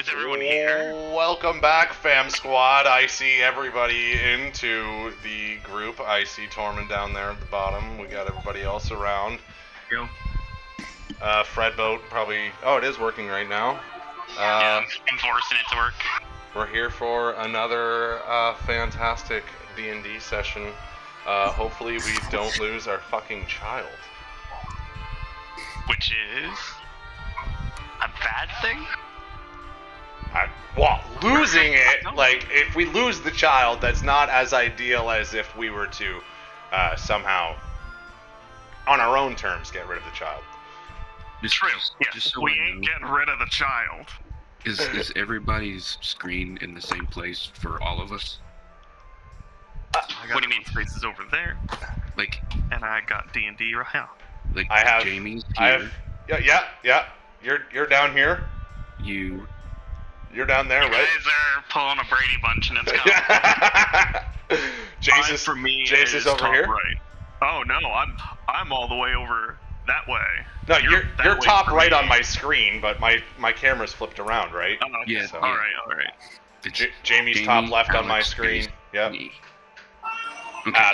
Is everyone here? Welcome back, fam squad. I see everybody into the group. I see Tormund down there at the bottom. We got everybody else around. Yo. Fred Boat probably. Oh, it is working right now. Yeah, I'm forcing it to work. We're here for another fantastic D&D session. Hopefully we don't lose our fucking child. Which is a bad thing? Well, losing it, like, if we lose the child, that's not as ideal as if we were to somehow, on our own terms, get rid of the child. True. Yes, Just so we I ain't know, getting rid of the child. is everybody's screen in the same place for all of us? What do you mean? Space is over there, Like, and I got D&D right now. like I have Jamie's here. I have. Yeah. You're down here. You're down there, You right? guys are pulling a Brady Bunch, and it's coming. Jace For me, Jace is over top here. right. Oh no, I'm all the way over that way. No, you're that way top for right me. on my screen, but my camera's flipped around, right? Oh, okay. Yeah, So- All right. It's Jamie's Jamie, top left on my Alex, screen. Space, Yep. me. Okay, Ah.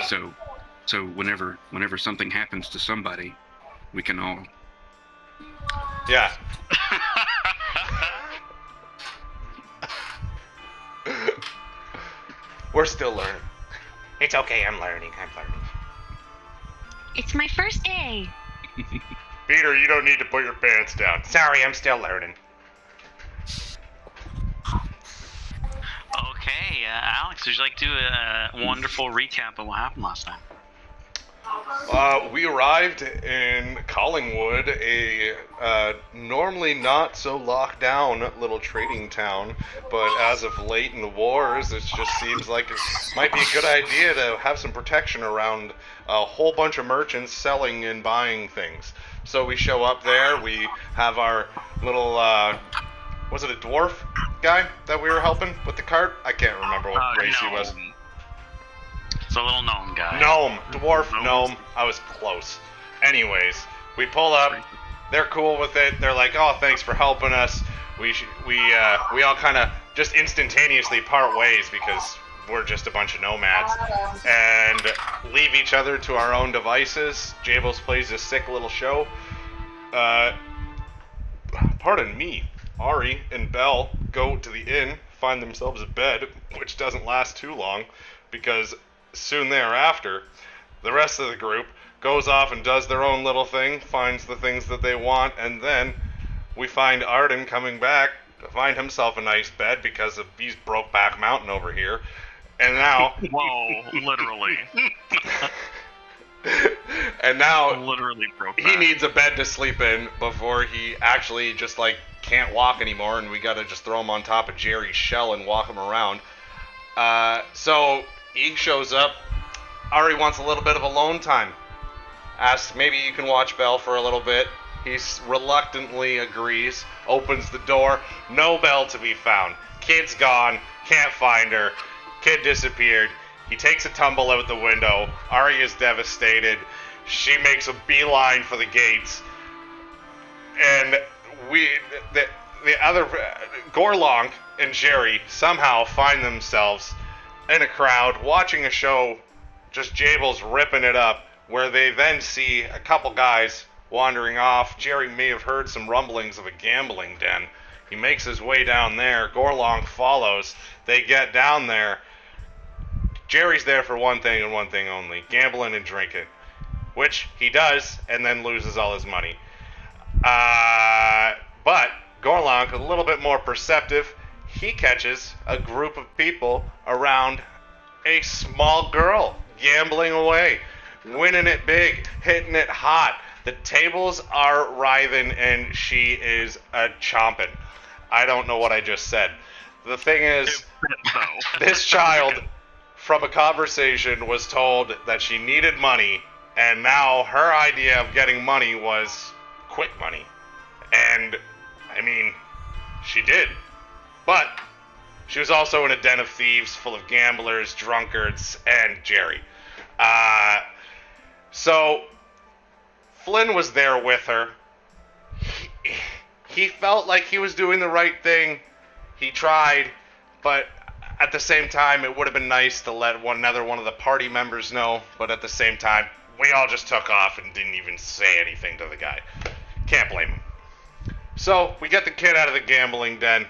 so whenever something happens to somebody, we can all. Yeah. We're still learning. It's okay. I'm learning. It's my first day. Peter, you don't need to put your pants down. Sorry, I'm still learning. Okay, Alex, would you like to do a wonderful recap of what happened last time? We arrived in Collingwood, a normally not so locked down little trading town, but as of late in the wars, it just seems like it might be a good idea to have some protection around a whole bunch of merchants selling and buying things. So we show up there, we have our little, was it a dwarf guy that we were helping with the cart? I can't remember what race he was. It's a little gnome guy. Gnome, dwarf, gnome. I was close. Anyways, we pull up. They're cool with it. They're like, "Oh, thanks for helping us." We all kind of just instantaneously part ways because we're just a bunch of nomads and leave each other to our own devices. Jables plays a sick little show. Pardon me. Ari and Belle go to the inn, find themselves a bed, which doesn't last too long because soon thereafter, the rest of the group goes off and does their own little thing, finds the things that they want, and then we find Arden coming back to find himself a nice bed because of he's Brokeback Mountain over here. And now... Whoa, literally. And now Literally broke he needs a bed to sleep in before he actually just, like, can't walk anymore, and we gotta just throw him on top of Jerry's shell and walk him around. So... he shows up. Ari wants a little bit of alone time. Asks maybe you can watch Belle for a little bit. He reluctantly agrees. Opens the door. No Belle to be found. Kid's gone. Can't find her. Kid disappeared. He takes a tumble out the window. Ari is devastated. She makes a beeline for the gates. And the other Gorlong and Jerry somehow find themselves in a crowd watching a show, just Jables ripping it up, where they then see a couple guys wandering off. Jerry may have heard some rumblings of a gambling den. He makes his way down there. Gorlong follows. They get down there. Jerry's there for one thing and one thing only, gambling and drinking, which he does and then loses all his money. But Gorlong, a little bit more perceptive, he catches a group of people around a small girl gambling away, winning it big, hitting it hot. The tables are writhing and she is chomping. I don't know what I just said. The thing is, this child from a conversation was told that she needed money, and now her idea of getting money was quick money. And, I mean, she did. But she was also in a den of thieves full of gamblers, drunkards, and Jerry. So Flynn was there with her. He felt like he was doing the right thing. He tried, but at the same time, it would have been nice to let another one of the party members know. But at the same time, we all just took off and didn't even say anything to the guy. Can't blame him. So we get the kid out of the gambling den.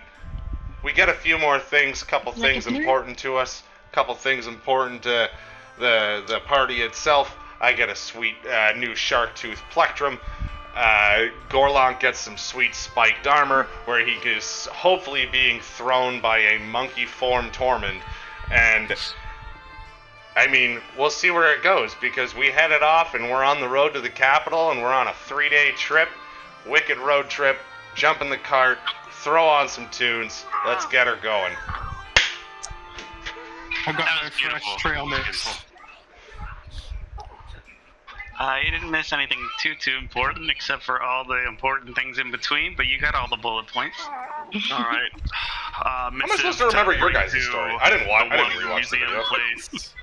We get a few more things, couple things important to us, couple things important to the party itself. I get a sweet new shark tooth plectrum. Gorlonk gets some sweet spiked armor, where he is hopefully being thrown by a monkey-formed Tormund. And, I mean, we'll see where it goes, because we headed off and we're on the road to the capital, and we're on a 3-day trip. Wicked road trip. Jump in the cart, throw on some tunes, let's get her going. I got my fresh trail mix. You didn't miss anything too important, except for all the important things in between, but you got all the bullet points. Alright. How am I supposed to remember your guys' story? I didn't rewatch the video. Place.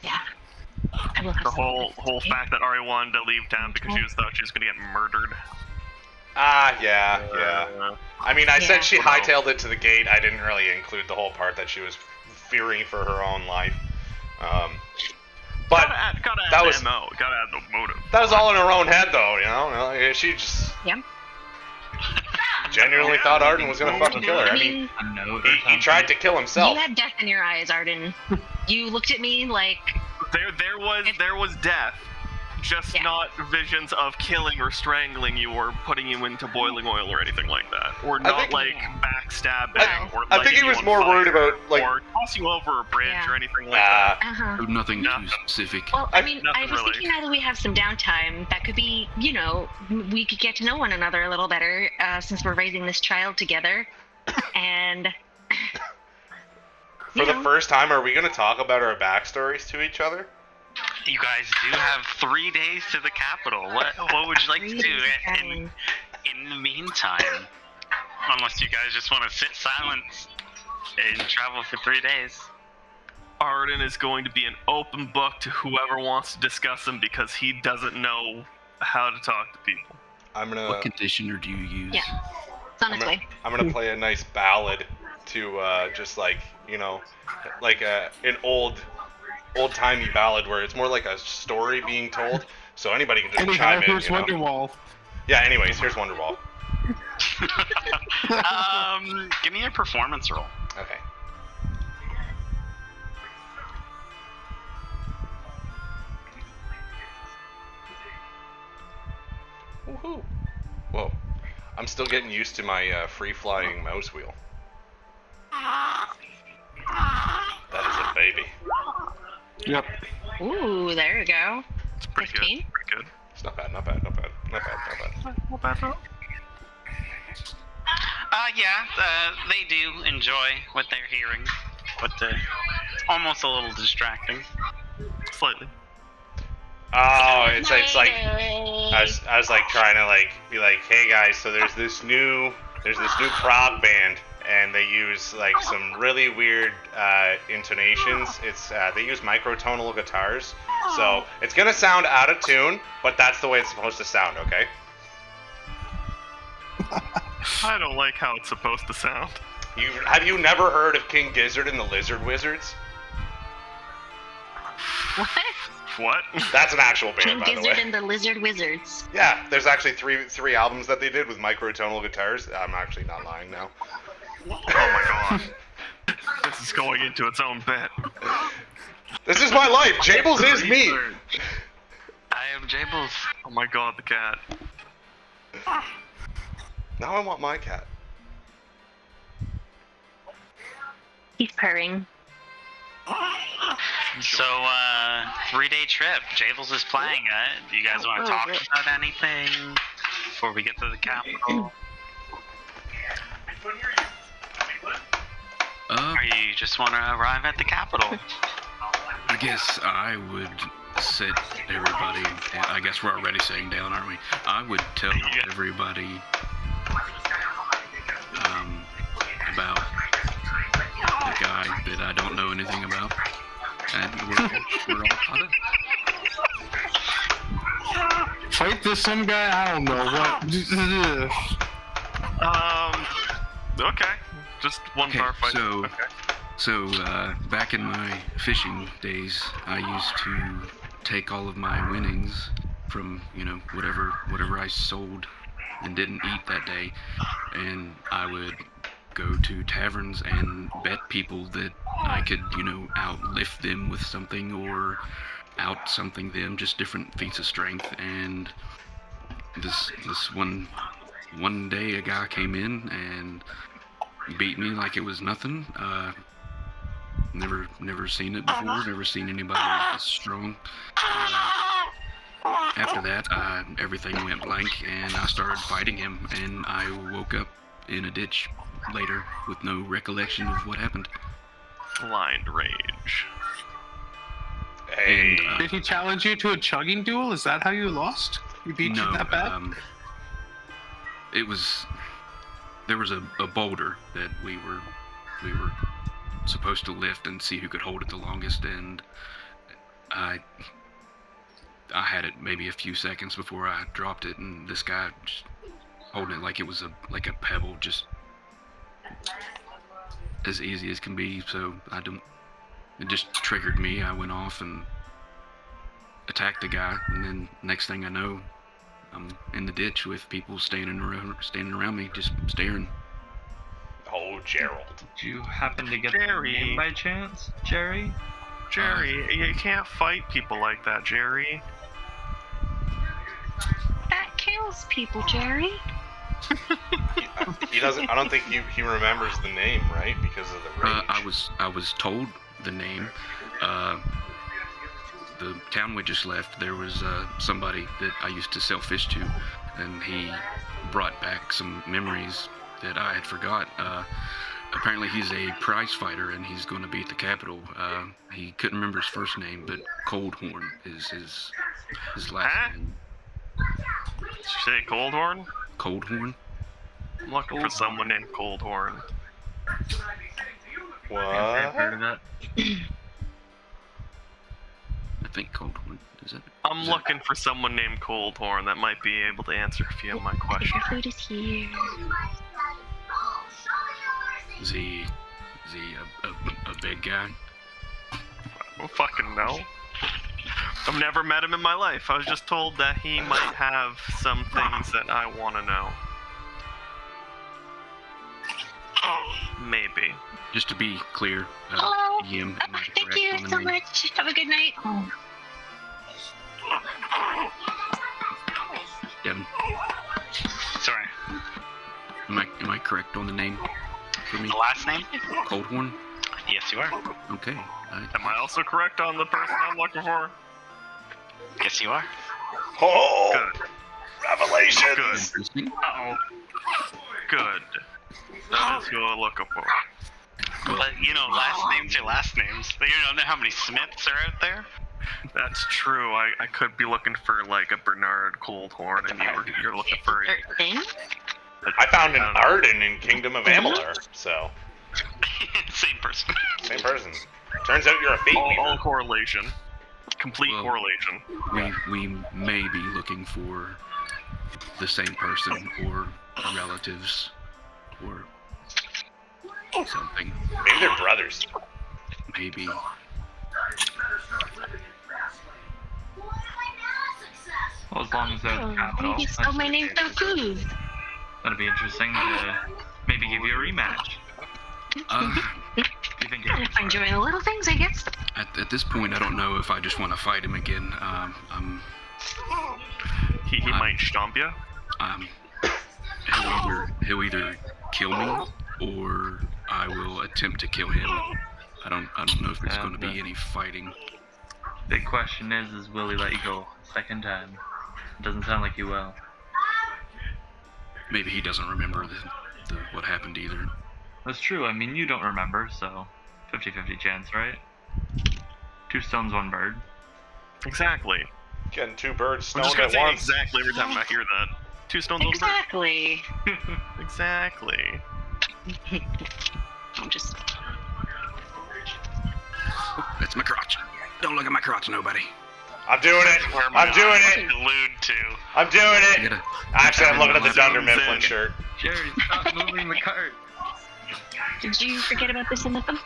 Yeah. I will have The some whole fact that Ari wanted to leave town because she thought she was gonna get murdered. Yeah. I mean, I said she hightailed it to the gate. I didn't really include the whole part that she was fearing for her own life. But gotta add that the was MO. Gotta add the motive. that was all in her own head, though. You know, she just genuinely thought Arden was gonna fucking kill her. I mean, he tried to kill himself. You had death in your eyes, Arden. You looked at me like... There was death, just not visions of killing or strangling you or putting you into boiling oil or anything like that, or not backstabbing. I think he was more worried about or toss you over a bridge or anything like that. Nothing too specific. Well, I mean, I was really. thinking now that we have some downtime, that could be, we could get to know one another a little better since we're raising this child together, and. For the first time, are we going to talk about our backstories to each other? You guys do have 3 days to the capital. What would you like to do in the meantime? Unless you guys just want to sit silent and travel for 3 days. Arden is going to be an open book to whoever wants to discuss him because he doesn't know how to talk to people. What conditioner do you use? Yeah, it's on its way. I'm gonna play a nice ballad to just like an old-timey ballad where it's more like a story being told, so anybody can just chime in. Here's Wonderwall. Yeah. Anyways, here's Wonderwall. Give me a performance roll. Okay. Woohoo! Whoa. I'm still getting used to my free-flying mouse wheel. That is a baby. Yep. Ooh, there you go. It's pretty 15? good. Pretty good. It's not bad, not bad. Not bad, though. They do enjoy what they're hearing, but it's almost a little distracting. Slightly. Oh, it's like I was like trying to be like, hey guys, so there's this new prog band, and they use like some really weird intonations. It's they use microtonal guitars, so it's gonna sound out of tune, but that's the way it's supposed to sound, okay? I don't like how it's supposed to sound. Have you never heard of King Gizzard and the Lizard Wizards? What? That's an actual band, King by the way. Gizzard and the Lizard Wizards. Yeah, there's actually three albums that they did with microtonal guitars. I'm actually not lying now. Oh my god. This is going into its own bit. This is my life. Jables is me. I am Jables. Oh my god, the cat. Now I want my cat. He's purring. So, 3-day trip. Jables is playing it. Do you guys want to talk about anything before we get to the capital? Or you just want to arrive at the capital? I guess I would sit everybody. I guess we're already sitting down, aren't we? I would tell everybody about the guy that I don't know anything about, and we're all caught up. Fight this some guy? I don't know what. Okay. Just one Okay, bar fight. so- Okay. So, back in my fishing days, I used to take all of my winnings from, whatever I sold and didn't eat that day, and I would go to taverns and bet people that I could, outlift them with something or out something them, just different feats of strength. And this one day, a guy came in and beat me like it was nothing. Never seen it before. Never seen anybody as strong. After that, everything went blank, and I started fighting him. And I woke up in a ditch later with no recollection of what happened. Blind rage. Hey. And, Did he challenge you to a chugging duel? Is that how you lost? He beat no, you that bad? there was a boulder that we were supposed to lift and see who could hold it the longest, and I had it maybe a few seconds before I dropped it, and this guy just holding it like it was a pebble, just as easy as can be. So it just triggered me. I went off and attacked the guy, and then next thing I know, I'm in the ditch with people standing around me, just staring. Oh, Gerald. Did you happen to get Jerry. the name by chance, Jerry? Jerry, you can't fight people like that, Jerry. That kills people, Jerry. He doesn't. I don't think he remembers the name, right? Because of the rage. I was told the name. The town we just left, there was somebody that I used to sell fish to, and he brought back some memories that I had forgot. Apparently he's a prize fighter, and he's going to be at the Capitol. He couldn't remember his first name, but Coldhorn is his last Huh? name. Did you say Coldhorn? Coldhorn? I'm looking for someone named Coldhorn. I've heard What? of that. I think Coldhorn. Is it? I'm Is it- looking for someone named Coldhorn that might be able to answer a few of my Your questions. food is here. Is he a big guy? I don't fucking know. I've never met him in my life. I was just told that he might have some things that I want to know. Maybe. Just to be clear, Hello. Yim, am I Thank correct you on the so name? much. Have a good night. Devin, Sorry. am I correct on the name for me? The last name? Coldhorn? Yes, you are. Okay. Am I also correct on the person I'm looking for? Yes, you are. Oh, Good. revelations. Interesting. Uh-oh. Good. That is who I'm looking for. Well, But last names are last names. You don't know how many Smiths are out there. That's true. I could be looking for like a Bernard Coldhorn, and you're looking for a, Thing? I found an I don't know. Arden in Kingdom of Amalur, so Same person. same person. Turns out you're a fate all weaver. correlation. Complete Well- correlation. we may be looking for the same person or relatives or something. Maybe they're brothers. Maybe. Well, as long as they're at the Oh, Capitol, maybe spell my name so cool. that'd be interesting to maybe give you a rematch. You think Gotta you're find joy in the little things, I guess. At this point, I don't know if I just want to fight him again. He might stomp you. He'll either kill me or I will attempt to kill him. I don't know if there's Yeah, going to be yeah. any fighting. Big question is will he let you go a second time? Doesn't sound like he will. Maybe he doesn't remember the what happened either. That's true. I mean, you don't remember, so 50-50 chance, right? 2 stones, 1 bird. Exactly. Getting 2 birds I'm stoned just gonna at say once. exactly every time I hear that. 2 stones on bird. Exactly. Exactly. I'm just. That's my crotch. Don't look at my crotch, nobody. I'm doing it. Where my I'm doing eyes it. Glued to. I'm doing I it. gotta. Actually, I'm looking at the Zooms Dunder in. Mifflin shirt. Jerry, stop moving the cart. Did you forget about this in the book?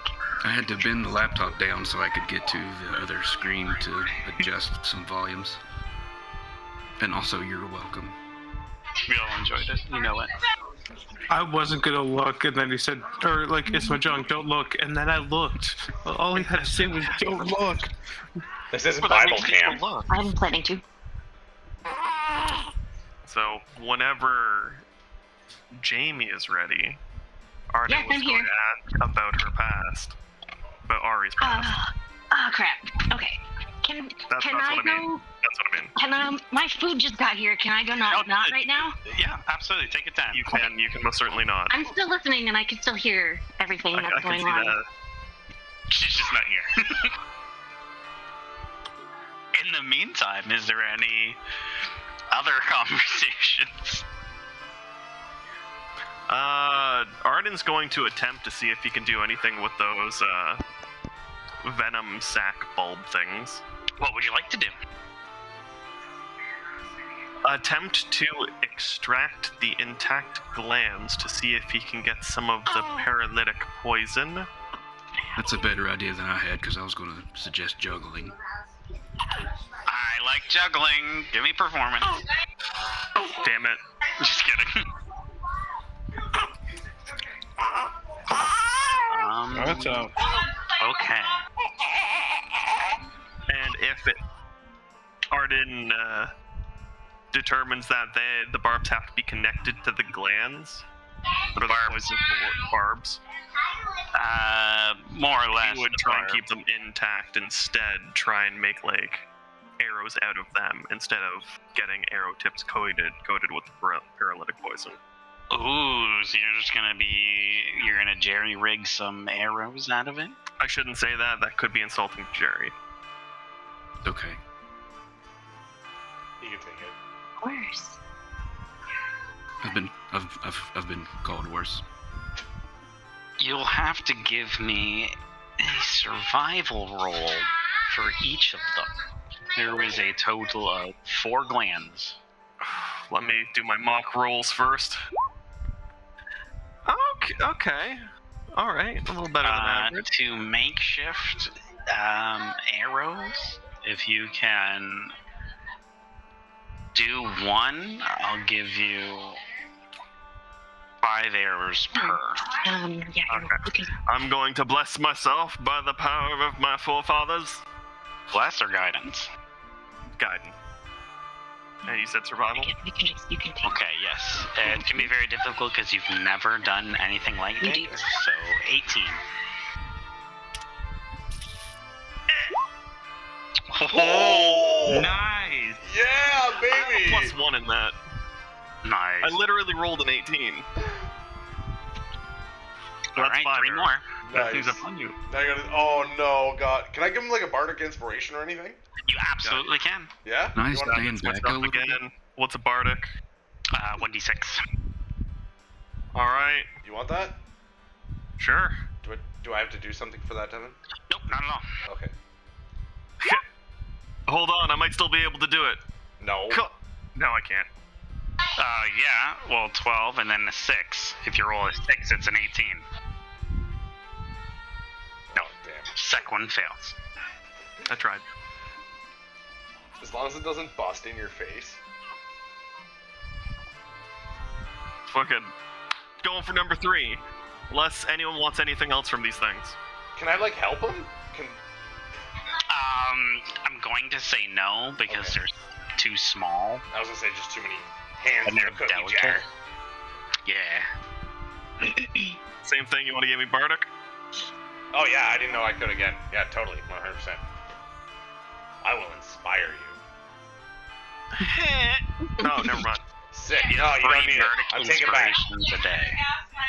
I had to bend the laptop down so I could get to the other screen to adjust some volumes. And also, you're welcome. We all enjoyed it. You know it. I wasn't gonna look, and then he said, or like, it's my junk, don't look. And then I looked. All he had to say was, don't look. This isn't Well, that Bible makes me camp. look. I'm planning to. So whenever Jamie is ready, Arden Yes, was I'm going here. to ask about her past. About Ari's past. Crap. Okay. Can That's I what I go? mean. That's what I mean. My food just got here. Can I go not right now? Yeah, absolutely. Take it down. You can most certainly not. I'm still listening, and I can still hear everything I that's can going see on. that. She's just not here. In the meantime, is there any other conversations? Arden's going to attempt to see if he can do anything with those venom sac bulb things. What would you like to do? Attempt to extract the intact glands to see if he can get some of the paralytic poison. That's a better idea than I had, because I was going to suggest juggling. I like juggling. Give me performance. Damn it. Just kidding. That's out. Okay. And if Arden determines that the barbs have to be connected to the glands, or the poison barbs, more or less. he would try and keep them intact instead. Try and make like arrows out of them instead of getting arrow tips coated with paralytic poison. Ooh, so you're gonna jerry rig some arrows out of it? I shouldn't say that. That could be insulting to Jerry. Okay. You can take it. Of course. I've been called worse. You'll have to give me a survival roll for each of them. There is a total of 4 glands. Let me do my mock rolls first. Okay. All right, a little better than average. To makeshift arrows, if you can do 1, I'll give you 5 arrows per. Yeah. Okay. I'm going to bless myself by the power of my forefathers. Bless or guidance? Guidance. And you said survival? You can take. Okay, yes. It can be very difficult because you've never done anything like You this. do. So, 18. Oh! Nice. Yeah, baby! Plus 1 in that. Nice. I literally rolled an 18. So Alright, 3 more. That Nice. thing's upon you. Now I gotta, oh no, God. Can I give him like a bardic inspiration or anything? You absolutely can. Yeah? Can I You wanna- stand back a Myself little bit? again. What's a bardic? 1d6. Alright, You want that? sure. Do I have to do something for that, Devin? Nope, not at all. Okay. Hold on, I might still be able to do it. No. No, I can't. Yeah, well, 12 and then a 6. If you roll a 6, it's an 18. No, Damn. sec 1 fails. I tried. As long as it doesn't bust in your face. Fucking going for number 3. Unless anyone wants anything else from these things. Can I like help him? I'm going to say no because Okay. they're too small. I was gonna say just too many hands And in they're a cookie delicate. jar. Yeah. Same thing, you want to give me bardic? Oh yeah, I didn't know I could again. Yeah, totally, 100%. I will inspire you. No, never mind. Sick. You No, have you don't 3 need it. vertical I'll take it back. inspirations a day.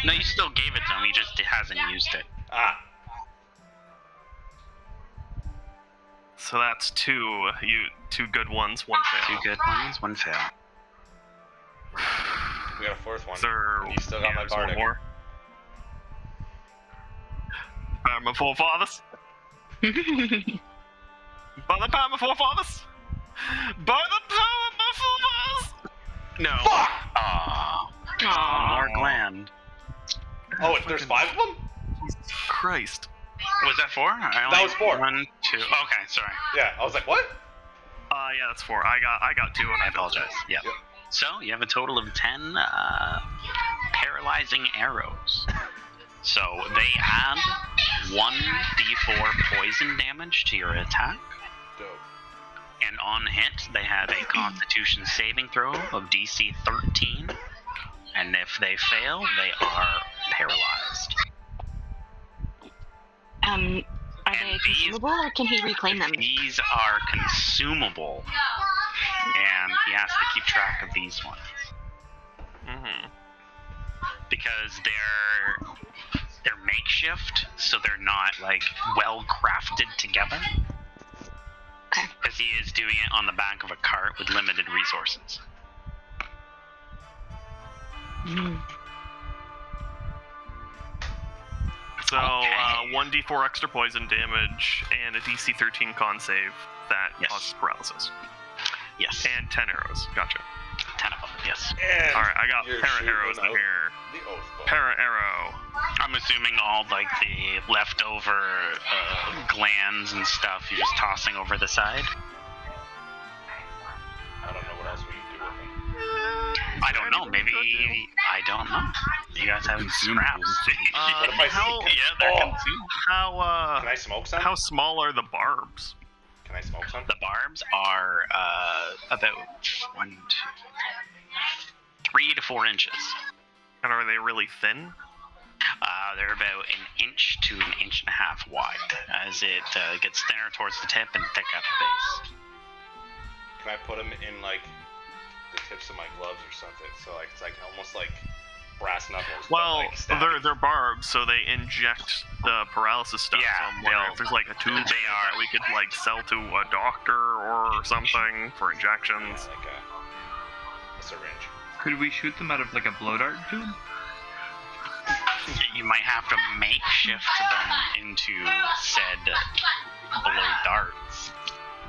No, you still gave it to him. He just hasn't used it. Ah, So that's 2. 2 good ones, 1 fail. 2 good ones, 1 fail. we got a 4th one. Is there, And you still got my there's one bardic. more. By my forefathers. By the power of my forefathers. By the power of my forefathers. No. Fuck! Aww. Aw. More gland. Oh, there's 5 of them? Christ. Was that 4? That was 4. 1, 2. Okay, sorry. Yeah, I was like, what? Yeah, that's 4. I got 2. I apologize. Yeah. Yep. So you have a total of 10 paralyzing arrows. So they add 1d4 poison damage to your attack. Dope. And on hit, they have a Constitution saving throw of DC 13. And if they fail, they are paralyzed. Are And they consumable, or can he reclaim them? These are consumable. And he has to keep track of these ones. Mm-hmm. Because they're makeshift, so they're not like well crafted together. Okay. Because he is doing it on the back of a cart with limited resources. Mm. So, Okay. 1d4 extra poison damage and a DC 13 con save that Yes. causes paralysis. Yes. And 10 arrows. Gotcha. 10 of them, yes. And Alright, I got you're para arrows shooting in out here. The oath book. Para arrow. I'm assuming all like the leftover glands and stuff you're just tossing over the side. I don't know what else we can do with them. I don't know, maybe. I don't know. You guys have Consumable. scraps. What if I how- see- Yeah, they're Oh. consumed. How Can I smoke some? how small are the barbs? Can I smoke some? The barbs are about 3 to 4 inches. And are they really thin? They're about an inch to an inch and a half wide as it gets thinner towards the tip and thick at the base. Can I put them in like the tips of my gloves or something? So like it's like almost like brass knuckles. but, Well, like, stabbing. they're barbs, so they inject the paralysis stuff. Yeah, so I'm wondering they'll- if there's like a tube they are. that we could like sell to a doctor or something for Yeah, injections. like a syringe. Could we shoot them out of like a blow dart tube? You might have to makeshift them into said blow darts.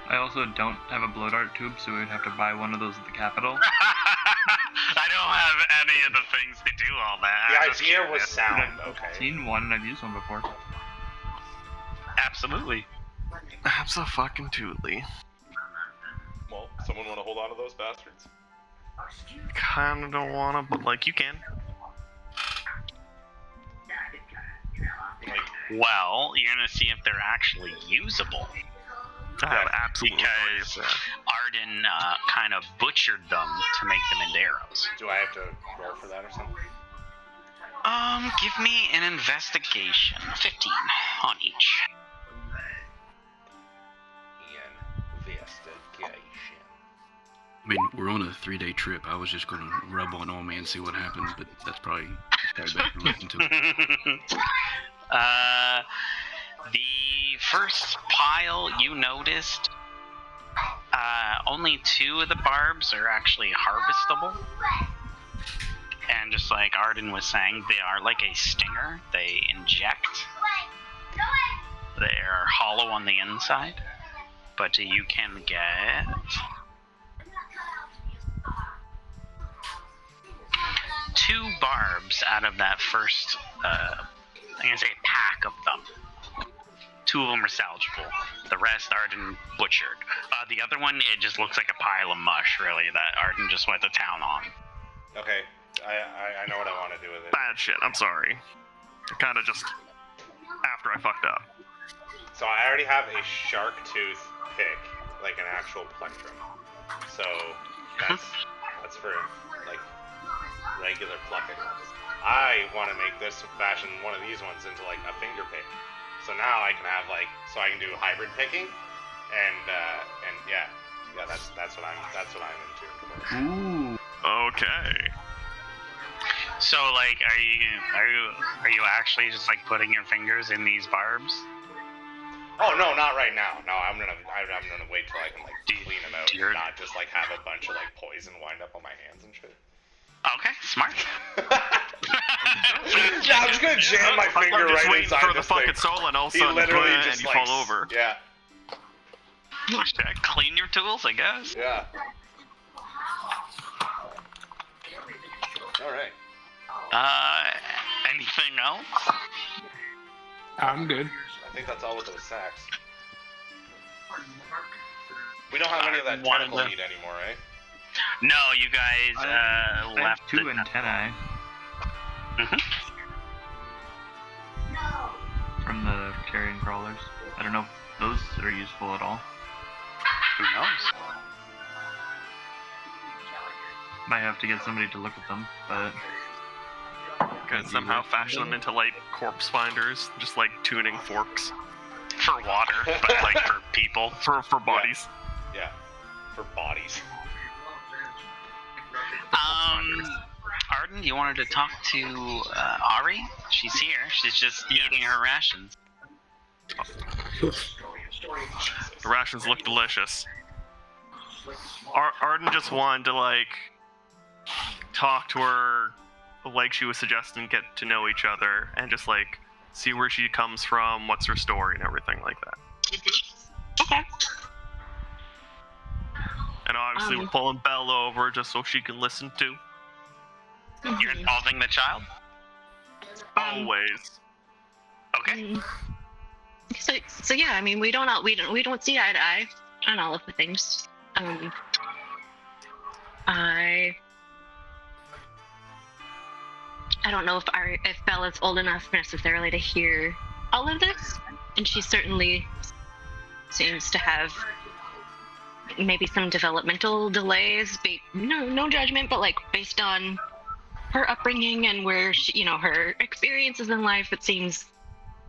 I also don't have a blow dart tube, so we'd have to buy one of those at the Capitol. I don't have any of the things to do all that. The I'm just idea kidding. was sound, I've okay. seen one and I've used one before. Absolutely. Abso-fucking-tootly. Well, someone want to hold on to those bastards? Kinda don't wanna, but like you can. Like, Well, you're gonna see if they're actually usable. I have absolutely no idea Because for that. Arden kind of butchered them to make them into arrows. do I have to roll for that or something? Give me an investigation. 15 on each. Investigation. I mean, we're on a 3-day trip. I was just gonna rub one on me and see what happens, but that's probably better to listen to it. The first pile you noticed, only 2 of the barbs are actually harvestable. And just like Arden was saying, they are like a stinger. They inject. They are hollow on the inside. But you can get 2 barbs out of that first, I'm gonna say pack of them. 2 of them are salvageable. The rest Arden butchered. The other one, it just looks like a pile of mush, really, that Arden just went to town on. Okay, I know what I want to do with it. Bad shit, I'm sorry. Kinda just after I fucked up. So I already have a shark tooth pick, like an actual plectrum. So that's for like regular plucking. I want to make this fashion one of these ones into like a finger pick. So now I can have like, so I can do hybrid picking, and yeah, that's what I'm into. Ooh. Okay. So, like, are you actually just like putting your fingers in these barbs? Oh no, not right now. No, I'm gonna wait till I can like Do you- clean them out, do your- and not just like have a bunch of like poison wind up on my hands and shit. Okay, smart. Yeah, I'm just gonna jam my finger I'm just right waiting inside for the this fucking thing. soul, and all of a He sudden, literally and just you like fall over. Yeah, Clean your tools, I guess. yeah. All right. Anything else? I'm good. I think that's all with those sacks. We don't have any of that One of tentacle the- meat anymore, eh? No, you guys I have left 2 the- antennae Mhm. from the carrion crawlers. I don't know if those are useful at all. Who knows? Might have to get somebody to look at them, but Could somehow fashion them into like corpse finders, just like tuning forks For water, but like for people. for bodies. Yeah. For bodies. Arden, you wanted to talk to Ari? She's here. She's just eating her rations. The rations look delicious. Arden just wanted to like talk to her, like she was suggesting, get to know each other, and just like see where she comes from, what's her story, and everything like that. Okay. And obviously, we're pulling Bella over just so she can listen to. You're involving the child? Always. Okay. So yeah, I mean, we don't see eye to eye on all of the things. I don't know if Bella's old enough necessarily to hear all of this, and she certainly seems to have maybe some developmental delays. No judgment, but like based on her upbringing and where she, her experiences in life, it seems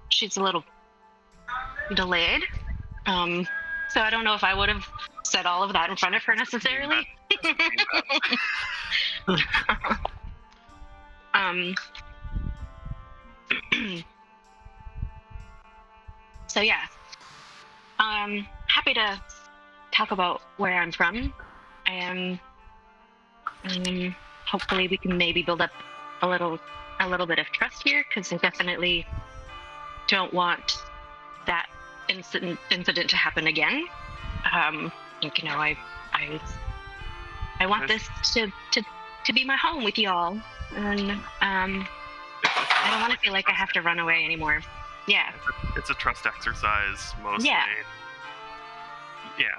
she's a little delayed. So I don't know if I would have said all of that in front of her necessarily. So yeah, happy to talk about where I'm from, and hopefully we can maybe build up a little bit of trust here, because I definitely don't want that incident to happen again. I want this to be my home with y'all, and I don't want to feel like I have to run away anymore. Yeah. It's a trust exercise mostly. Yeah. Yeah.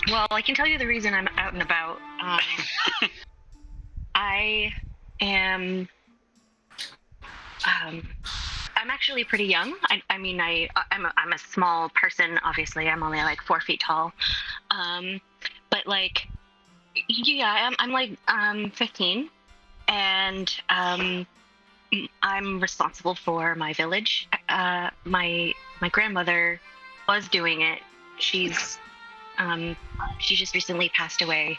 Well, I can tell you the reason I'm out and about. I'm actually pretty young. I'm a small person. Obviously, I'm only like 4 feet tall. But like, yeah, I'm like 15, and I'm responsible for my village. My grandmother was doing it. She just recently passed away.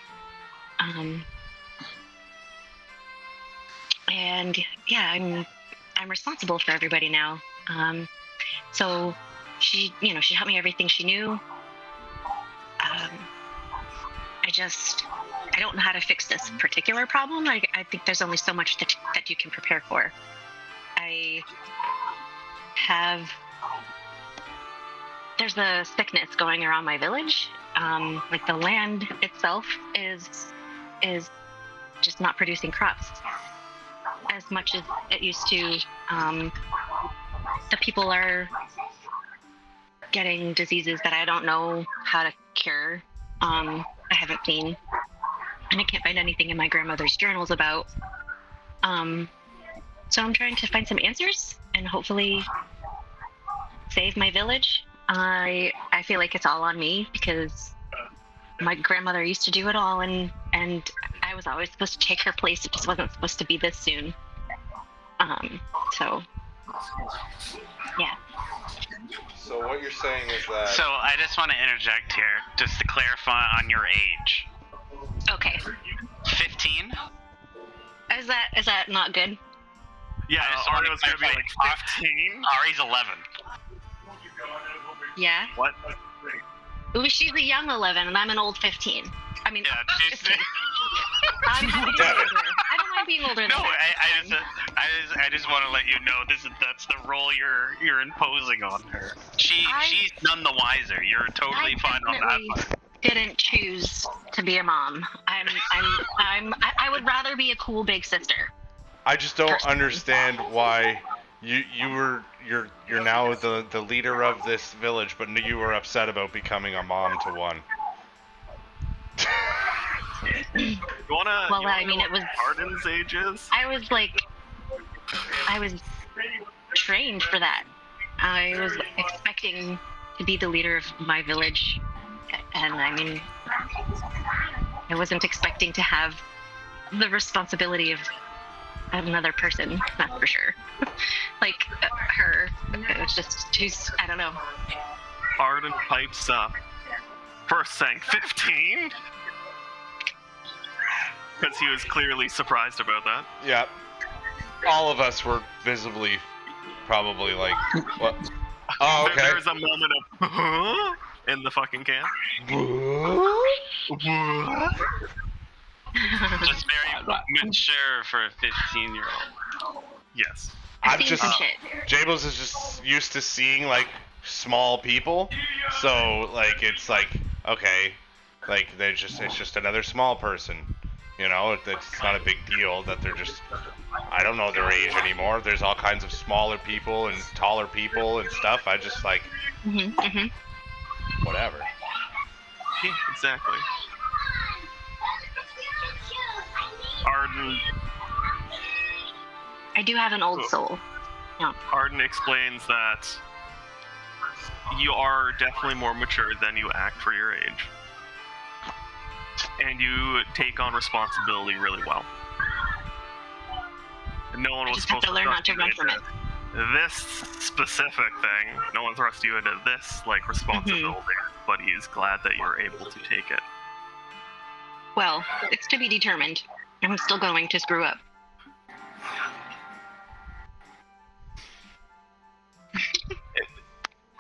And yeah, I'm responsible for everybody now. So she taught me everything she knew. I don't know how to fix this particular problem. I think there's only so much that you can prepare for. There's a sickness going around my village. Like the land itself is just not producing crops as much as it used to. The people are getting diseases that I don't know how to cure. I haven't seen, and I can't find anything in my grandmother's journals about. So I'm trying to find some answers and hopefully save my village. I feel like it's all on me because my grandmother used to do it all, and I was always supposed to take her place. It just wasn't supposed to be this soon. So yeah. So what you're saying is that... So I just want to interject here, just to clarify on your age. Okay. 15? Is that not good? Yeah, I just wanna Ario's gonna be like clarify. 15. Ari's 11. Yeah. What? Ooh, she's a young 11, and I'm an old 15. I mean, Yeah, just kidding. I'm happy to be older. I don't mind being older than No, that. I just want to let you know that's the role you're imposing on her. She's none the wiser. You're totally fine on that definitely part. didn't choose to be a mom. I would rather be a cool big sister. I just don't understand why you're now the leader of this village, but you were upset about becoming a mom to one. You wanna? Well, you wanna I mean, know it was- what Arden's age is? I was trained for that. I was expecting to be the leader of my village, and I mean, I wasn't expecting to have the responsibility of another person. That's for sure. Like her, it was just too. I don't know. Arden pipes up. First saying 15? Because he was clearly surprised about that. Yeah. All of us were visibly, probably like, what? Oh, okay. There's a moment of, huh? In the fucking camp. Just very mature for a 15-year-old. Yes. I've I'm seen just, some shit. Jables is just used to seeing like small people, so like it's like okay, like it's just another small person, you know. It's not a big deal that they're just, I don't know their age anymore. There's all kinds of smaller people and taller people and stuff. I just like whatever. Yeah, exactly. Arden I do have an old soul. Arden explains that you are definitely more mature than you act for your age. And you take on responsibility really well. No one I was just have supposed to learn not to run from it. This specific thing, no one thrust you into this like responsibility, but he's glad that you're able to take it. Well, it's to be determined. I'm still going to screw up.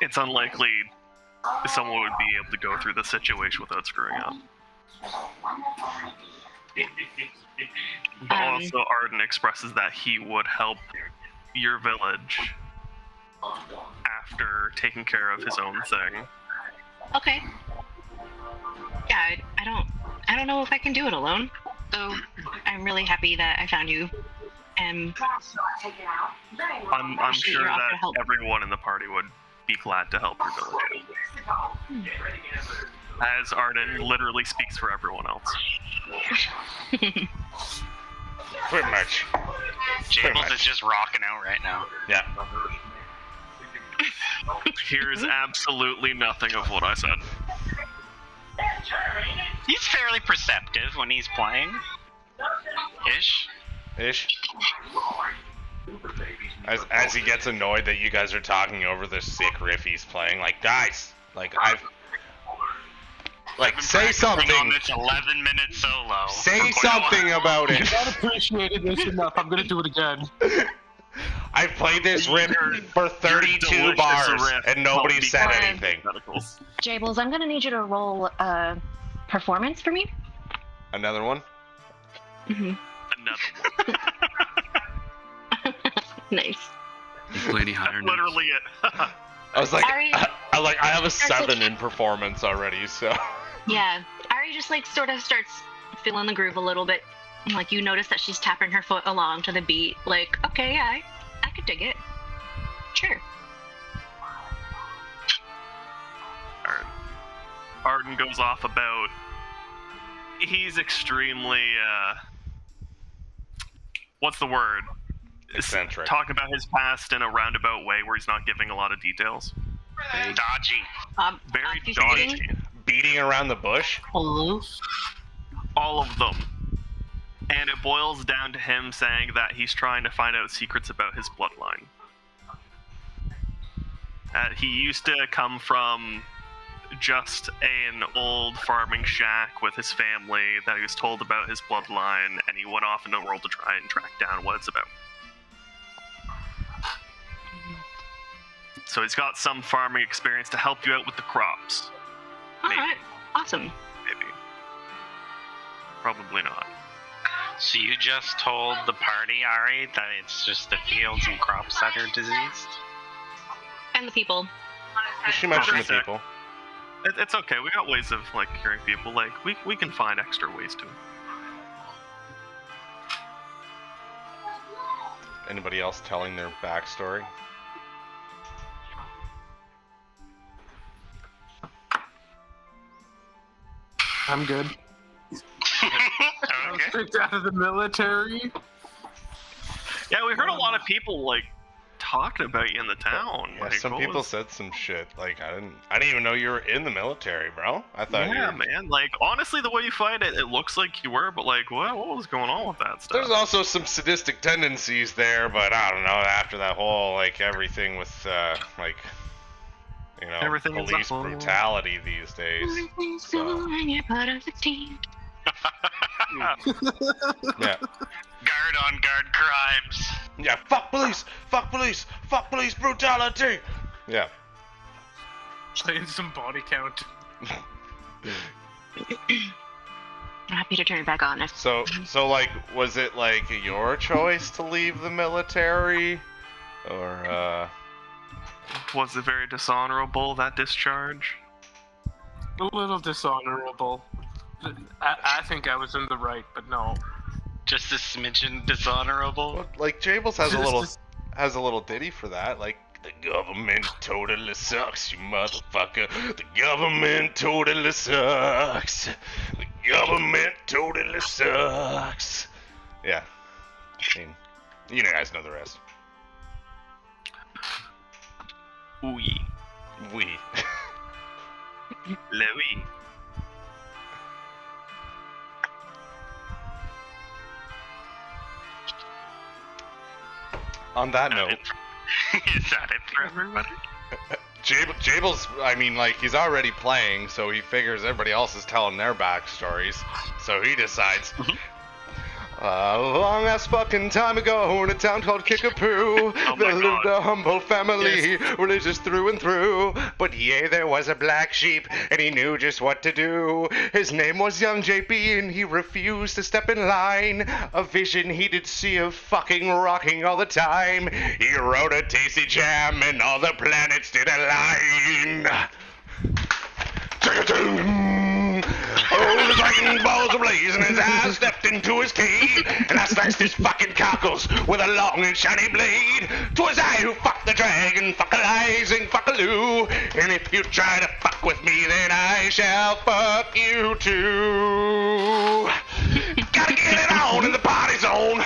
It's unlikely someone would be able to go through the situation without screwing up. But also, Arden expresses that he would help your village after taking care of his own thing. Okay. Yeah, I don't know if I can do it alone. So I'm really happy that I found you. And I'm Actually, sure you're off that to help. everyone in the party would be glad to help your village. As Arden literally speaks for everyone else. Pretty much. Jables is just rocking out right now. Yeah. Here's absolutely nothing of what I said. He's fairly perceptive when he's playing. Ish. As he gets annoyed that you guys are talking over the sick riff he's playing, like guys, like say something. On this 11-minute solo. Say something about it. I appreciated this enough. I'm gonna do it again. I've played this riff for 32 delicious bars riff and nobody called said the- anything. Jables, I'm gonna need you to roll performance for me. Another one? Mm-hmm. Another one. Nice. You play any higher That's notes? literally it. I was like, Ari- I have a 7 in performance already, so. Yeah. Ari just like sort of starts feeling the groove a little bit. Like you notice that she's tapping her foot along to the beat. Like, okay, yeah, I could dig it. Sure. Arden goes off about he's extremely what's the word? Eccentric. Talk about his past in a roundabout way where he's not giving a lot of details. Dodgy. Very obfuscating? dodgy. Beating around the bush? Hello. All of them. And it boils down to him saying that he's trying to find out secrets about his bloodline. He used to come from just an old farming shack with his family that he was told about his bloodline, and he went off in the world to try and track down what it's about. So he's got some farming experience to help you out with the crops. All right. Awesome. Maybe. Probably not. So you just told the party, Ari, that it's just the fields and crops that are diseased? And the people. She mentioned the Okay. people. It's okay. We got ways of like curing people. Like we can find extra ways to. Anybody else telling their backstory? I'm good. I was Okay. kicked out of the military. Yeah, we heard a lot of people like talking about you in the town. Yeah, like, some what people was- said some shit. Like I didn't even know you were in the military, bro. I thought you Yeah, were. man. Like honestly, the way you fight it, it looks like you were, but like, what was going on with that stuff? There's also some sadistic tendencies there, but I don't know. After that whole like everything with like you know Everything is police up. brutality these days. Everything's So. cool and you're part of the team. Yeah. Guard on guard crimes. Yeah. Fuck police. Fuck police. Fuck police brutality. Yeah. Playing some body count. I'm happy to turn it back on if So like, was it like your choice to leave the military, or Was it very dishonorable, that discharge? A little dishonorable. I think I was in the right, but no. Just a smidgen dishonorable. well, like Jables has a Just- little just- ditty for that, like. The government totally sucks, you motherfucker. The government totally sucks. The government totally sucks. Yeah. I mean, you guys know the rest. Oui. We. Louis. On that note, Is that it for everybody? Jables, I mean, like, he's already playing, so he figures everybody else is telling their backstories. So he decides, a long ass fucking time ago in a town called Kickapoo, my there lived God. a humble family, religious through and through. But yeah, there was a black sheep, and he knew just what to do. His name was Young JP, and he refused to step in line. A vision he did see of fucking rocking all the time. He wrote a tasty jam, and all the planets did align. Oh, the lightning balls ablaze, and his eyes stepped into his cave, and I sliced his fucking cockles with a long and shiny blade. 'Twas I who fucked the dragon, fuckalizing fuckaloo, and if you try to fuck with me, then I shall fuck you too. Gotta get it on in the party zone.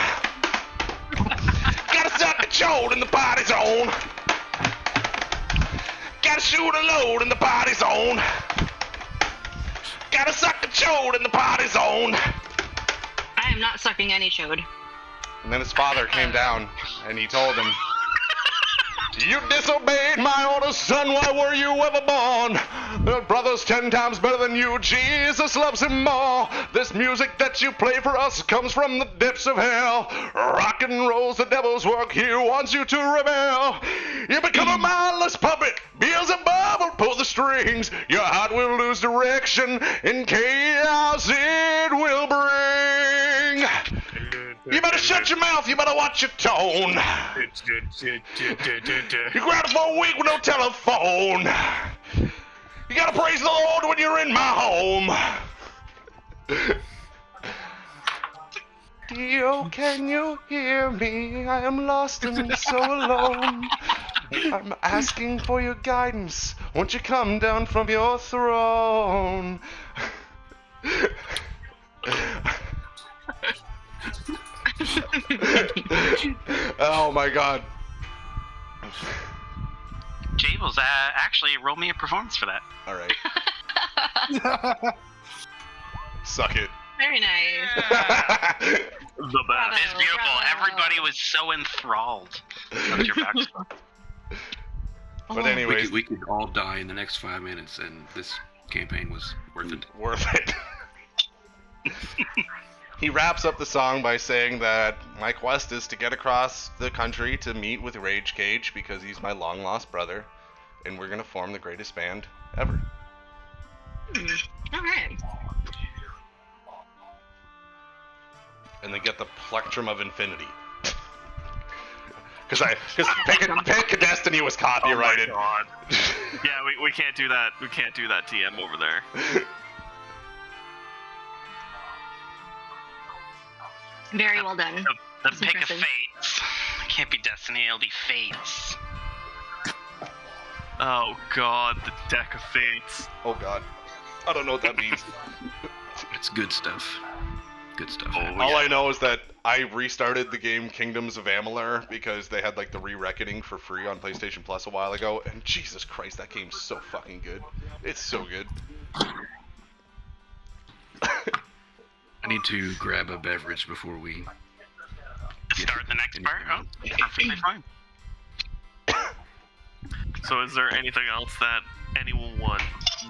Gotta suck a chode in the party zone. Gotta shoot a load in the party zone. Gotta suck a chode in the party zone. I am not sucking any chode. And then his father came down and he told him, "You disobeyed my orders, son. Why were you ever born? Your brother's 10 times better than you. Jesus loves him more. This music that you play for us comes from the depths of hell. Rock and roll's the devil's work. He wants you to rebel. You become a mindless puppet. Beelzebub will pull the strings. Your heart will lose direction, and chaos it will bring. You better shut your mouth. You better watch your tone. You grounded for a week with no telephone. You gotta praise the Lord when you're in my home. Dio, can you hear me? I am lost and so alone. I'm asking for your guidance. Won't you come down from your throne? Oh my god. Jables, actually, roll me a performance for that. Alright. Suck it. Very nice. The best. It's beautiful. Bravo. Everybody was so enthralled with your backstory. But anyways, We could all die in the next 5 minutes, and this campaign was worth it. worth it. He wraps up the song by saying that my quest is to get across the country to meet with Rage Cage because he's my long lost brother, and we're gonna form the greatest band ever. All right. And then get the Plectrum of Infinity. Because Pick of Destiny was copyrighted. Oh my god. Yeah, we can't do that. We can't do that TM over there. Very well done. The That's pick of impressive. fates. can't be Destiny, it'll be Fates. Oh god, the deck of fates. Oh god. I don't know what that means. It's good stuff. Good stuff. Oh, All yeah. I know is that I restarted the game Kingdoms of Amalur because they had like the re-reckoning for free on PlayStation Plus a while ago, and Jesus Christ, that game's so fucking good. It's so good. I need to grab a beverage before we Start the next part? Oh, perfectly fine. So is there anything else that anyone would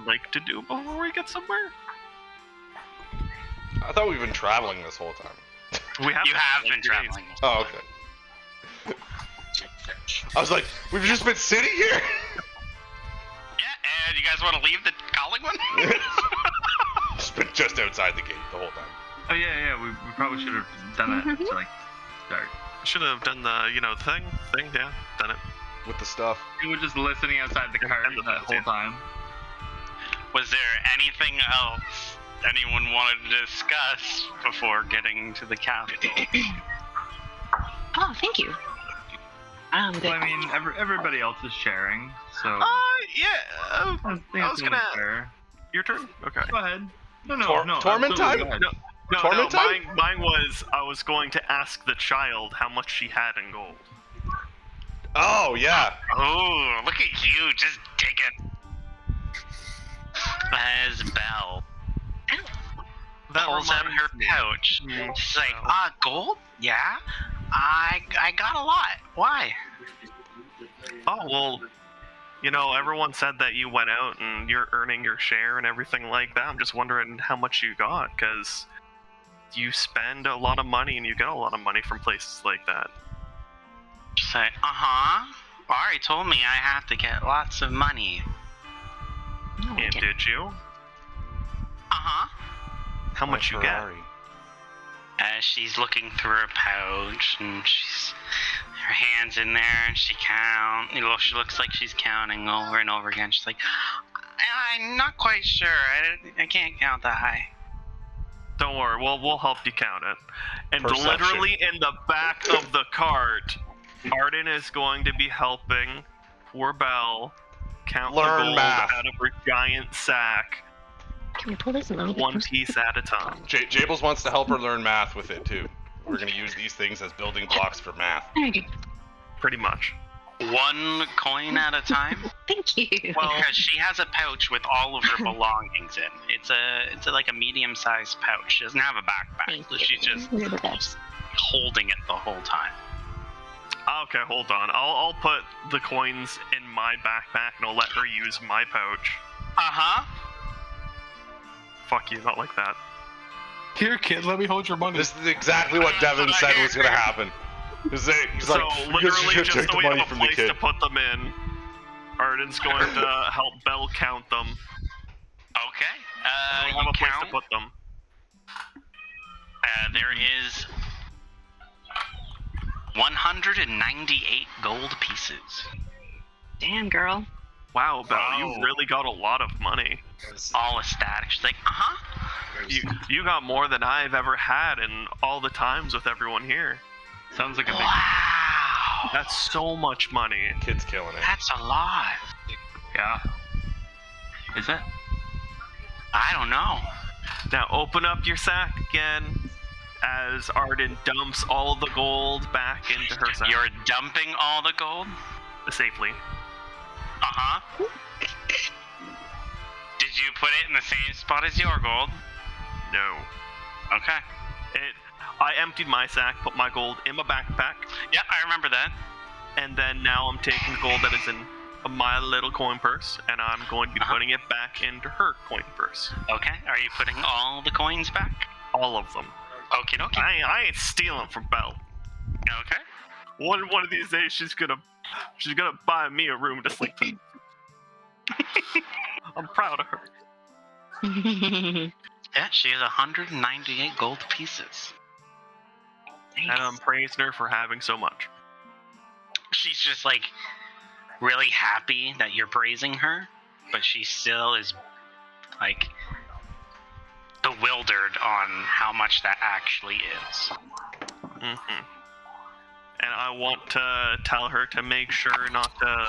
like to do before we get somewhere? I thought we've been traveling this whole time. We have You have been traveling. Oh, okay. I was like, we've just been sitting here? Yeah, and you guys want to leave the calling one? Just been just outside the gate the whole time. Oh yeah, we probably should have done that to like start. Should have done the, thing, yeah, done it. With the stuff. We were just listening outside the cart And the that whole yeah. time. Was there anything else anyone wanted to discuss before getting to the capital? Oh, thank you. I'm good. Well, I mean, everybody else is sharing, so Yeah, I think I was it's only gonna- fair. your turn? Okay. Go ahead. No, Torment absolutely, time? go ahead. No, Torment time? mine was, I was going to ask the child how much she had in gold. Oh, yeah. Oh, look at you, just digging. As Belle That pulls out her reminds me. pouch, Mm, she's like, no. gold? Yeah, I got a lot. Why? Oh, well, everyone said that you went out and you're earning your share and everything like that. I'm just wondering how much you got, because you spend a lot of money and you get a lot of money from places like that. She's like, Ari told me I have to get lots of money. No, I And didn't. did you? How much you get? As she's looking through her pouch and her hands in there and she she looks like she's counting over and over again. She's like, I'm not quite sure. I can't count that high. Don't worry, we'll help you count it. And Perception. literally in the back of the cart, Arden is going to be helping poor Belle count Learn the gold math. out of her giant sack, Can we pull this a little bit one closer? piece at a time. Jables wants to help her learn math with it, too. We're going to use these things as building blocks for math. There you go. Pretty much. One coin at a time? Thank you. Well, Because she has a pouch with all of her belongings in. It's like a medium-sized pouch. She doesn't have a backpack, Thank so you. she's just You're the best. holding it the whole time. okay, hold on. I'll put the coins in my backpack and I'll let her use my pouch. Fuck you, not like that. Here, kid, let me hold your money. This is exactly what Devin said was going to happen. He's So like, literally, just take so the we money have a from the place kid. to put them in, Arden's going to help Belle count them. Okay. We You have a place to count. put them. There is 198 gold pieces. Damn, girl. Wow, Belle, Wow. you really got a lot of money. All ecstatic. She's like, You got more than I've ever had in all the times with everyone here. Sounds like a big. wow. That's so much money. Kid's killing it. That's a lot. Yeah. Is it? I don't know. Now open up your sack again as Arden dumps all the gold back into her sack You're dumping all the gold? safely. Did you put it in the same spot as your gold? No. Okay. I emptied my sack, put my gold in my backpack, Yeah, I remember that. and then now I'm taking gold that is in my little coin purse, and I'm going to be putting it back into her coin purse. Okay. Are you putting all the coins back? All of them. Okie dokie. I ain't stealing from Belle. Okay. One of these days she's gonna buy me a room to sleep in. I'm proud of her. Yeah, she has 198 gold pieces. And I'm praising her for having so much. She's just like really happy that you're praising her, but she still is like bewildered on how much that actually is. Mm-hmm. and I want to tell her to make sure not to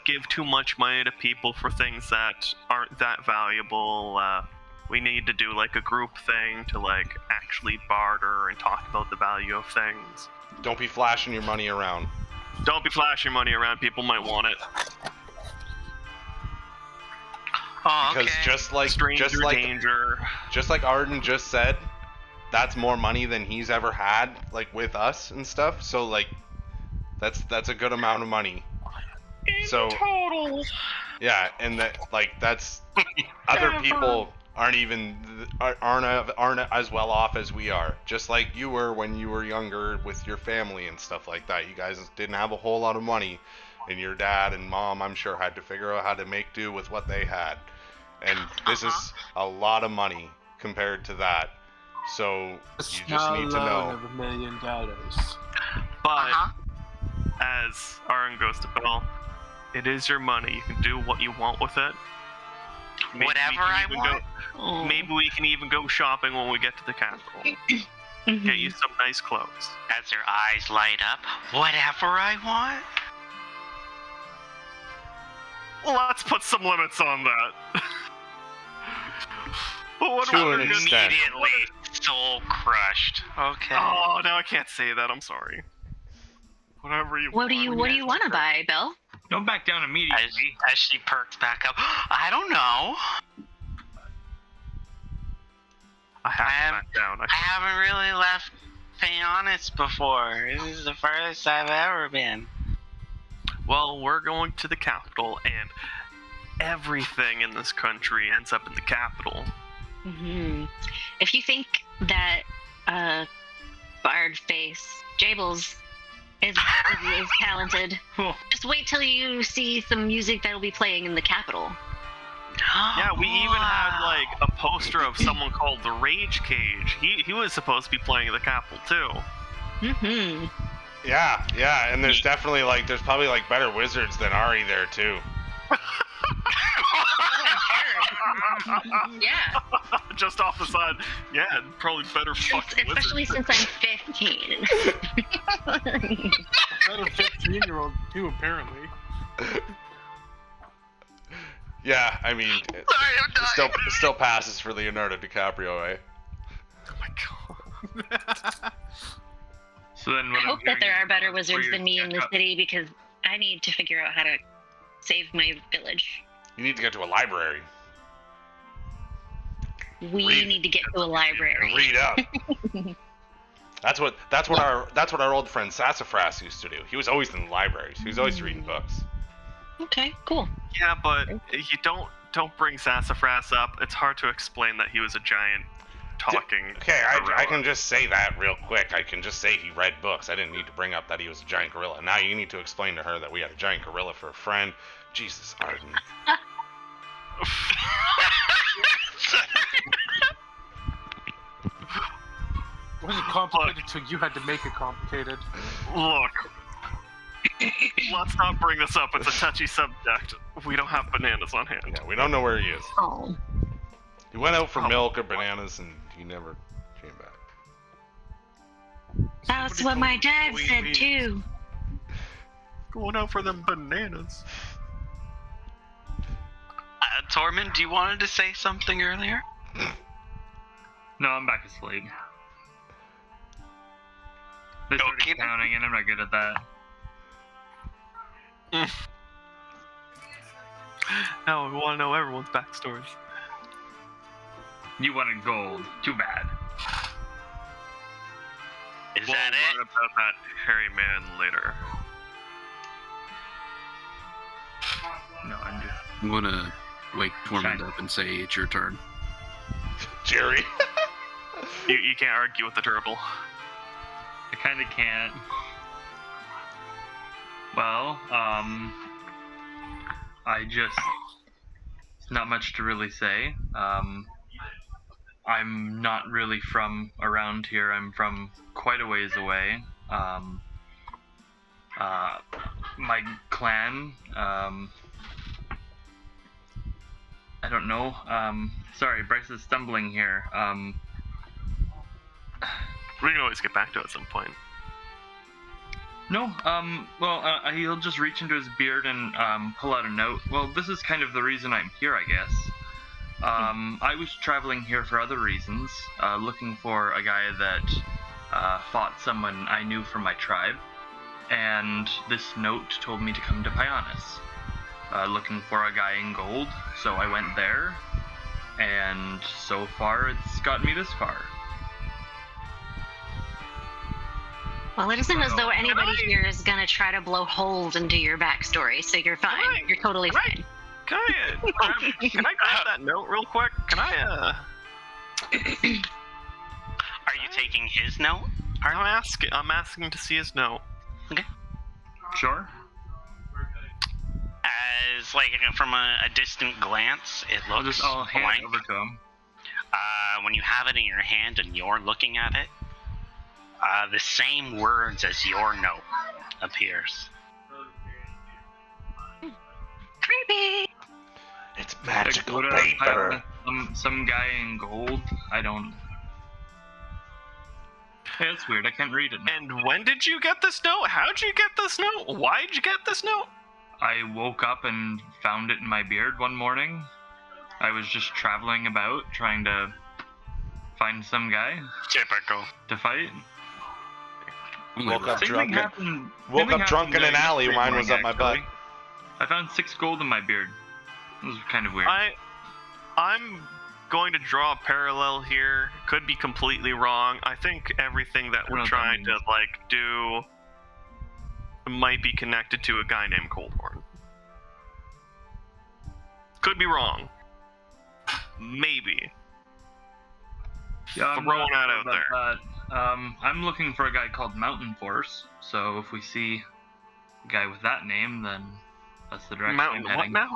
give too much money to people for things that aren't that valuable. We need to do like a group thing to like actually barter and talk about the value of things. Don't be flashing your money around. Don't be flashing money around. People might want it. Oh, okay. Because just like Danger. just like Arden just said, that's more money than he's ever had, like with us and stuff. So like, that's a good amount of money. So Total. yeah, and that's other people aren't as well off as we are. Just like you were when you were younger with your family and stuff like that. You guys didn't have a whole lot of money, and your dad and mom, I'm sure, had to figure out how to make do with what they had. And this is a lot of money compared to that. So you just need to know. Of $1 million. But as Aaron goes to Bill, it is your money. You can do what you want with it. Maybe Whatever I want. Maybe we can even go shopping when we get to the capital. Get you some nice clothes. As their eyes light up. Whatever I want. Let's put some limits on that. What To are an we gonna- extent. Immediately soul crushed. Okay. Oh, no, I can't say that. I'm sorry. Whatever you. What do you want to buy, Bill? Don't back down immediately. As she perks back up. I don't know. I have to back down. I haven't really left Feonis before. This is the furthest I've ever been. Well, we're going to the capital, and everything in this country ends up in the capital. If you think that Bard Face Jables is talented, just wait till you see some music that'll be playing in the capital. Yeah, we even had like a poster of someone called the Rage Cage. He was supposed to be playing in the capital too. Yeah, and there's definitely there's probably better wizards than Ari there too. Yeah. Just off the side. Yeah, probably better fucking Especially wizards. since I'm 15. Better 15-year-old too, apparently. Yeah, I mean, it still passes for Leonardo DiCaprio, eh? Oh my god. So then, I what hope I'm that there hearing are better is wizards where than me in you're the stuck city because I need to figure out how to save my village. You need to get to a library. We need to get to a library. Read up. That's what our old friend Sassafras used to do. He was always in the libraries. He was always reading books. Okay, cool. Yeah, but you don't bring Sassafras up. It's hard to explain that he was a giant talking. Okay, I gorilla. can just say that real quick. I can just say he read books. I didn't need to bring up that he was a giant gorilla. Now you need to explain to her that we had a giant gorilla for a friend. Jesus, Arden. It wasn't complicated until you had to make it complicated. Look, let's not bring this up. It's a touchy subject. We don't have bananas on hand. Yeah, we don't know where he is. Oh. He went out for milk or bananas and he never came back. That's what my dad Somebody said told me too. Going out for them bananas. Tormund, you wanted to say something earlier? No, I'm back asleep. They started Okay. counting, and I'm not good at that. No, we want to know everyone's backstories. You wanted gold. Too bad. Is We'll that learn it? about that hairy man later. No, I'm just. I'm gonna wake Tormund Shine. up and say it's your turn. Jerry. You can't argue with the turtle. I kind of can't. Well, I just. Not much to really say. I'm not really from around here. I'm from quite a ways away. My clan, I don't know. Sorry, Bryce is stumbling here. We can always get back to it at some point. No, he'll just reach into his beard and pull out a note. Well, this is kind of the reason I'm here, I guess. I was traveling here for other reasons, looking for a guy that fought someone I knew from my tribe, and this note told me to come to Pionis, looking for a guy in gold, so I went there, and so far it's got me this far. Well, it isn't as though anybody here is gonna try to blow holes into your backstory, so you're fine. You're totally fine. Can I grab that note real quick? Can I, Are you taking his note? I'm asking to see his note. Sure. As, like, from a distant glance, it looks I'll hand blank. it over to him. When you have it in your hand and you're looking at it, the same words as your note appears. Creepy. It's magical Dakota, paper. Some guy in gold. I don't. Hey, that's weird. I can't read it now. And when did you get this note? How'd you get this note? Why'd you get this note? I woke up and found it in my beard one morning. I was just traveling about trying to find some guy Typical. to fight. Woke up Same drunk. thing happened. Woke same thing up drunk in happened an alley. yesterday Mine was up morning, my butt. actually. I found 6 gold in my beard. It was kind of weird. I'm going to draw a parallel here. Could be completely wrong. I think everything that I don't know we're what that trying to means. do might be connected to a guy named Coldhorn. Could be wrong. Maybe. Yeah, I'm Throwing not that sure out there. about that. I'm looking for a guy called Mountain Force. So if we see a guy with that name, then that's the direction Mountain I'm what heading. now?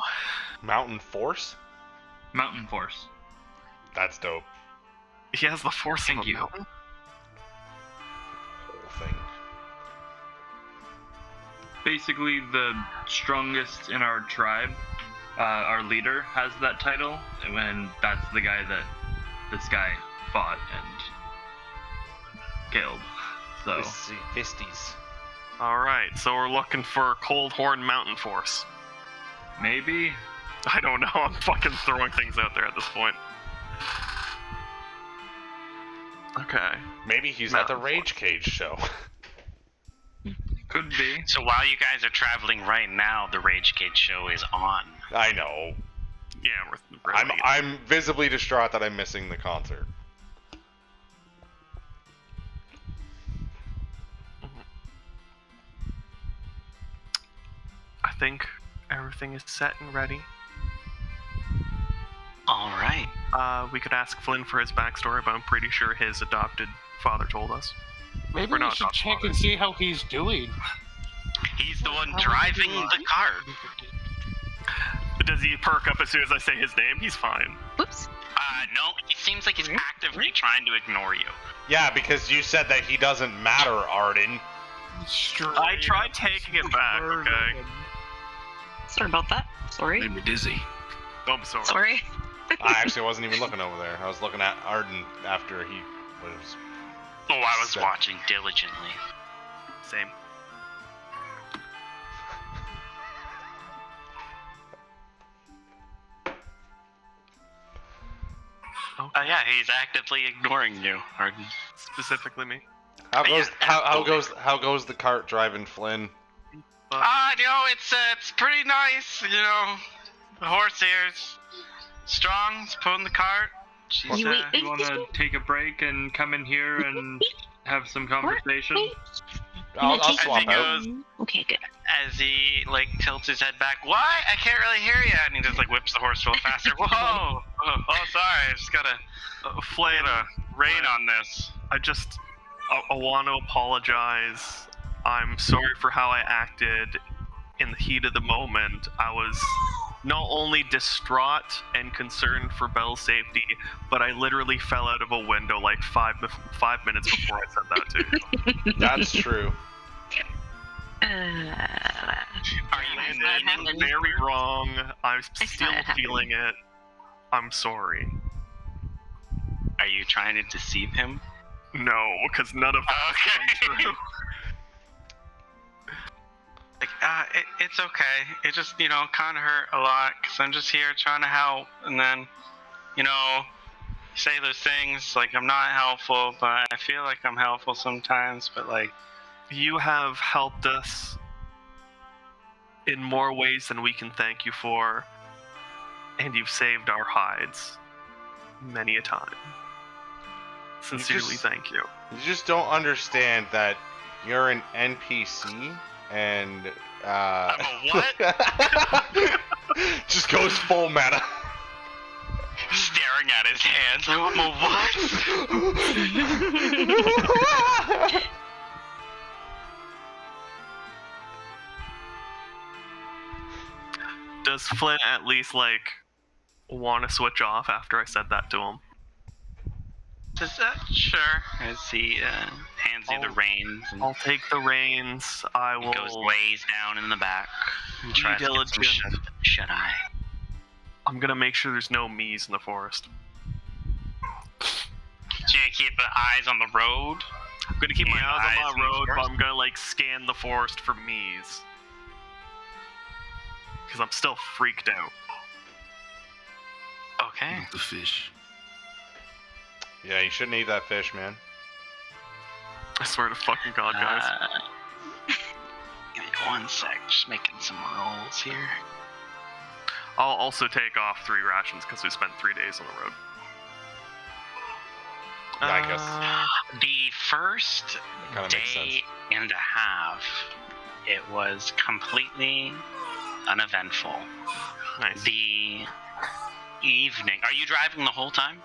Mountain Force? Mountain Force. That's dope. He has the force Thank of a you. mountain. Whole thing. Basically, the strongest in our tribe, our leader, has that title, and that's the guy that this guy fought and killed. So, Fisties. Alright, so we're looking for Coldhorn Mountain Force. maybe. I don't know, I'm fucking throwing things out there at this point. Okay. Maybe he's at the Mountain Rage Cage show. Could be. So while you guys are traveling right now, the Rage Cage show is on. I know. Yeah, we're really I'm visibly distraught that I'm missing the concert. I think everything is set and ready. All right. We could ask Flynn for his backstory, but I'm pretty sure his adopted father told us. Maybe We're we not should talking check about and it. see how he's doing. He's the one driving the cart. Does he perk up as soon as I say his name? He's fine. Whoops. No, it seems like he's actively trying to ignore you. Yeah, because you said that he doesn't matter, Arden. I tried taking it back, okay? Sorry about that. Sorry. Made me dizzy. Oh, I'm sorry. Sorry. I actually wasn't even looking over there. I was looking at Arden after he was. Oh, I was Set. watching diligently. Same. Yeah, he's actively ignoring you, Arden. Specifically me. How goes Yeah, how goes the cart driving, Flynn? You know, it's pretty nice. You know, the horse here is strong. It's pulling the cart. She's You eat- You want to take a break and come in here and have some conversation? I'll take swap it. out. Okay, good. as he like tilts his head back. What? I can't really hear you. And he just like whips the horse a little faster. Whoa! Oh, sorry. I just gotta Flynn, rain on this. I want to apologize. I'm sorry for how I acted in the heat of the moment. I was not only distraught and concerned for Belle's safety, but I literally fell out of a window like 5 minutes before I said that to you. That's true. Are you I saw it happen. Very wrong. I'm saw still it happen. feeling it. I'm sorry. Are you trying to deceive him? No, because none of that Okay. is true. Like, it's okay. It just, kind of hurt a lot because I'm just here trying to help. And then, say those things like I'm not helpful, but I feel like I'm helpful sometimes. But, like, You have helped us in more ways than we can thank you for, and you've saved our hides many a time. Sincerely, thank you. You just don't understand that you're an NPC and I'm a what? just goes full meta. Staring at his hands. I'm a what? Does Flynn at least, want to switch off after I said that to him? Sure. As he hands you the reins. And I'll take the reins. I will... he goes lays down in the back. And Be tries to get some diligent. shut-eye. I'm gonna make sure there's no me's in the forest. So you keep eyes on the road? I'm gonna keep my And eyes eyes on in my the road, but forest? I'm gonna, scan the forest for me's. Because I'm still freaked out. Okay. The fish. Yeah, you shouldn't eat that fish, man. I swear to fucking God, guys. Give me 1 sec. Just making some rolls here. I'll also take off 3 rations because we spent 3 days on the road. Yeah, I guess. The first Kinda makes sense. day and a half, it was completely uneventful. Nice. The evening. Are you driving the whole time?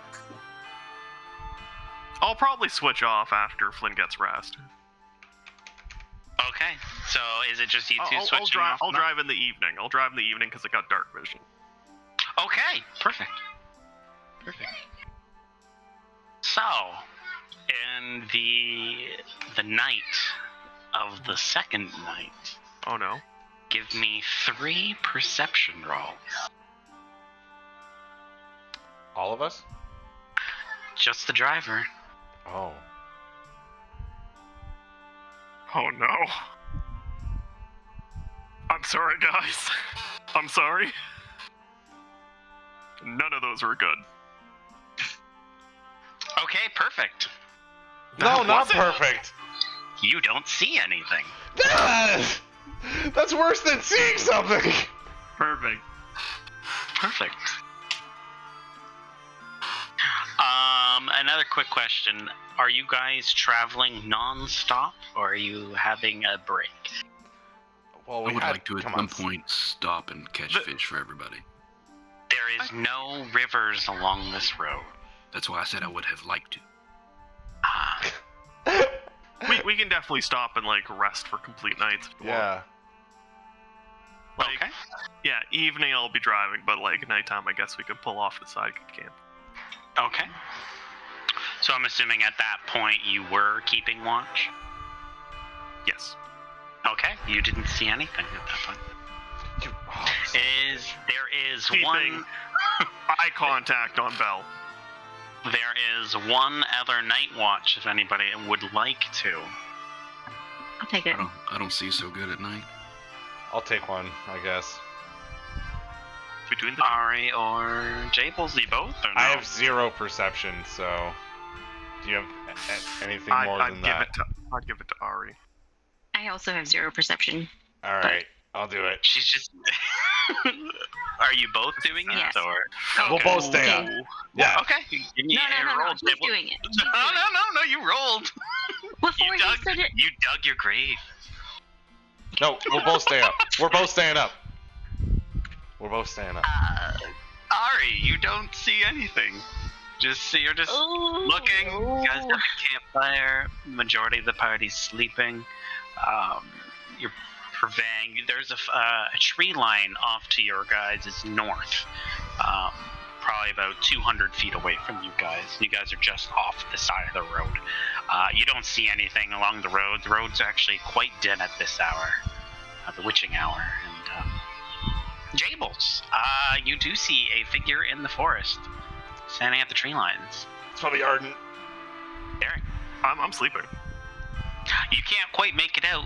I'll probably switch off after Flynn gets rest. Okay. So is it just you two I'll switching drive. off? I'll drive in the evening. I'll drive in the evening because I got dark vision. Okay. Perfect. Perfect. So, in the night of the second night, Oh no. give me 3 perception rolls. All of us? Just the driver. Oh. Oh no. I'm sorry, guys. I'm sorry. None of those were good. Okay, perfect. No, Was not it? perfect. You don't see anything. That's worse than seeing something. Perfect. Perfect. Another quick question. Are you guys traveling non-stop, or are you having a break? Well, I would like to at come some on. point stop and catch fish for everybody. There is no rivers along this road. That's why I said I would have liked to. Ah, We can definitely stop and rest for complete nights if you want. Yeah. okay. Yeah, evening I'll be driving, but nighttime I guess we could pull off the side camp. Okay. So I'm assuming at that point you were keeping watch? Yes. Okay. You didn't see anything at that point. There is Keeping one... eye contact on Bell. There is one other night watch if anybody would like to. I'll take it. I don't see so good at night. I'll take one, I guess. Between the two. Ari or Jables, you both? Or no? I have 0 perception, so do you have anything more than that? I'd give it to Ari. I also have 0 perception. All right, I'll do it. She's just... Are you both doing it? Yes. Or... We'll both stay up. Okay. Yeah. Okay. Give me a No. roll, He's Jables. doing it. He's No, doing it. no, you rolled. Before he said it. You dug your grave. No, we'll both stay up. We're both staying up. We're both staying up. Ari, you don't see anything. You're just looking. You guys have a campfire. Majority of the party's sleeping. You're purveying. There's a tree line off to your guys' north. Probably about 200 feet away from you guys. You guys are just off the side of the road. You don't see anything along the road. The road's actually quite dead at this hour, the witching hour. And Jables, you do see a figure in the forest, standing at the tree lines. It's probably Arden. Derek, I'm sleeping. you can't quite make it out.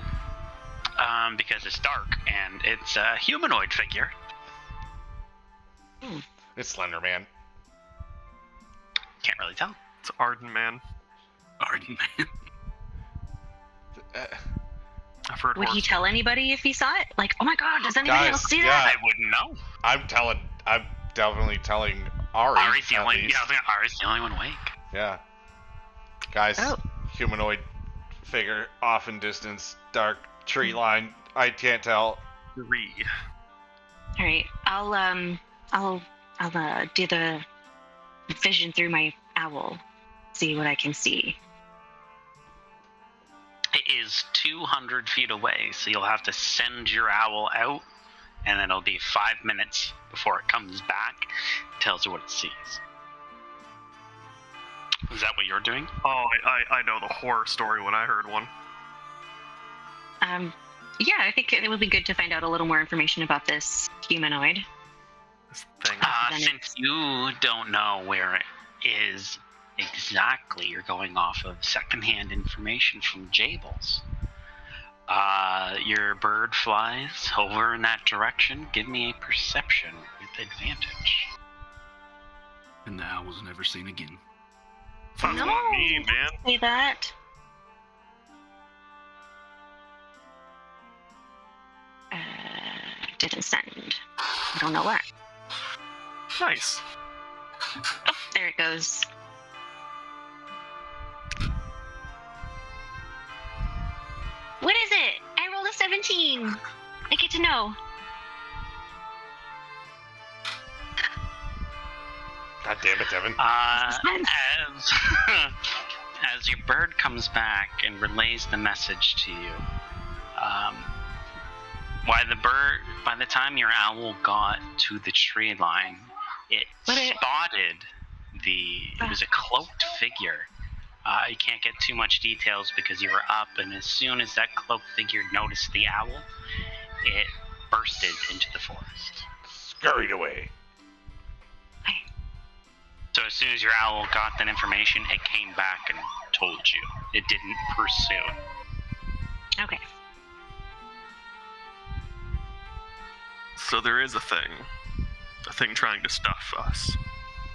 because it's dark and it's a humanoid figure. It's Slender Man. Can't really tell. It's Arden Man. Arden Man. I've heard Would he horror tell anybody if he saw it? Like, oh my god, does anybody Guys, else see yeah. that? I wouldn't know. I'm definitely telling Ari. Ari's the at only. least. Yeah, I was thinking Ari's the only one awake. Yeah. Guys, Oh. humanoid figure off in distance, dark tree line. I can't tell. 3. All right, I'll do the vision through my owl, see what I can see. It is 200 feet away, so you'll have to send your owl out, and then it'll be 5 minutes before it comes back. Tells you what it sees. Is that what you're doing? Oh, I know the horror story when I heard one. Yeah, I think it would be good to find out a little more information about this humanoid. This thing. Then Since you don't know where it is exactly, you're going off of secondhand information from Jables. Your bird flies over in that direction. Give me a perception with advantage. And the owl was never seen again. That's No. what I mean, man. Say that. Didn't send. I don't know why. Nice. Oh, there it goes. What is it? I rolled a 17. I get to know. God damn it, Devin. Suspense. As your bird comes back and relays the message to you, by the time your owl got to the tree line, it spotted it was a cloaked figure. You can't get too much details because you were up, and as soon as that cloaked figure noticed the owl, it bursted into the forest. Scurried away. So as soon as your owl got that information, it came back and told you. It didn't pursue. Okay. So there is a thing trying to stuff us.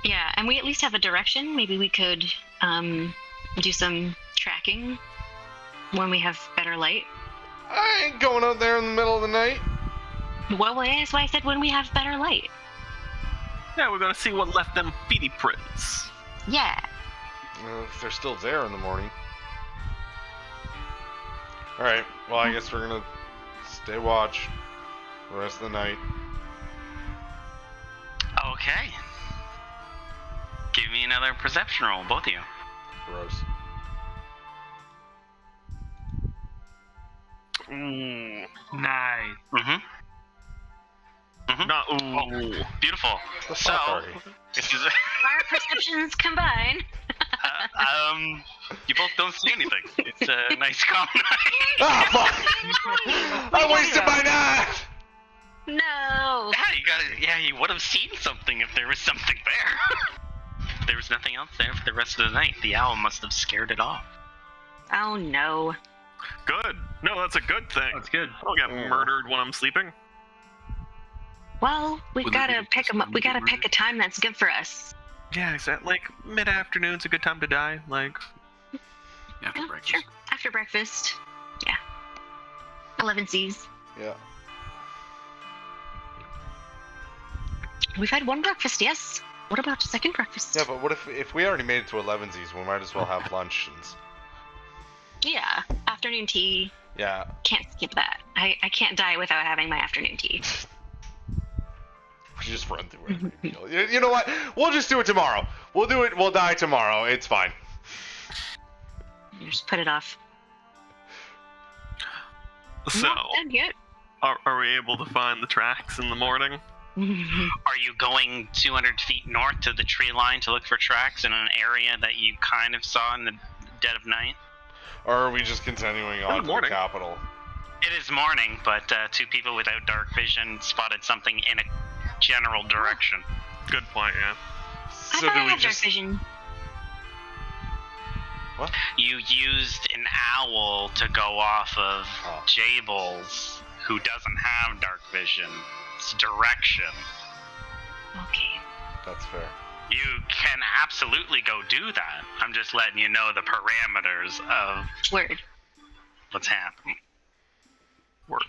Yeah, and we at least have a direction. Maybe we could do some tracking when we have better light. I ain't going out there in the middle of the night. Well, that's why I said when we have better light. Yeah, we're gonna see what left them feety prints. Yeah. If they're still there in the morning. Alright, well, I guess we're gonna stay watch the rest of the night. Okay. Give me another perception roll, both of you. Gross. Ooh. Nice. Mm-hmm. Not ooh. Beautiful. The So, fuck are you? this is Our perceptions combine. you both don't see anything. It's a nice calm night. Ah, fuck! I wasted my night! No. You would have seen something if there was something there. If there was nothing else there for the rest of the night, the owl must have scared it off. Oh no. Good. No, that's a good thing. That's good. I don't get murdered when I'm sleeping. Well, we've Wouldn't got it to be pick 'em up. We got to murdered? pick a time that's good for us. Yeah, exactly. Like mid-afternoon's a good time to die. Like, After Yeah, breakfast. sure. After breakfast. Yeah. 11 C's. Yeah. We've had one breakfast, yes. What about a second breakfast? Yeah, but what if we already made it to 11sies, we might as well have lunch and... Yeah. Afternoon tea. Yeah. Can't skip that. I can't die without having my afternoon tea. We just run through every meal. You know what? We'll just do it tomorrow. We'll do it. We'll die tomorrow. It's fine. You just put it off. so Not done yet. are we able to find the tracks in the morning? Are you going 200 feet north to the tree line to look for tracks in an area that you kind of saw in the dead of night? Or are we just continuing on to the morning. capital? It is morning, but two people without dark vision spotted something in a general direction. Good point, yeah. I So thought do I we had dark just... vision. What? You used an owl to go off of Oh. Jables, who doesn't have dark vision. It's direction. Okay. That's fair. You can absolutely go do that. I'm just letting you know the parameters of Word. what's happening. Word.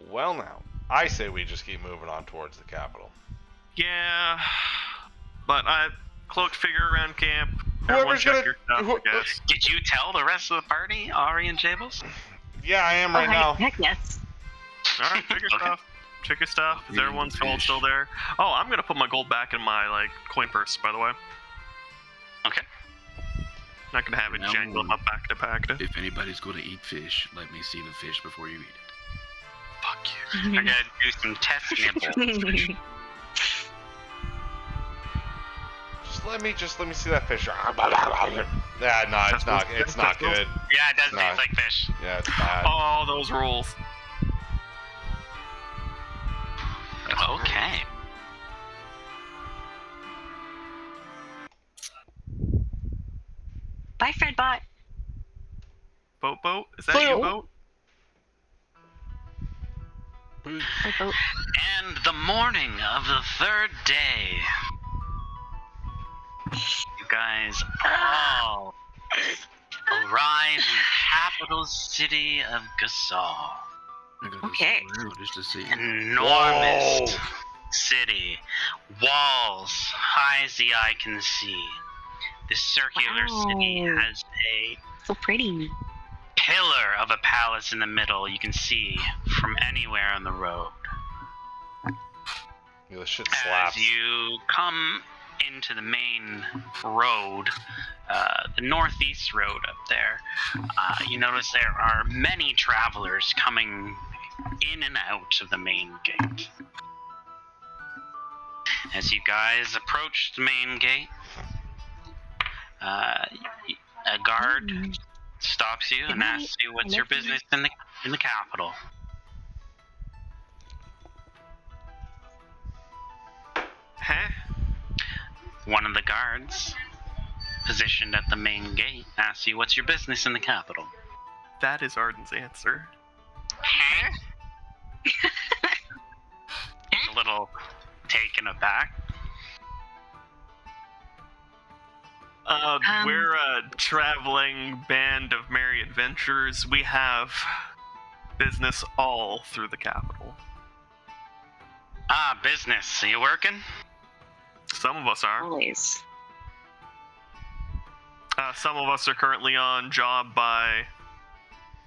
Well, now, I say we just keep moving on towards the capital. Yeah, but I cloaked figure around camp. Whoever's Everyone check gonna- your stuff, who- I guess. Did you tell the rest of the party, Ari and Jables? Yeah, I am right now. Heck yes. All right, check your Okay. stuff. Check your stuff. Is Eating everyone's gold fish. still there? Oh, I'm gonna put my gold back in my coin purse, by the way. Okay. Not gonna have it No. jangle up back to back. If anybody's going to eat fish, let me see the fish before you eat it. Fuck you. I gotta do some test nibbles. Just let me see that fish. Yeah, no, it's not. It's not good. Yeah, it does No. taste like fish. Yeah, it's bad. Oh, those rules. Okay. Bye, Fredbot. Boat? Is that you, Boat. boat? Boat. And the morning of the third day, you guys all arrive in the capital city of Gasol. I gotta Okay. zoom around just to see. Enormous Whoa. city. Walls high as the eye can see. This circular city Wow. has a So pretty. pillar of a palace in the middle you can see from anywhere on the road. Yeah, this shit slaps. As you come into the main road, the northeast road up there, you notice there are many travelers coming in and out of the main gate. As you guys approach the main gate, a guard stops you and asks you what's your business in the capital. Huh? One of the guards, positioned at the main gate, asks you what's your business in the capital. That is Arden's answer. A little taken aback. We're a traveling band of merry adventurers. We have business all through the capital. Ah, business. Are you working? Some of us are. Always. Some of us are currently on job by.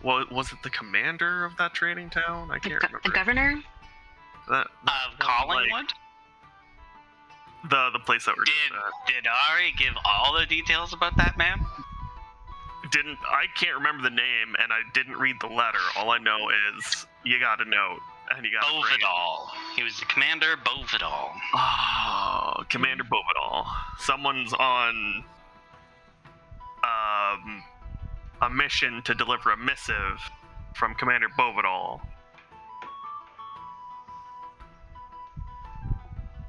What was it? The commander of that trading town? I can't The remember. governor? That, Of Collingwood? the place that we're. Did Ari give all the details about that man? I can't remember the name, and I didn't read the letter. All I know is you got a note, and you got. Bovidal. He was the commander, Bovidal. Oh, Commander Bovidal. Someone's on a mission to deliver a missive from Commander Bovidal.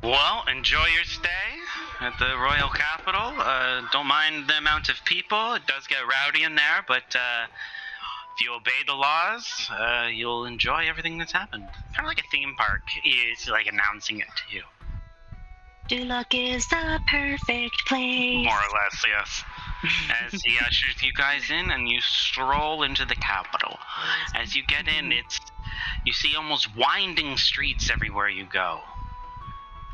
Well, enjoy your stay at the royal capital. Don't mind the amount of people. It does get rowdy in there, but if you obey the laws, you'll enjoy everything that's happened. Kind of like a theme park. It's like announcing it to you. Duloc is the perfect place. More or less, yes. As he ushers you guys in and you stroll into the capital. As you get in, you see almost winding streets everywhere you go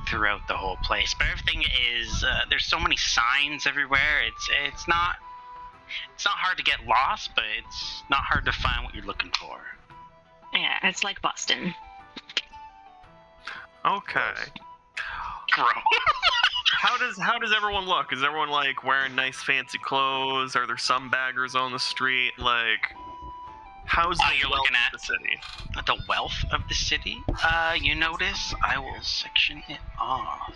throughout the whole place. But everything is there's so many signs everywhere. It's not hard to get lost, but it's not hard to find what you're looking for. Yeah, it's like Boston. Okay. Gross. How does everyone look? Is everyone like wearing nice fancy clothes? Are there some baggers on the street? Like, how's the you're wealth looking of at- the city? The wealth of the city, you notice, I will section it off.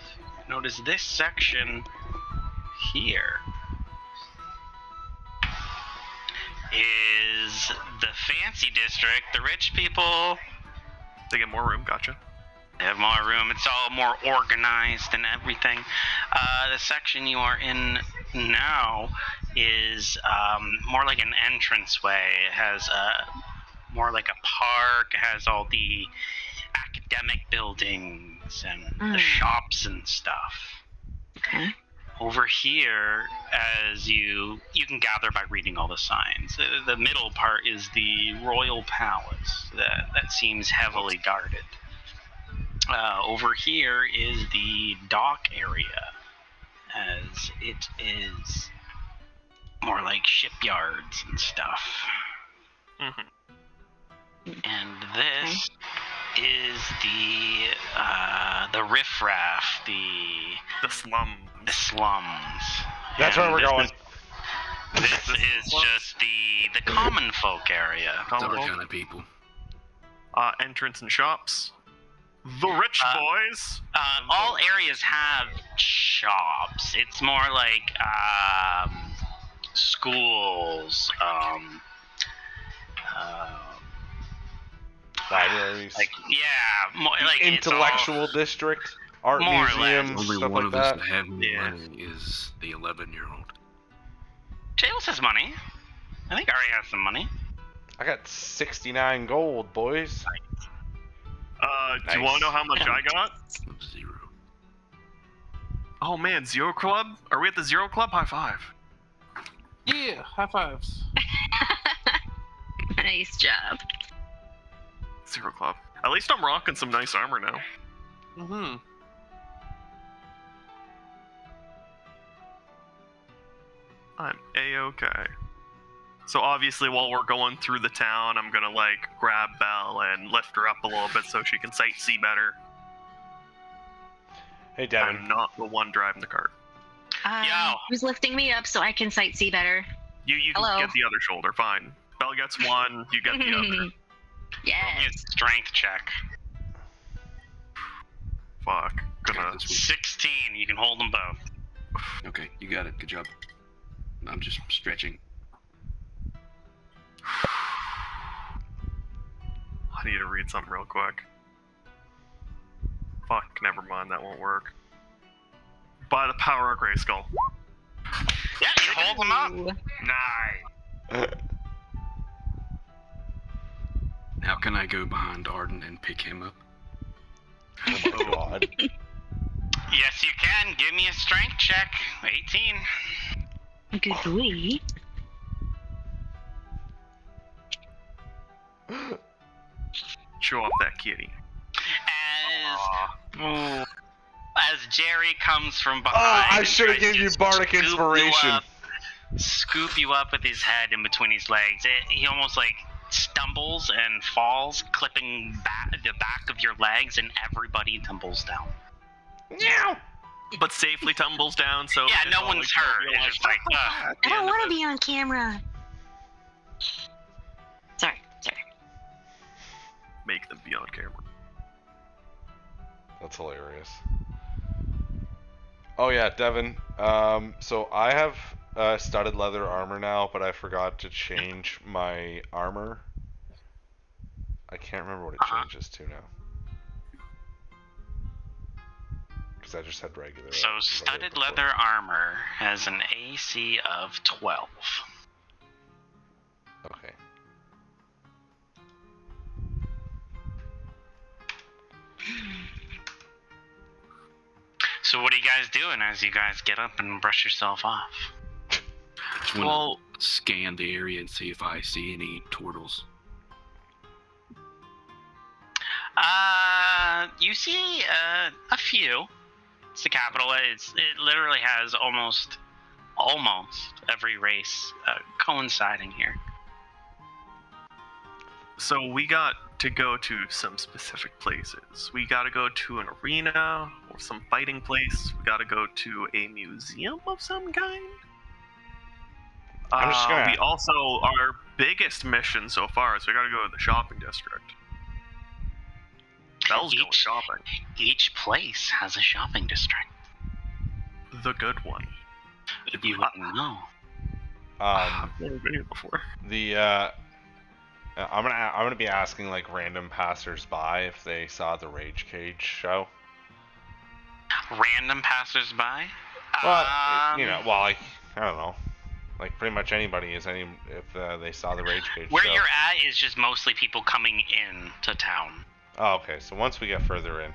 Notice this section here is the fancy district, the rich people. They get more room. Gotcha. They have more room. It's all more organized and everything. The section you are in now is more like an entranceway. It has more like a park. It has all the academic buildings and the shops and stuff. Okay. Over here, as you can gather by reading all the signs, the middle part is the royal palace that seems heavily guarded. Over here is the dock area, as it is more like shipyards and stuff. Mm-hmm. And this is the riffraff, the slums. The slums. That's And where we're going. This is just the common folk area. Other kind of people. Entrance and shops. The rich boys. All areas have shops. It's more like schools, Libraries. like more like Intellectual district. Art more or less. museums, Only stuff one like of us that. that have money is the 11-year-old. Jails has money. I think Ari has some money. I got 69 gold, boys. Do you want to know how much I got? 0. Oh man, Zero Club? Are we at the Zero Club? High five. Yeah, high fives. Nice job. Zero Club. At least I'm rocking some nice armor now. Mm-hmm. I'm A-okay. So obviously while we're going through the town, I'm gonna like grab Belle and lift her up a little bit so she can sightsee better. Hey, Devin. I'm not the one driving the cart. Yo. Who's lifting me up so I can sightsee better? You Hello. can get the other shoulder, fine. Belle gets one, you get the other. Roll me Yes. a strength check. Fuck. Gonna. Got this 16. You can hold them both. one. Okay, you got it. Good job. I'm just stretching. I need to read something real quick. Fuck, never mind, that won't work. By the power of Grayskull. Yeah, you hold them up. Ooh. Nice. How can I go behind Arden and pick him up? Oh my god. Yes, you can. Give me a strength check. 18. Good boy. Show off that kitty. As Jerry comes from Oh, behind. I and should have tries given to you bardic scoop you inspiration. up- Scoop you up with his head in between his legs. He almost like stumbles and falls, clipping the back of your legs, and everybody tumbles down. Meow. But safely tumbles down, so Yeah, it's no not one's like you'll hurt. realize, It's just like, "Ah," at the I don't end of want it. to be on camera. Sorry. Make them be on camera. That's hilarious. Oh yeah, Devin. So I have studded leather armor now, but I forgot to change my armor. I can't remember what it changes to now. Because I just had regular. So studded before. leather armor has an AC of 12. Okay. So what are you guys doing as you guys get up and brush yourself off? Just want Well, to scan the area and see if I see any turtles. You see a few. It's the capital. It literally has almost every race coinciding here. so we got to go to some specific places. We got to go to an arena or some fighting place. We got to go to a museum of some kind. I'm just gonna- We also, our biggest mission so far is we got to go to the shopping district. Belle's going shopping. Each place has a shopping district. The good one. You wouldn't know. I've never been here before. The I'm gonna be asking like random passersby if they saw the Rage Cage show. Random passersby? Well, you know, well, like I don't know, like pretty much anybody if they saw the Rage Cage Where show. you're at is just mostly people coming in to town. Oh, okay. So once we get further in.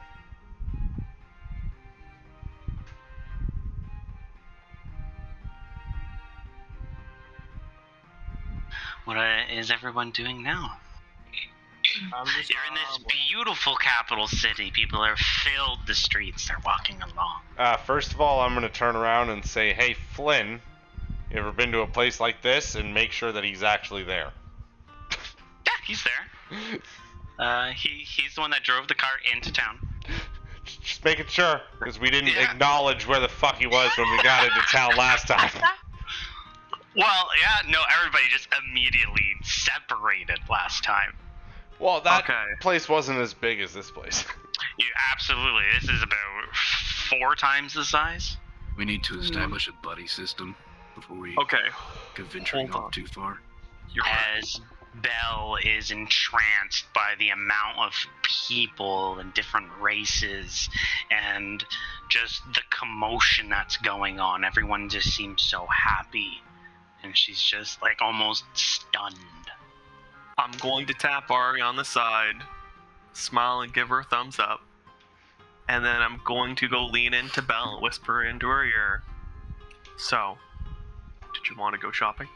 What is everyone doing now? I'm just, You're in this beautiful capital city. People are filled the streets. They're walking along. First of all, I'm gonna turn around and say, "Hey, Flynn, you ever been to a place like this?" And make sure that he's actually there. Yeah, he's there. He's the one that drove the car into town. Just making sure, because we didn't acknowledge where the fuck he was when we got into town last time. Well, yeah, no, everybody just immediately separated last time. Well, that Okay. place wasn't as big as this place. You absolutely. This is about 4 times the size. We need to establish a buddy system before we Okay. go venturing Hold on. off too far. You're right. As Belle is entranced by the amount of people and different races and just the commotion that's going on. Everyone just seems so happy. And she's just like almost stunned. I'm going to tap Ari on the side, smile and give her a thumbs up, and then I'm going to go lean into Belle and whisper into her ear. So, did you want to go shopping?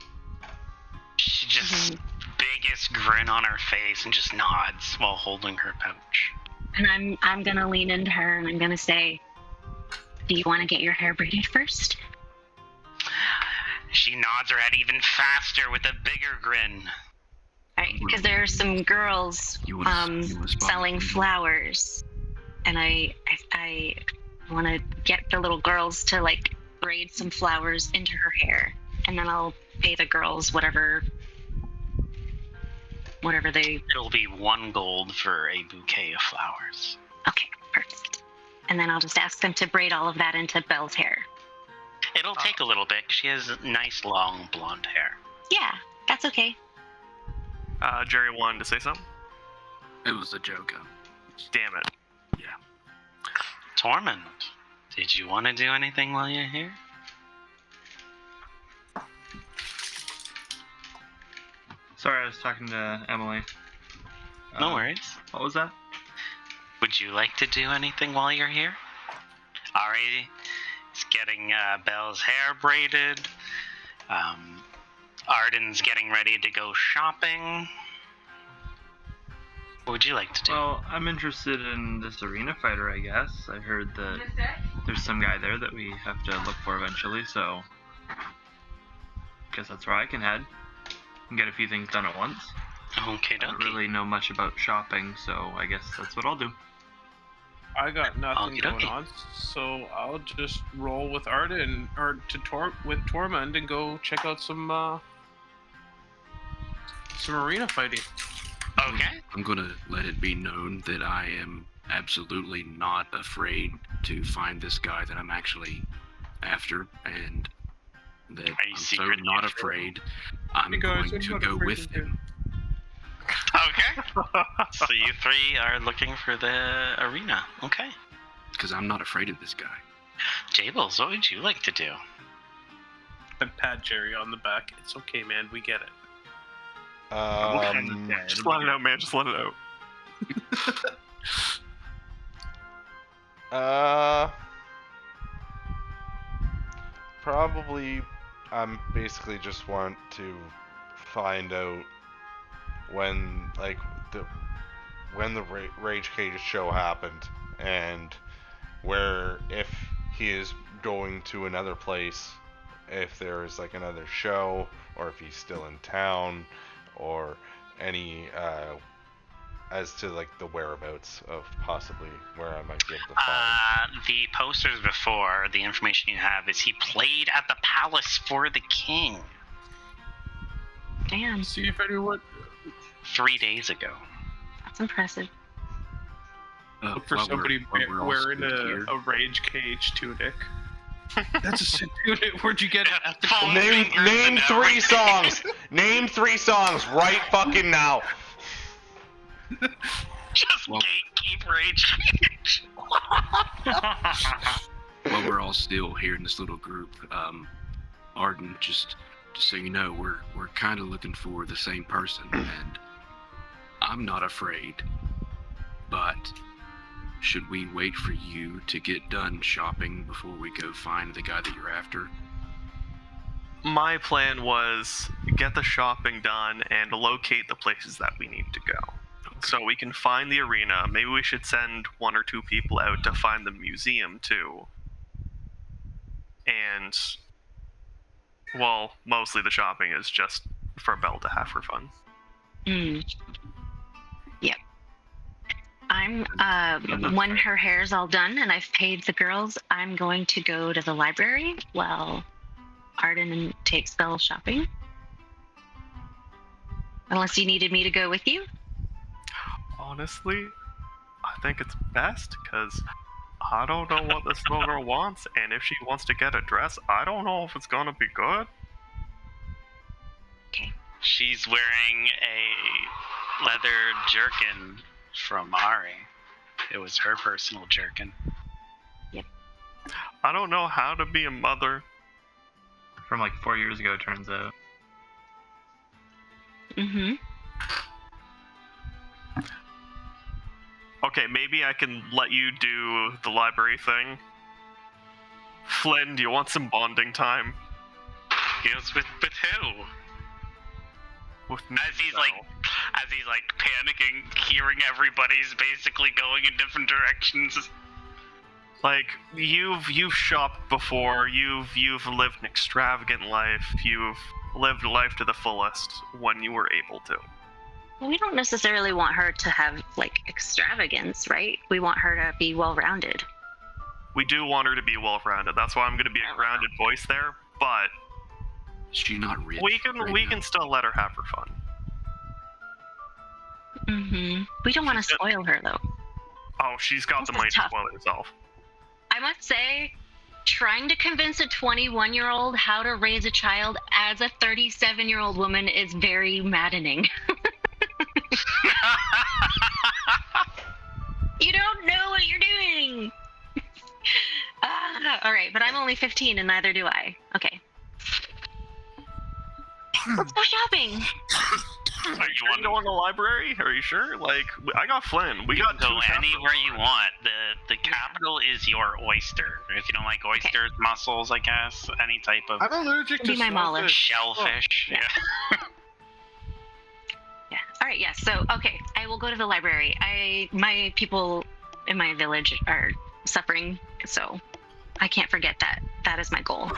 She just biggest grin on her face and just nods while holding her pouch. And I'm gonna lean into her and I'm gonna say, "Do you want to get your hair braided first?" She nods her head even faster with a bigger grin. Right, because there are some girls You wanna spot selling me? flowers, and I want to get the little girls to like braid some flowers into her hair, and then I'll pay the girls whatever they. It'll be 1 gold for a bouquet of flowers. Okay, perfect. And then I'll just ask them to braid all of that into Belle's hair. It'll take a little bit. She has nice long blonde hair. Yeah, that's okay. Jerry wanted to say something? It was a joke. Damn it. Tormund, did you want to do anything while you're here? Sorry, I was talking to Emily. No worries. What was that? Would you like to do anything while you're here? Ari is getting Belle's hair braided. Arden's getting ready to go shopping. What would you like to do? Well, I'm interested in this arena fighter, I guess. I heard that there's some guy there that we have to look for eventually, so guess that's where I can head and get a few things done at once. Okay, I don't really know much about shopping, so I guess that's what I'll do. I got nothing Okey-dokey. going on, so I'll just roll with Arden with Tormund and go check out some arena fighting. Okay. I'm gonna let it be known that I am absolutely not afraid to find this guy that I'm actually after, and that you I'm so secretly not afraid? afraid. I'm Hey guys, going I'm to not go afraid with of him. him. Okay. So you 3 are looking for the arena. Okay. Because I'm not afraid of this guy. Jables, what would you like to do? And pat Jerry on the back. It's okay, man. We get it. Just let it out, man. Just let it out. Probably, I'm basically just want to find out when the Rage Cage show happened, and where if he is going to another place, if there is like another show, or if he's still in town, or any as to like the whereabouts of possibly where I might be able to find. The posters before, the information you have is he played at the palace for the king Damn, See if anyone 3 days ago. that's impressive. look for While somebody while we're all wearing still here. a Rage Cage tunic. That's a sick tunic. Where'd you get it? At the Full Name fingers and 3 everything. songs. Name 3 songs right fucking now. Just Well- gatekeep rage. While we're all still here in this little group, Arden, just so you know, we're kind of looking for the same person, and I'm not afraid. But should we wait for you to get done shopping before we go find the guy that you're after? My plan was get the shopping done and locate the places that we need to go. So we can find the arena. Maybe we should send 1 or 2 people out to find the museum too. And, well, mostly the shopping is just for Belle to have for fun. Yep. When her hair's all done and I've paid the girls, I'm going to go to the library while Arden takes Belle shopping. Unless you needed me to go with you. Honestly, I think it's best because I don't know what this little girl wants, and if she wants to get a dress, I don't know if it's gonna be good. Okay. She's wearing a leather jerkin from Ari. It was her personal jerkin. I don't know how to be a mother. From like 4 years ago, it turns out. Mm-hmm. Okay, maybe I can let you do the library thing. Flynn, do you want some bonding time? Yes, with who? With me, As he's so. like panicking, hearing everybody's basically going in different directions. Like, you've shopped before, you've lived an extravagant life, you've lived life to the fullest when you were able to. Well, we don't necessarily want her to have, like, extravagance, right? We want her to be well-rounded. We do want her to be well-rounded. That's why I'm going to be a grounded voice there, but Is she not rich? we can still let her have her fun. Mm-hmm. We don't want to spoil her, though. Oh, she's got This the is money to tough. spoil herself. I must say, trying to convince a 21-year-old how to raise a child as a 37-year-old woman is very maddening. You don't know what you're doing! All right, but I'm only 15 and neither do I. Okay. Let's go shopping! Are you sure to go in the library? Are you sure? Like, I got Flynn. We got Go two shops anywhere to you find. want. The capital is your oyster. If you don't like oysters, mussels, I guess, any type of I'm allergic Be to my mollusk. shellfish. Yeah. Yeah. All right. Yeah. So, okay, I will go to the library. My people in my village are suffering, so I can't forget that. That is my goal.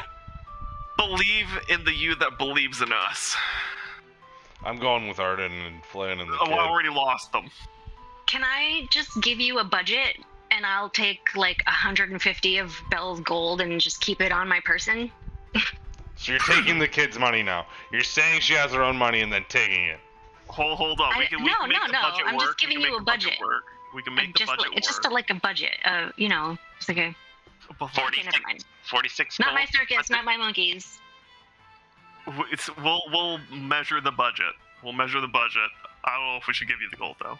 Believe in the you that believes in us. I'm going with Arden and Flynn and the Oh, kid. I already lost them. Can I just give you a budget and I'll take like 150 of Belle's gold and just keep it on my person? So you're taking the kid's money now. You're saying she has her own money and then taking it. Hold on. We can make the budget I'm work. just giving We can you make a the budget budget. work. We can make the budget work. It's just like a budget. It's like a. Okay, never mind. 46 Not gold. my circus, not my monkeys. We'll measure the budget. We'll measure the budget. I don't know if we should give you the gold though.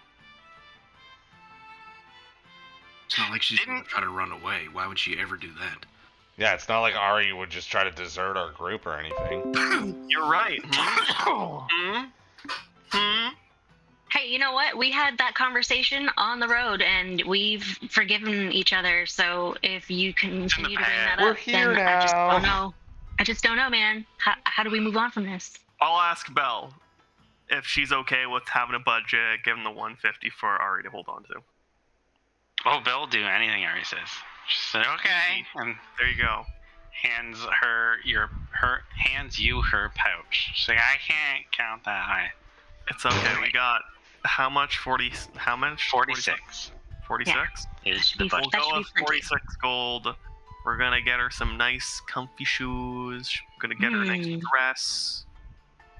It's not like she's going to try to run away. Why would she ever do that? Yeah, it's not like Ari would just try to desert our group or anything. You're right. Hey, you know what? We had that conversation on the road, and we've forgiven each other. So if you continue to bring that We're up, here then I just now. don't know. I just don't know, man. How do we move on from this? I'll ask Belle if she's okay with having a budget, given the 150 for Ari to hold on to. Oh, Bill will do anything Ari says. She said, okay. And There you go. hands you her pouch. She's like, I can't count that high. It's okay. We got how much? 40. How much? 46 46. is the be budget. That We'll should go be with plenty. 46 gold. We're gonna get her some nice, comfy shoes. We're gonna get her a nice dress.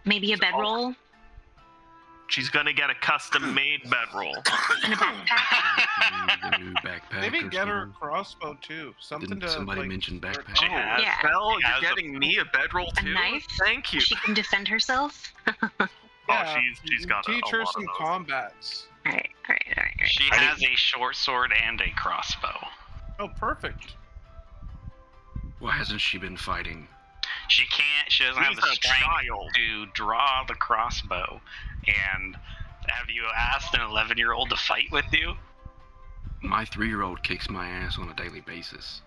Maybe a bedroll? She's gonna get a custom-made bedroll. In a backpack. The new backpack. Maybe or get her a something. crossbow too. Something Didn't to somebody like, mention start- backpack? She has, Yeah. Belle, she you're has getting me a bedroll A too? knife? Thank you. She can defend herself. Yeah, she's got a teach her lot of some those. combats. All right. She has a short sword and a crossbow. Oh, perfect. Why hasn't she been fighting? She can't. She doesn't have She's the a strength child. to draw the crossbow. And have you asked an 11-year-old to fight with you? My 3-year-old kicks my ass on a daily basis.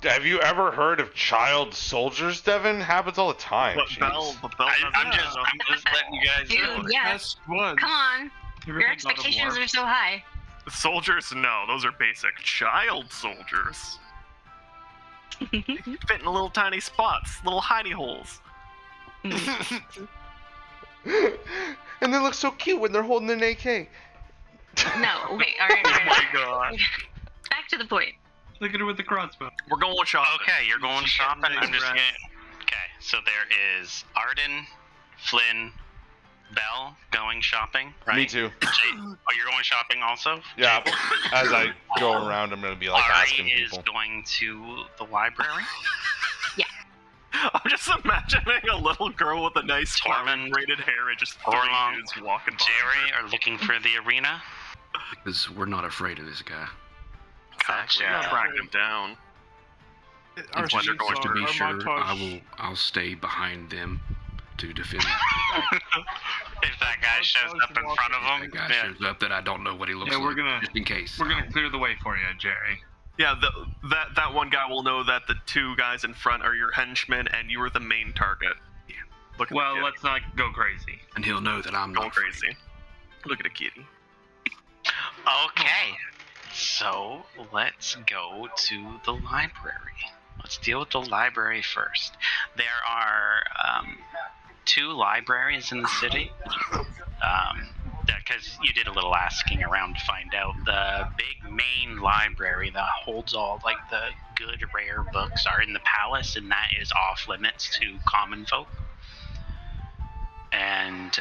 Have you ever heard of child soldiers, Devin? Happens all the time. But Jeez. Belle I'm just letting you guys know. Dude, yeah. Best one. Come on. Ever Your played God of expectations War? are so high. Soldiers, no, those are basic. Child soldiers. Fit in little tiny spots, little hidey holes. And they look so cute when they're holding an AK. No, wait. All Oh right. my god. Back to the point. Look at her with the crossbow. We're going shopping. Okay, you're going She's shopping. getting I'm just dressed. gonna. Okay, so there is Arden, Flynn, Belle going shopping, right? Me too. Oh, you're going shopping also? Yeah. As I go around, I'm gonna be like Ari asking is people. going to the library. I'm just imagining a little girl with a nice Tormund, braided hair and just three Orlong, dudes walking by. Jerry are looking for the arena. Because we're not afraid of this guy. Gotcha. Track him down. Our When they're sheets going Just to are- be our sure, montage- I'll stay behind them to defend. If that guy shows up in front of That him, guy yeah. shows up that I don't know what he looks Yeah, like. we're gonna- just in case. We're gonna clear the way for you, Jerry. Yeah, that one guy will know that the two guys in front are your henchmen and you are the main target. Yeah. Look at Well, the kid. let's not go crazy. And he'll know that I'm Going not crazy. Look at a kitty. Okay, so let's go to the library. Let's deal with the library first. There are 2 libraries in the city. Because you did a little asking around to find out. The big main library that holds all like the good rare books are in the palace, and that is off limits to common folk. And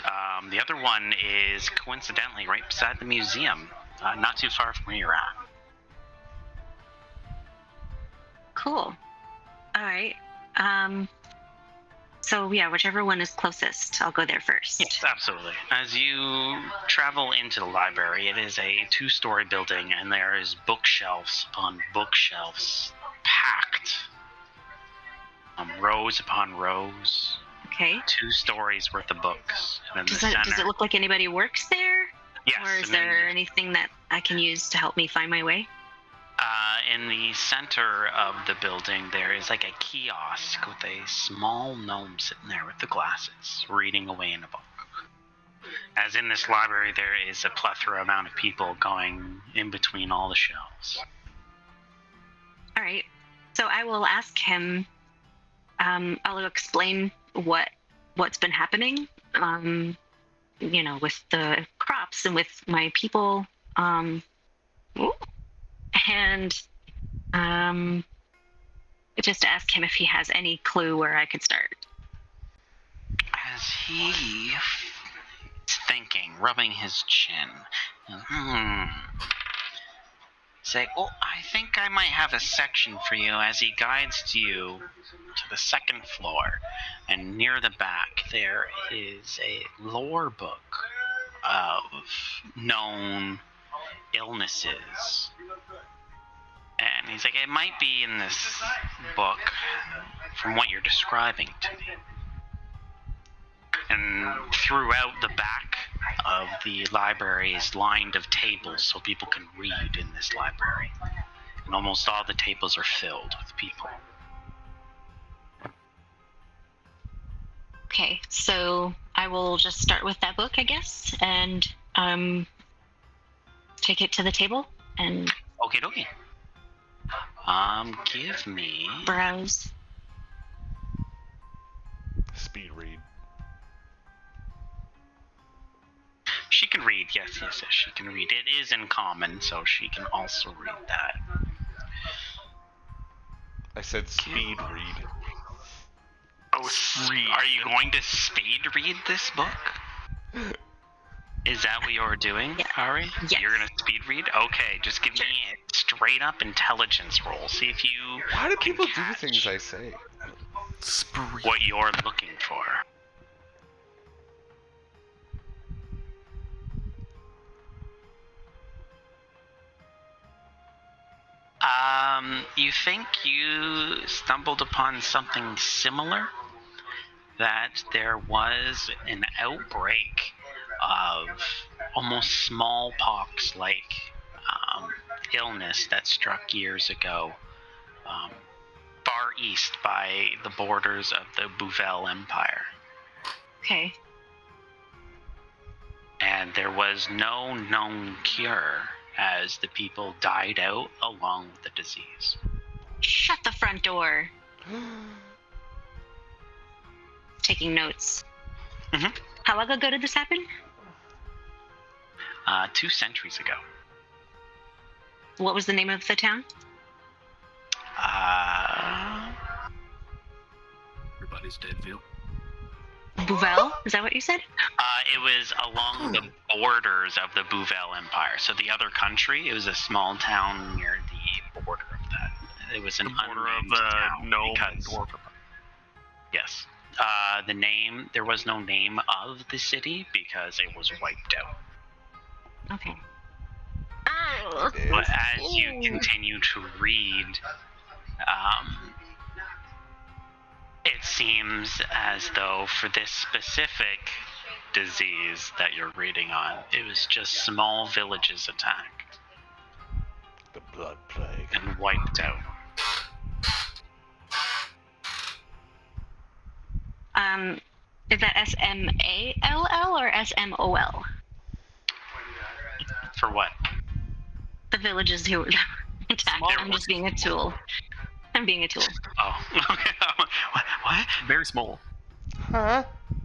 the other one is coincidentally right beside the museum, not too far from where you're at. Cool. All right. So yeah, whichever one is closest, I'll go there first. Yes, absolutely. As you travel into the library, it is a 2-story building, and there is bookshelves upon bookshelves packed, rows upon rows, Okay. 2 stories worth of books. And in the Does it center, look like anybody works there? yes, Or is and then there anything that I can use to help me find my way? in the center of the building, there is like a kiosk with a small gnome sitting there with the glasses, reading away in a book. As in this library, there is a plethora amount of people going in between all the shelves. All right. So I will ask him. I'll explain what's been happening. With the crops and with my people. And just to ask him if he has any clue where I could start. As he is thinking, rubbing his chin, say, "Oh, I think I might have a section for you." As he guides you to the 2nd floor, and near the back there is a lore book of known illnesses. And he's like, "It might be in this book from what you're describing to me." And throughout the back of the library is lined of tables so people can read in this library. And almost all the tables are filled with people. Okay, so I will just start with that book, I guess, and take it to the table and Okie dokie. Give me... browse. Speed read. She can read, yes, she can read. It is in common, so she can also read that. I said speed read. Oh, are you going to speed read this book? Is that what you're doing, Yeah. Ari? Yes. You're gonna speed read? Okay, just give me a straight up intelligence roll. See if you Why do can people do catch things I say? Spree. what you're looking for. You think you stumbled upon something similar? That there was an outbreak of almost smallpox-like illness that struck years ago, far east by the borders of the Bouvel Empire. Okay. And there was no known cure, as the people died out along with the disease. Shut the front door. Taking notes. Mhm. How long ago did this happen? 2 centuries ago. What was the name of the town? Everybody's dead, Phil. Bouvel? Is that what you said? It was along the borders of the Bouvel Empire. So the other country, it was a small town near the border of that. It was an The border of unnamed the town gnome and because, dwarf. yes. The name, there was no name of the city because it was wiped out. Okay. But as you continue to read, it seems as though for this specific disease that you're reading on, it was just small villages attacked The blood plague. and wiped out. Is that SMALL or SMOL? For what? The villages who were attacked. Small I'm just being a tool. I'm being a tool. Oh, okay. What? Very small. Huh?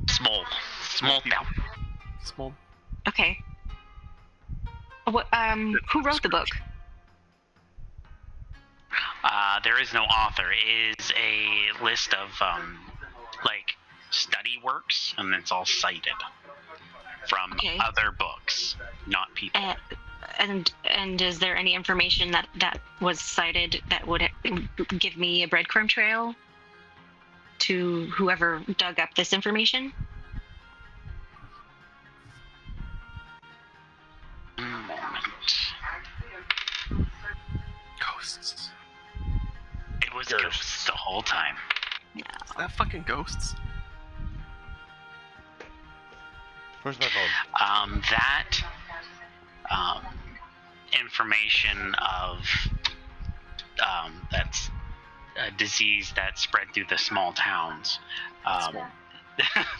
Small. Small town. Small. Okay. What? Who wrote the book? There is no author. It is a list of like study works, and it's all cited from Okay. other books, not people. And is there any information that was cited that would give me a breadcrumb trail to whoever dug up this information? Moment. Ghosts. It was ghosts the whole time. Is that fucking ghosts? Where's my phone? That information of that's a disease that spread through the small towns.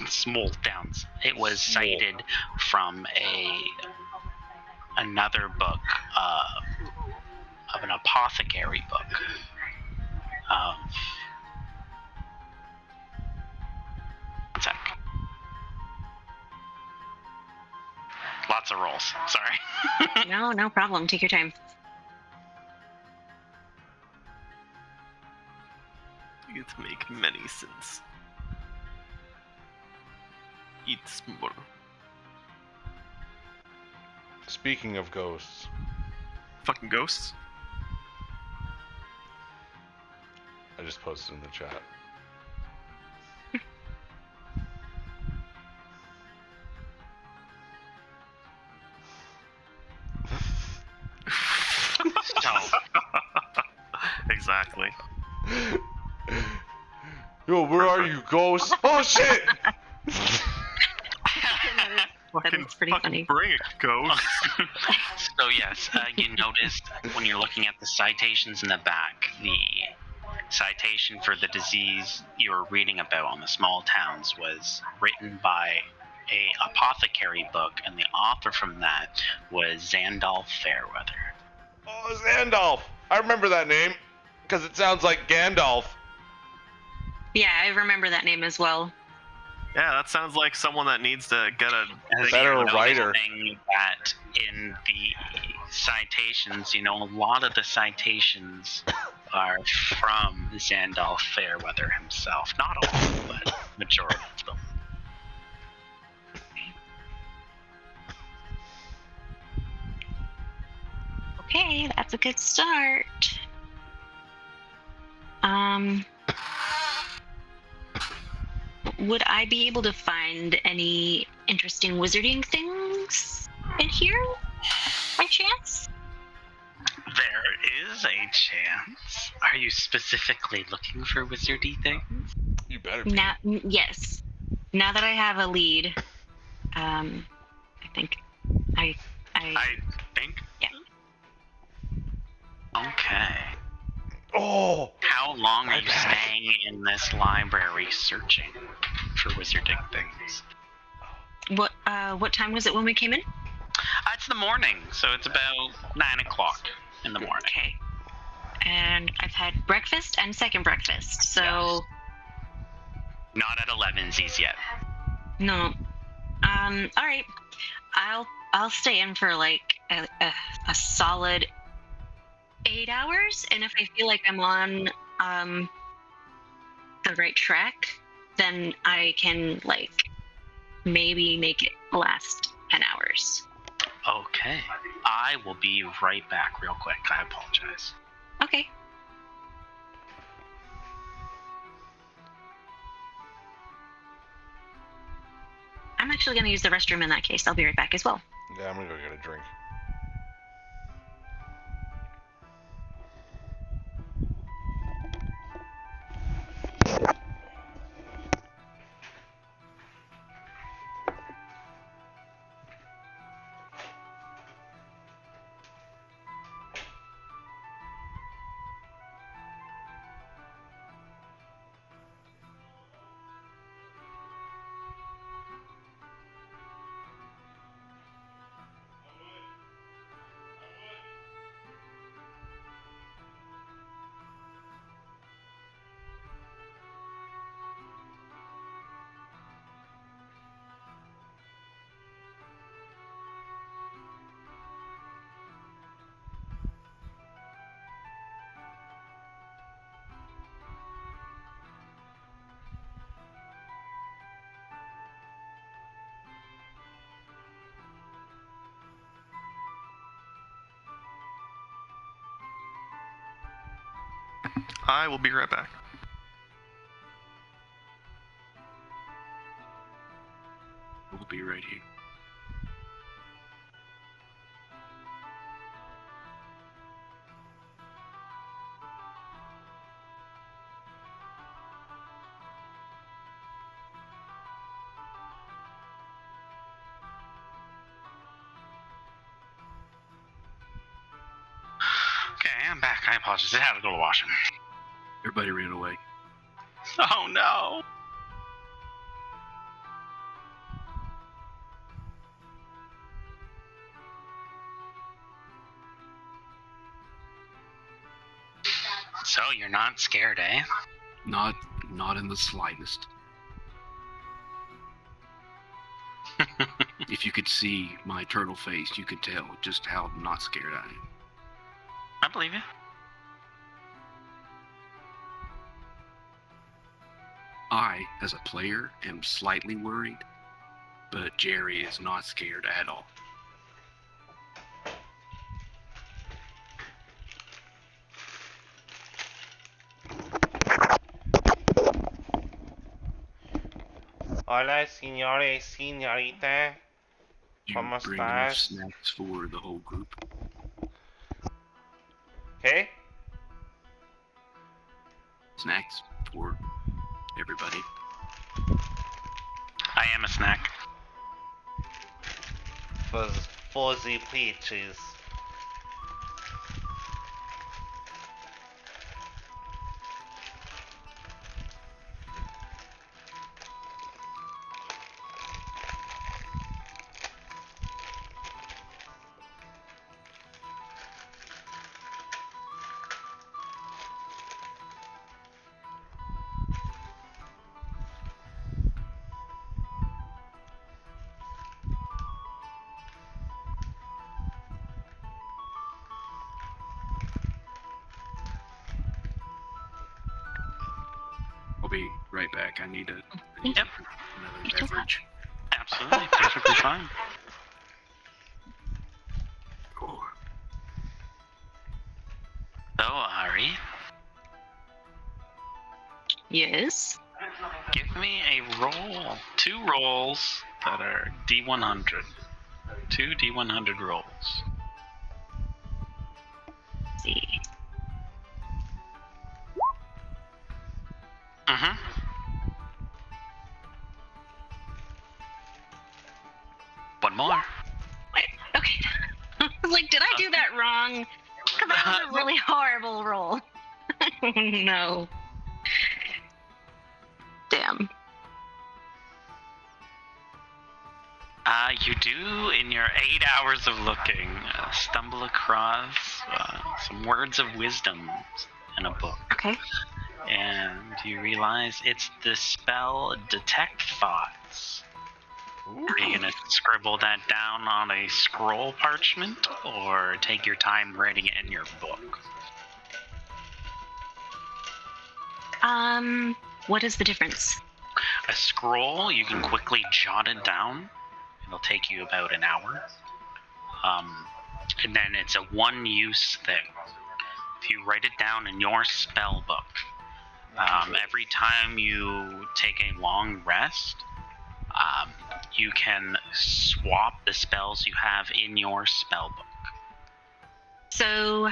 Small towns. It was cited from another book, of an apothecary book. One sec. Lots of rolls. Sorry. No problem. Take your time. It make many sense. It's more. Speaking of ghosts, Fucking ghosts? I just posted in the chat. So, Exactly. Yo, where are you, ghost? Oh shit! Fucking, was pretty fucking funny. bring it, ghost. so yes, you noticed when you're looking at the citations in the back, the citation for the disease you were reading about on the small towns was written by a apothecary book, and the author from that was Xandalf Fairweather. Oh, Xandalf! I remember that name because it sounds like Gandalf. Yeah, I remember that name as well. Yeah, that sounds like someone that needs to get a. As Better you're writer. noticing that in the citations, a lot of the citations are from Xandalf Fairweather himself. Not all, but majority of them. Okay, that's a good start. Would I be able to find any interesting wizarding things in here, by chance? There is a chance. Are you specifically looking for wizardy things? You better be. Now, yes. Now that I have a lead, I think I think. Yeah. Okay. Oh! How long My are you bad. staying in this library searching for wizarding things? what time was it when we came in? It's the morning, so it's about 9 o'clock in the morning. Okay. And I've had breakfast and second breakfast, so Not at 11's yet. no. All right. I'll stay in for like a solid 8 hours, and if I feel like I'm on the right track, then I can like maybe make it last 10 hours. Okay. I will be right back real quick. I apologize. Okay. I'm actually going to use the restroom in that case. I'll be right back as well. Yeah, I'm gonna go get a drink. I will be right back. We'll be right here. Okay, I'm back. I apologize. I had to go to the washroom. Everybody ran away. Oh no. So you're not scared, eh? Not in the slightest. If you could see my turtle face, you could tell just how not scared I am. I believe you. I, as a player, am slightly worried, but Jerry is not scared at all. Hola, señores, señorita. You ¿Cómo bring enough estás? snacks for the whole group. ¿Qué? Snacks for everybody. I am a snack. Fuzzy peaches. I'll be right back. I need Yep. another You're so beverage. Absolutely. Perfectly fine. Oh. Yes. Give me a roll. 2 rolls that are D100. 2 D100 rolls. Let's see. Mm-hmm. One more. Wait, okay. I was like, did I do that wrong? Because that was a really horrible roll. No. Damn. You do, in your 8 hours of looking, stumble across some words of wisdom in a book. Okay. And you realize it's the spell Detect Thoughts. Are you gonna scribble that down on a scroll parchment, or take your time writing it in your book? What is the difference? A scroll, you can quickly jot it down. It'll take you about an hour. And then it's a one-use thing. If you write it down in your spell book, every time you take a long rest, you can swap the spells you have in your spell book. So,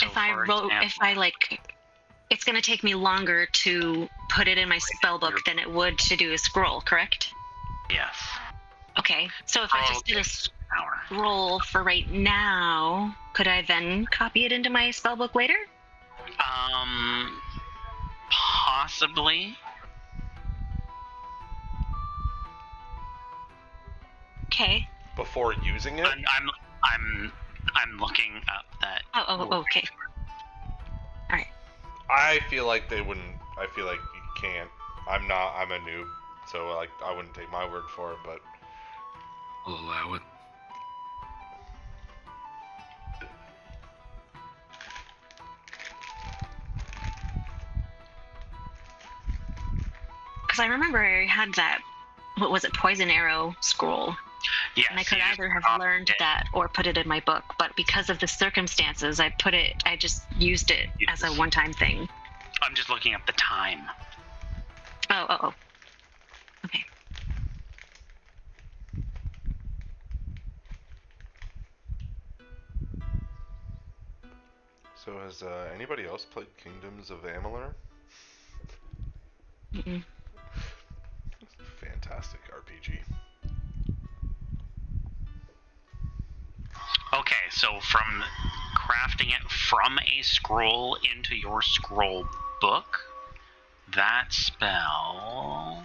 if I wrote, it's going to take me longer to put it in my spell book than it would to do a scroll, correct? Yes. Okay, so if I just did a scroll for right now, could I then copy it into my spell book later? Possibly. Okay. Before using it? I'm looking up that. Oh, okay. All right. I feel like they wouldn't. I feel like you can't. I'm a noob, so like I wouldn't take my word for it, but I'll allow it. Because I remember I had that, what was it, poison arrow scroll. Yes, and I could either have learned that or put it in my book, but because of the circumstances, I just used it as a one-time thing. I'm just looking up the time. Oh. Okay. So has anybody else played Kingdoms of Amalur? Mm-mm. Fantastic RPG. Okay, so from crafting it from a scroll into your scroll book, that spell,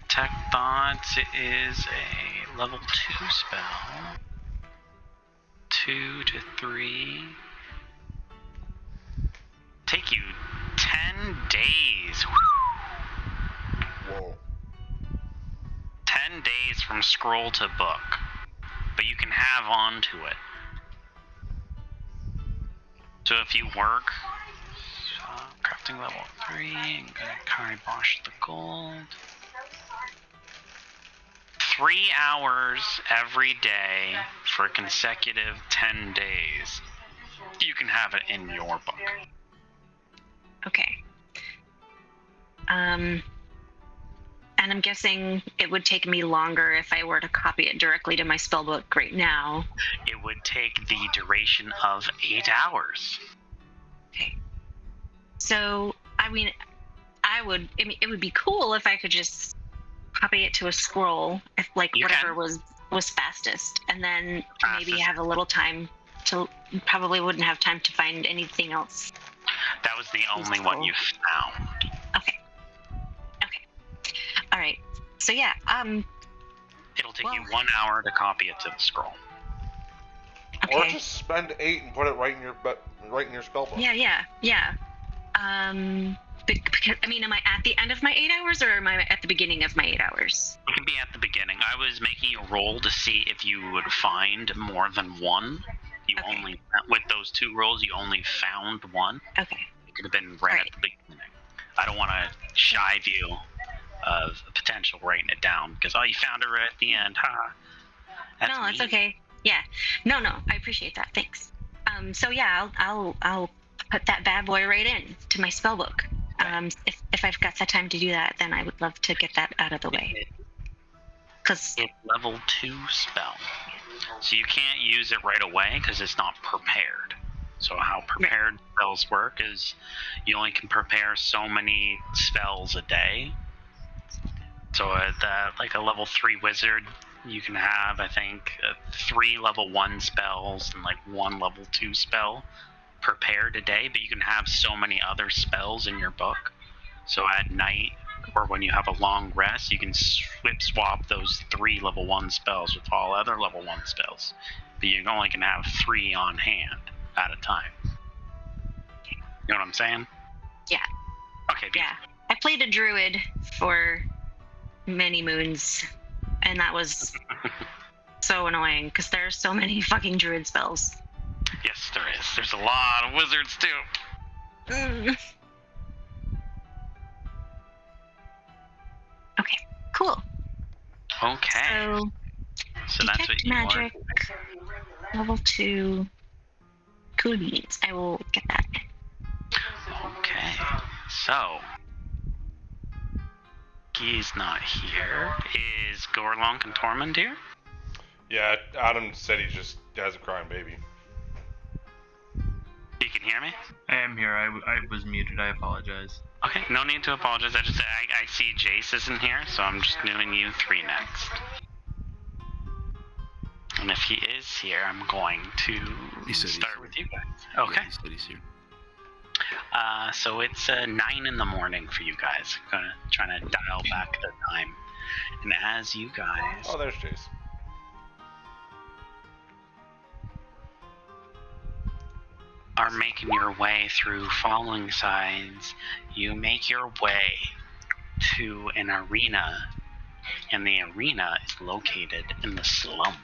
Tech Thoughts, is a level 2 spell. 2 to 3. Take you 10 days. Whoa. 10 days from scroll to book. But you can have onto it. So if you work, crafting level 3, I'm gonna Karibosh the gold. 3 hours every day for consecutive 10 days. You can have it in your book. Okay. And I'm guessing it would take me longer if I were to copy it directly to my spellbook right now. It would take the duration of 8 hours. Okay. So, I mean, it would be cool if I could just copy it to a scroll, if whatever was fastest, and then maybe have a little time to. Probably wouldn't have time to find anything else. That was the only one you found. Okay. All right. So yeah. It'll take you 1 hour to copy it to the scroll. Okay. Or just spend 8 and put it right in your spell book. Yeah. Because, I mean, am I at the end of my 8 hours, or am I at the beginning of my 8 hours? It can be at the beginning. I was making a roll to see if you would find more than one. Only, with those 2 rolls, you only found one. Okay. It could have been right at the beginning. I don't want to shive you of potential writing it down, because, you found it right at the end, huh? That's No, it's mean. okay. Yeah. No, I appreciate that. Thanks. So yeah, I'll put that bad boy right in to my spell book. If I've got the time to do that, then I would love to get that out of the way. Because It's level 2 spell. So you can't use it right away because it's not prepared. So how prepared spells work is you only can prepare so many spells a day. So like a level 3 wizard, you can have, I think, 3 level 1 spells and like 1 level 2 spell prepared a day, but you can have so many other spells in your book. So at night, or when you have a long rest, you can swap those 3 level 1 spells with all other level 1 spells. But you only can have 3 on hand at a time. You know what I'm saying? Yeah. Okay. Yeah. I played a druid for many moons, and that was so annoying because there are so many fucking druid spells. Yes, there is. There's a lot of wizards too. Okay, cool. Okay. So that's what Detect you magic, are. level 2. Cool beans. I will get that. Okay. So he's not here. Is Gorlonk and Tormund here? Yeah, Adam said he just has a crying baby. You can hear me? I am here. I was muted. I apologize. Okay, no need to apologize. I just I see Jace isn't here, so I'm just doing you 3 next. And if he is here, I'm going to start with you guys. Okay. Yeah, he said he's here. So it's 9 in the morning for you guys. Trying to dial back the time. And as you guys Oh, there's Jace. are making your way through falling signs, you make your way to an arena, and the arena is located in the slums.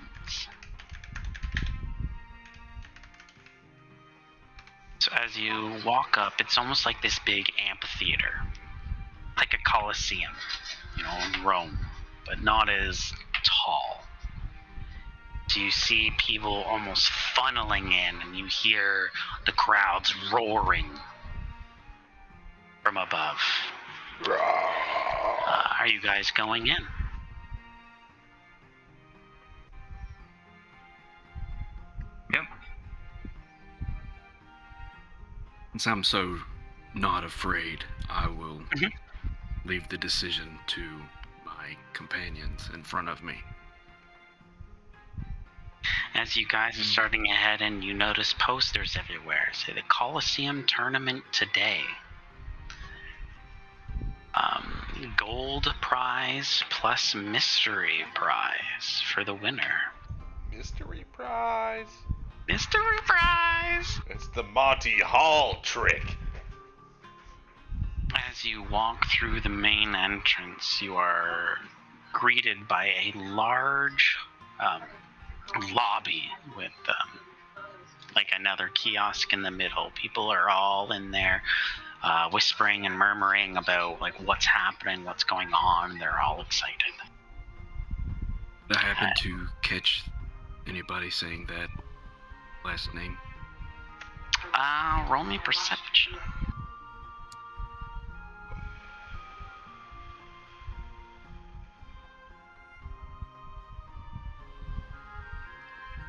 So as you walk up, it's almost like this big amphitheater, like a coliseum, in Rome, but not as tall. So you see people almost funneling in, and you hear the crowds roaring from above. Are you guys going in? Yep. Since I'm so not afraid, I will leave the decision to my companions in front of me. As you guys are starting ahead, and you notice posters everywhere. Say the Coliseum tournament today. Gold prize plus mystery prize for the winner. Mystery prize. Mystery prize! It's the Monty Hall trick. As you walk through the main entrance, you are greeted by a large lobby with like another kiosk in the middle. People are all in there whispering and murmuring about like what's happening, what's going on. They're all excited. Did I happen to catch anybody saying that last name? Roll me perception.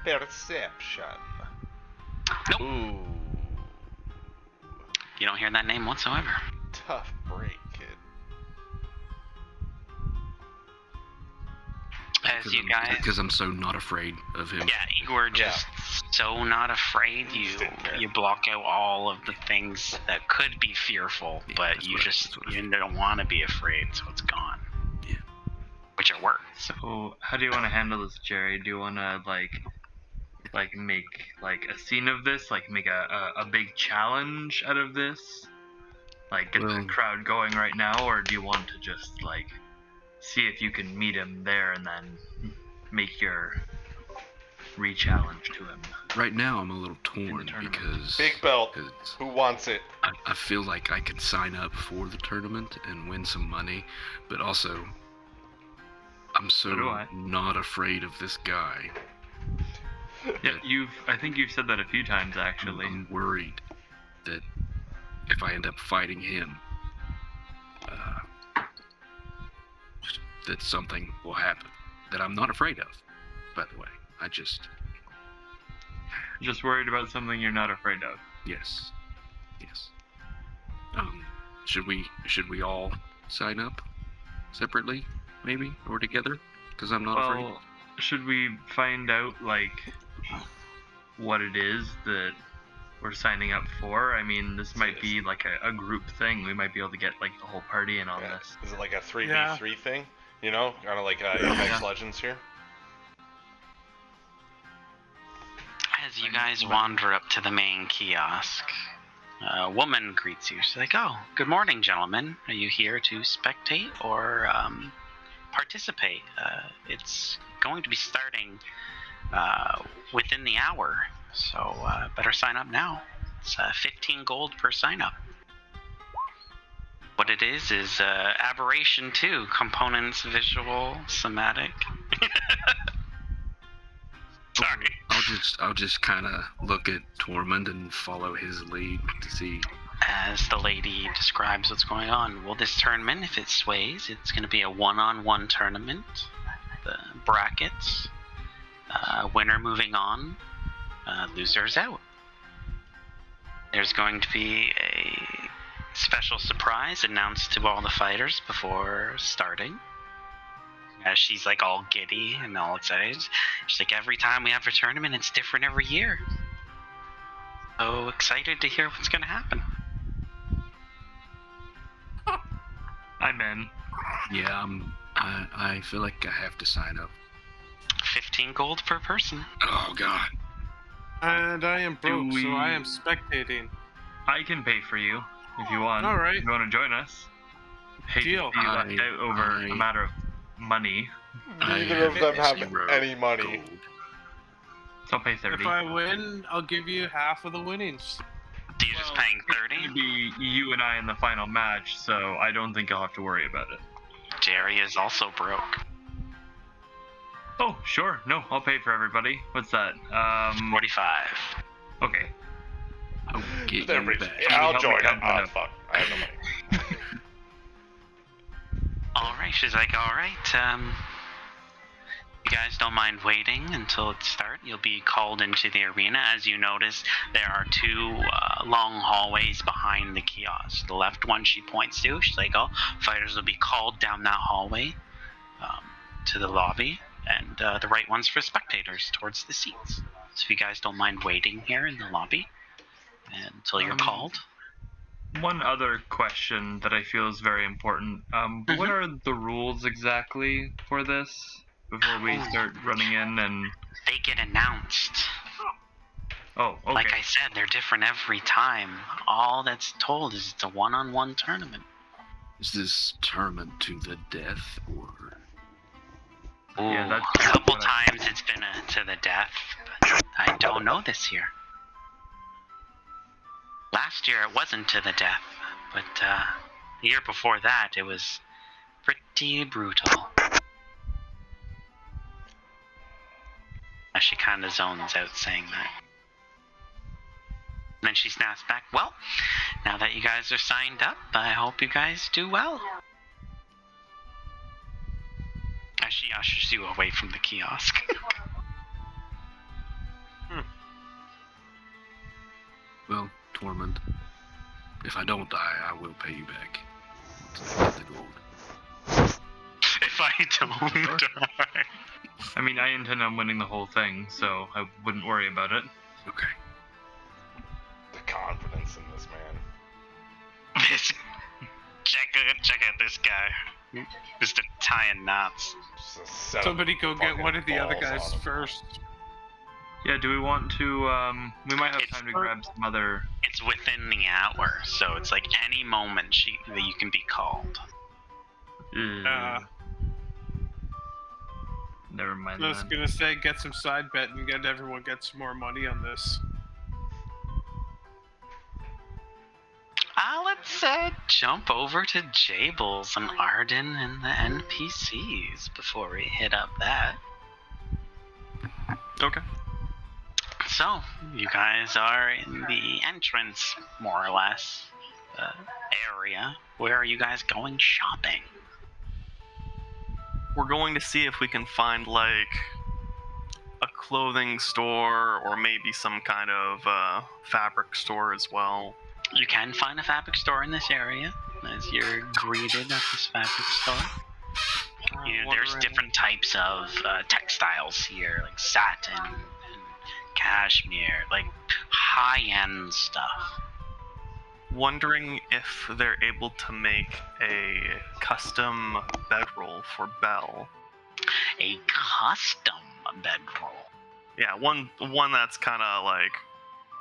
Perception. Nope. Ooh. You don't hear that name whatsoever. Tough break, kid. As you guys, Because I'm so not afraid of him. yeah, you were just so not afraid. You block out all of the things that could be fearful, Yeah, but that's you what I- just that's what I- you don't want to be afraid, so it's gone. Yeah. Which it works. So how do you want to handle this, Jerry? Do you want to like make like a scene of this, like make a big challenge out of this, like get the crowd going right now, or do you want to just like see if you can meet him there and then make your re-challenge to him? Right now, I'm a little torn tournament. because Big belt. 'cause Who wants it? I feel like I could sign up for the tournament and win some money, but also I'm so do I. not afraid of this guy. Yeah, I think you've said that a few times actually. I'm worried. that if I end up fighting him, that something will happen that I'm not afraid of, by the way. I just worried about something you're not afraid of. Yes. Should we all sign up separately, maybe, or together? Because I'm not afraid. Well, should we find out like what it is that we're signing up for? I mean, this might be like a group thing. We might be able to get like the whole party in on this. Is it like a 3v3 thing? You know, kind of like Apex Legends here. As you guys wander up to the main kiosk, a woman greets you. She's like, "Oh, good morning, gentlemen. Are you here to spectate or participate? It's going to be starting within the hour, so better sign up now. It's 15 gold per sign up." What it is Aberration 2, components, visual, somatic. Sorry. I'll just kind of look at Tormund and follow his lead to see. As the lady describes what's going on, well, this tournament, if it sways, it's going to be a one-on-one tournament. The brackets, winner moving on, losers out. There's going to be a special surprise announced to all the fighters before starting. She's like all giddy and all excited. She's like, every time we have a tournament, it's different every year. So excited to hear what's going to happen. I'm in. Yeah, I feel like I have to sign up. 15 gold per person. Oh God. And I am broke, so I am spectating. I can pay for you if you want. All right. If you want to join us. Hate Deal. to be left out over a matter of money. Neither of them have any money. Gold. So I'll pay 30. If I win, I'll give you half of the winnings. Do you just paying 30? It's gonna be you and I in the final match, so I don't think I'll have to worry about it. Jerry is also broke. Oh, sure. No, I'll pay for everybody. What's that? 45. Okay. I'll get They're you rich. back. Yeah, I'll Help me join it. count that Oh, up. fuck. I have no money. Alright, she's like, alright, you guys don't mind waiting until it starts. You'll be called into the arena. As you notice, there are two long hallways behind the kiosk. The left one she points to, she's like, oh, fighters will be called down that hallway to the lobby. And the right one's for spectators towards the seats. So if you guys don't mind waiting here in the lobby until you're called. One other question that I feel is very important. What are the rules exactly for this before we start running in and... They get announced. Oh, okay. Like I said, they're different every time. All that's told is it's a one-on-one tournament. Is this tournament to the death or? Ooh, Yeah, that's a couple what I- times it's been to the death, but I don't know this year. Last year it wasn't to the death, but the year before that it was pretty brutal. She kind of zones out saying that. And then she snaps back, well, now that you guys are signed up, I hope you guys do well. As she ushers you away from the kiosk. Well, Tormund, if I don't die, I will pay you back. Once I get the gold. If I don't die. I mean, I intend on winning the whole thing, so I wouldn't worry about it. Okay. The confidence in this man. This, check out this guy. Just tying knots. Just a set of Somebody go get fucking one of the other balls guys on him. first. Yeah, do we want to, we might have It's time to grab some other... It's within the hour, so it's like any moment that you can be called. Never mind I was then. gonna say, get some side bet and get everyone get some more money on this. Let's jump over to Jables and Arden and the NPCs before we hit up that. Okay. So, you guys are in the entrance, more or less, area. Where are you guys going shopping? We're going to see if we can find, like, a clothing store or maybe some kind of fabric store as well. You can find a fabric store in this area, as you're greeted at this fabric store. There's different types of textiles here, like satin and cashmere, like high-end stuff. Wondering if they're able to make a custom bedroll for Belle. A custom bedroll? Yeah, one that's kind of like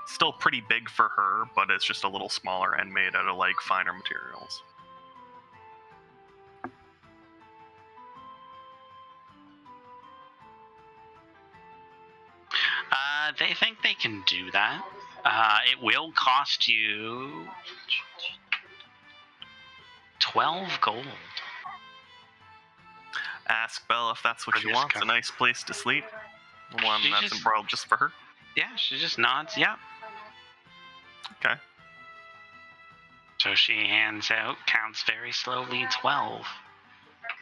still pretty big for her, but it's just a little smaller and made out of like finer materials. They think they can do that. It will cost you 12 gold. Ask Belle if that's what For she this wants. cover. A nice place to sleep. One She that's just- embroiled just for her. Yeah, she just nods, yeah. Okay. So she hands out, counts very slowly, 12.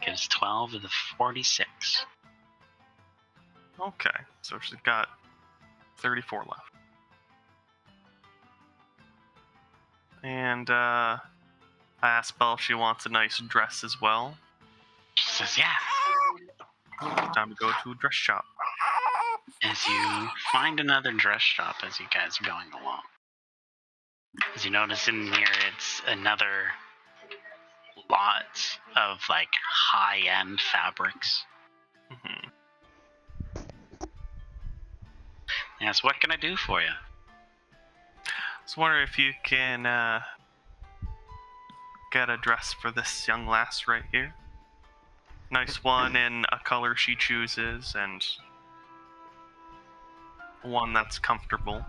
Gives 12 of the 46. Okay. So she's got 34 left. And I asked Belle if she wants a nice dress as well. She says, yeah. Time to go to a dress shop. As you find another dress shop as you guys are going along. As you notice in here, it's another lot of like high-end fabrics. Hmm. Yes, what can I do for you? I was wondering if you can get a dress for this young lass right here. Nice one in a color she chooses, and one that's comfortable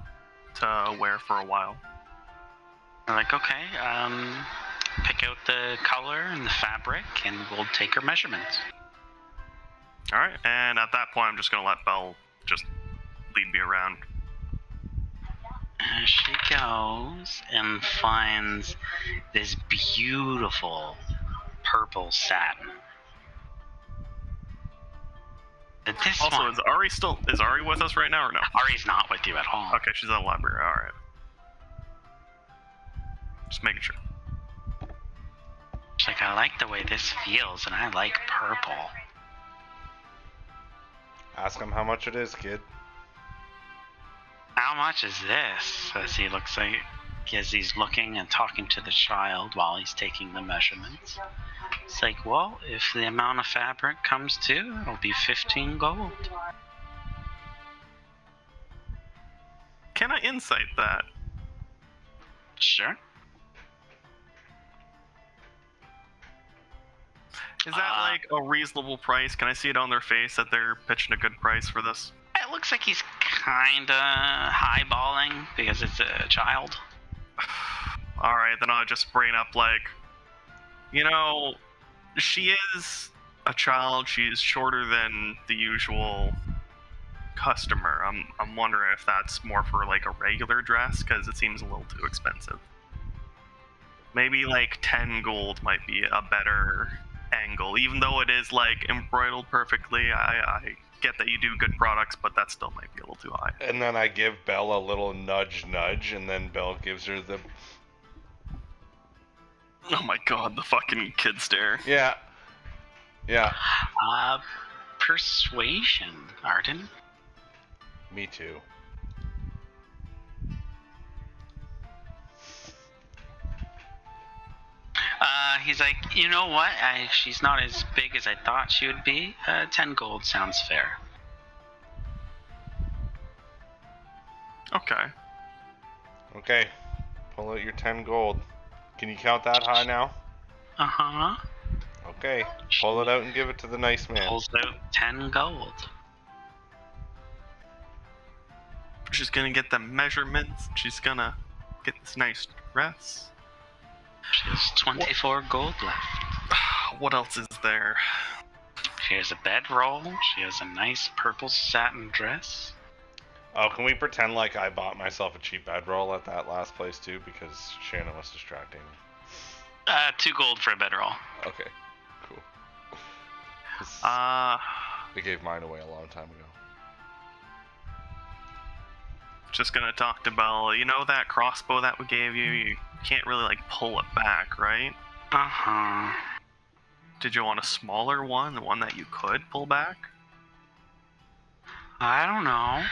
to wear for a while. I'm like, okay, pick out the color and the fabric, and we'll take her measurements. All right, and at that point, I'm just gonna let Belle just lead me around. And she goes and finds this beautiful purple satin. But this Also, one, is Ari with us right now or no? Ari's not with you at all. Okay, she's at the library. All right. Just making sure. She's like, I like the way this feels, and I like purple. Ask him how much it is, kid. How much is this? As he looks like, as he's looking and talking to the child while he's taking the measurements. It's like, well, if the amount of fabric comes to, it'll be 15 gold. Can I insight that? Sure. Is that like a reasonable price? Can I see it on their face that they're pitching a good price for this? It looks like he's kinda highballing because it's a child. Alright, then I'll just bring up like, you know, she is a child, she's shorter than the usual customer. I'm wondering if that's more for like a regular dress, because it seems a little too expensive. Maybe like 10 gold might be a better angle, even though it is like embroidered perfectly. I get that you do good products, but that still might be a little too high. And then I give Belle a little nudge, and then Belle gives her the... Oh my god, the fucking kid stare. Yeah. Yeah. Persuasion, Arden. Me too. He's like, you know what? She's not as big as I thought she would be. 10 gold sounds fair. Okay. Okay. Pull out your 10 gold. Can you count that high now? Uh-huh. Okay. Pull it out and give it to the nice man. Pulls out 10 gold. She's gonna get the measurements. She's gonna get this nice dress. She has 24 gold left. What else is there? She has a bedroll. She has a nice purple satin dress. Oh, can we pretend like I bought myself a cheap bedroll at that last place too? Because Shannon was distracting. 2 gold for a bedroll. Okay, cool. Uh, I gave mine away a long time ago. just gonna talk to Bell. You know that crossbow that we gave you? You can't really like pull it back, right? Uh-huh. Did you want a smaller one that you could pull back? I don't know.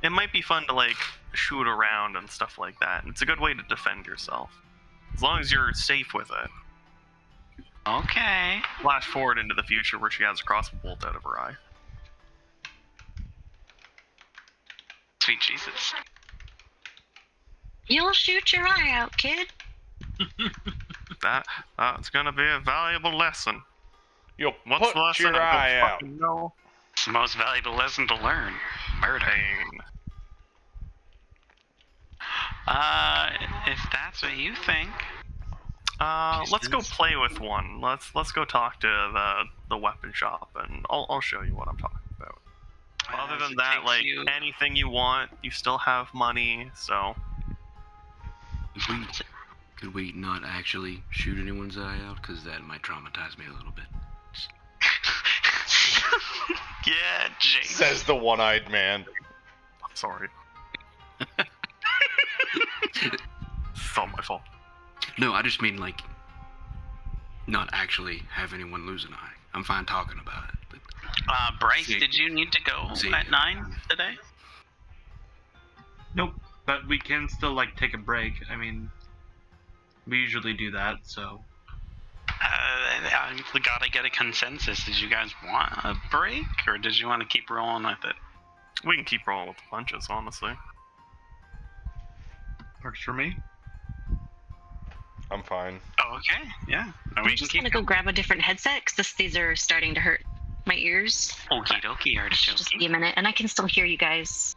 It might be fun to like shoot around and stuff like that. It's a good way to defend yourself. As long as you're safe with it. Okay. Flash forward into the future where she has a crossbow bolt out of her eye. Sweet Jesus. You'll shoot your eye out, kid. That's gonna be a valuable lesson. You'll What's put the lesson? your I don't eye out. fucking know. It's the most valuable lesson to learn. Murder. Pain. If that's what you think. Let's go play with one. Let's go talk to the weapon shop, and I'll show you what I'm talking about. Other Does than it that, take like you- anything you want, you still have money. So Could we not actually shoot anyone's eye out? Because that might traumatize me a little bit. Yeah, Jake. Says the one-eyed man. I'm sorry. It's all my fault. No, I just mean like not actually have anyone lose an eye. I'm fine talking about it. But Bryce, See- did you need to go See- at 9 today? Nope, but we can still like take a break. I mean, we usually do that, so. We gotta get a consensus. Did you guys want a break, or did you want to keep rolling with it? We can keep rolling with the punches, honestly. Works for me. I'm fine. Okay, yeah. And I'm we can just keep gonna go grab a different headset because these are starting to hurt my ears. Okie dokie, Just be a artichoke. minute, and I can still hear you guys.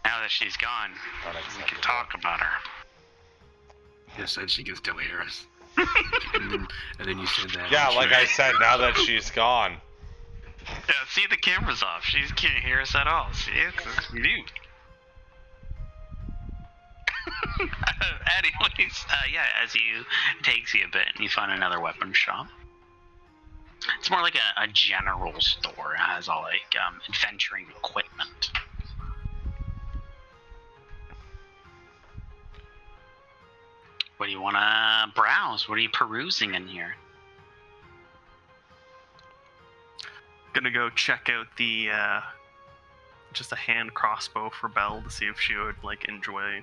Now that she's gone, we can Unacceptable. talk about her. yes, and she can still hear us. and then you said that. Yeah, and like she- I said, now that she's gone. Yeah, see, the camera's off. She can't hear us at all. See, it's mute. Anyways, yeah, as you it takes you a bit, and you find another weapon shop. It's more like a general store. It has all like adventuring equipment. What do you want to browse? What are you perusing in here? Gonna go check out the just a hand crossbow for Belle to see if she would like enjoy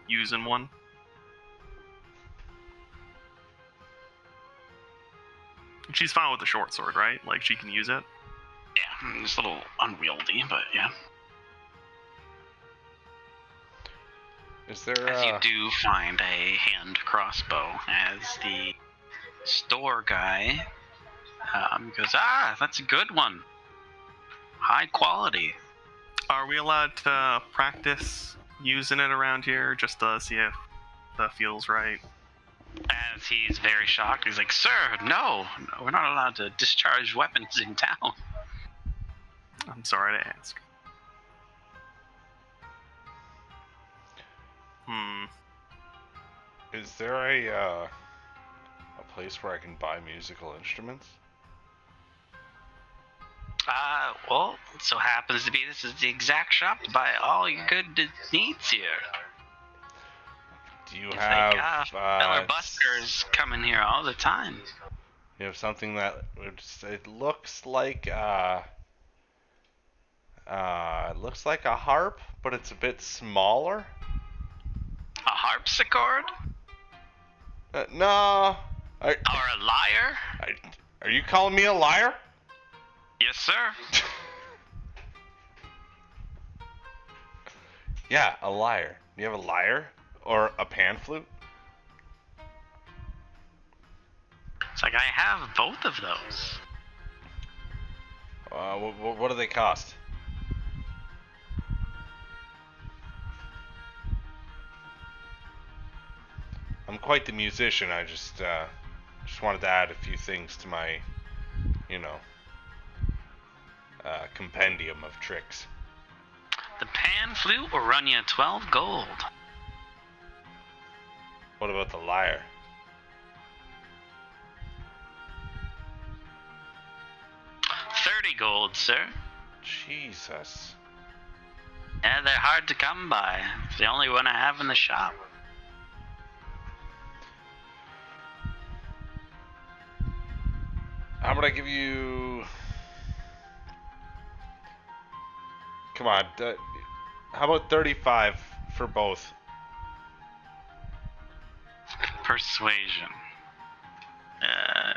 using one. She's fine with the short sword, right? Like she can use it. Yeah, it's a little unwieldy, but yeah. Is there As you do find a hand crossbow, as the store guy goes, that's a good one. High quality. Are we allowed to practice using it around here just to see if that feels right? As he's very shocked, he's like, "Sir, no, we're not allowed to discharge weapons in town." I'm sorry to ask. Is there a place where I can buy musical instruments? Well, it so happens to be this is the exact shop to buy all your good needs here. Do you It's have like, Feller Buskers come in here all the time. you have something that it looks like it looks like a harp, but it's a bit smaller? A harpsichord? No. Or a lyre? Are you calling me a liar? Yes, sir. Yeah, a lyre. Do you have a lyre or a pan flute? It's like I have both of those. What do they cost? I'm quite the musician. I just wanted to add a few things to my, compendium of tricks. The pan flute will run you 12 gold. What about the lyre? $30 sir. Jesus. Yeah, they're hard to come by. It's the only one I have in the shop. How about I give you... Come on. How about 35 for both? Persuasion.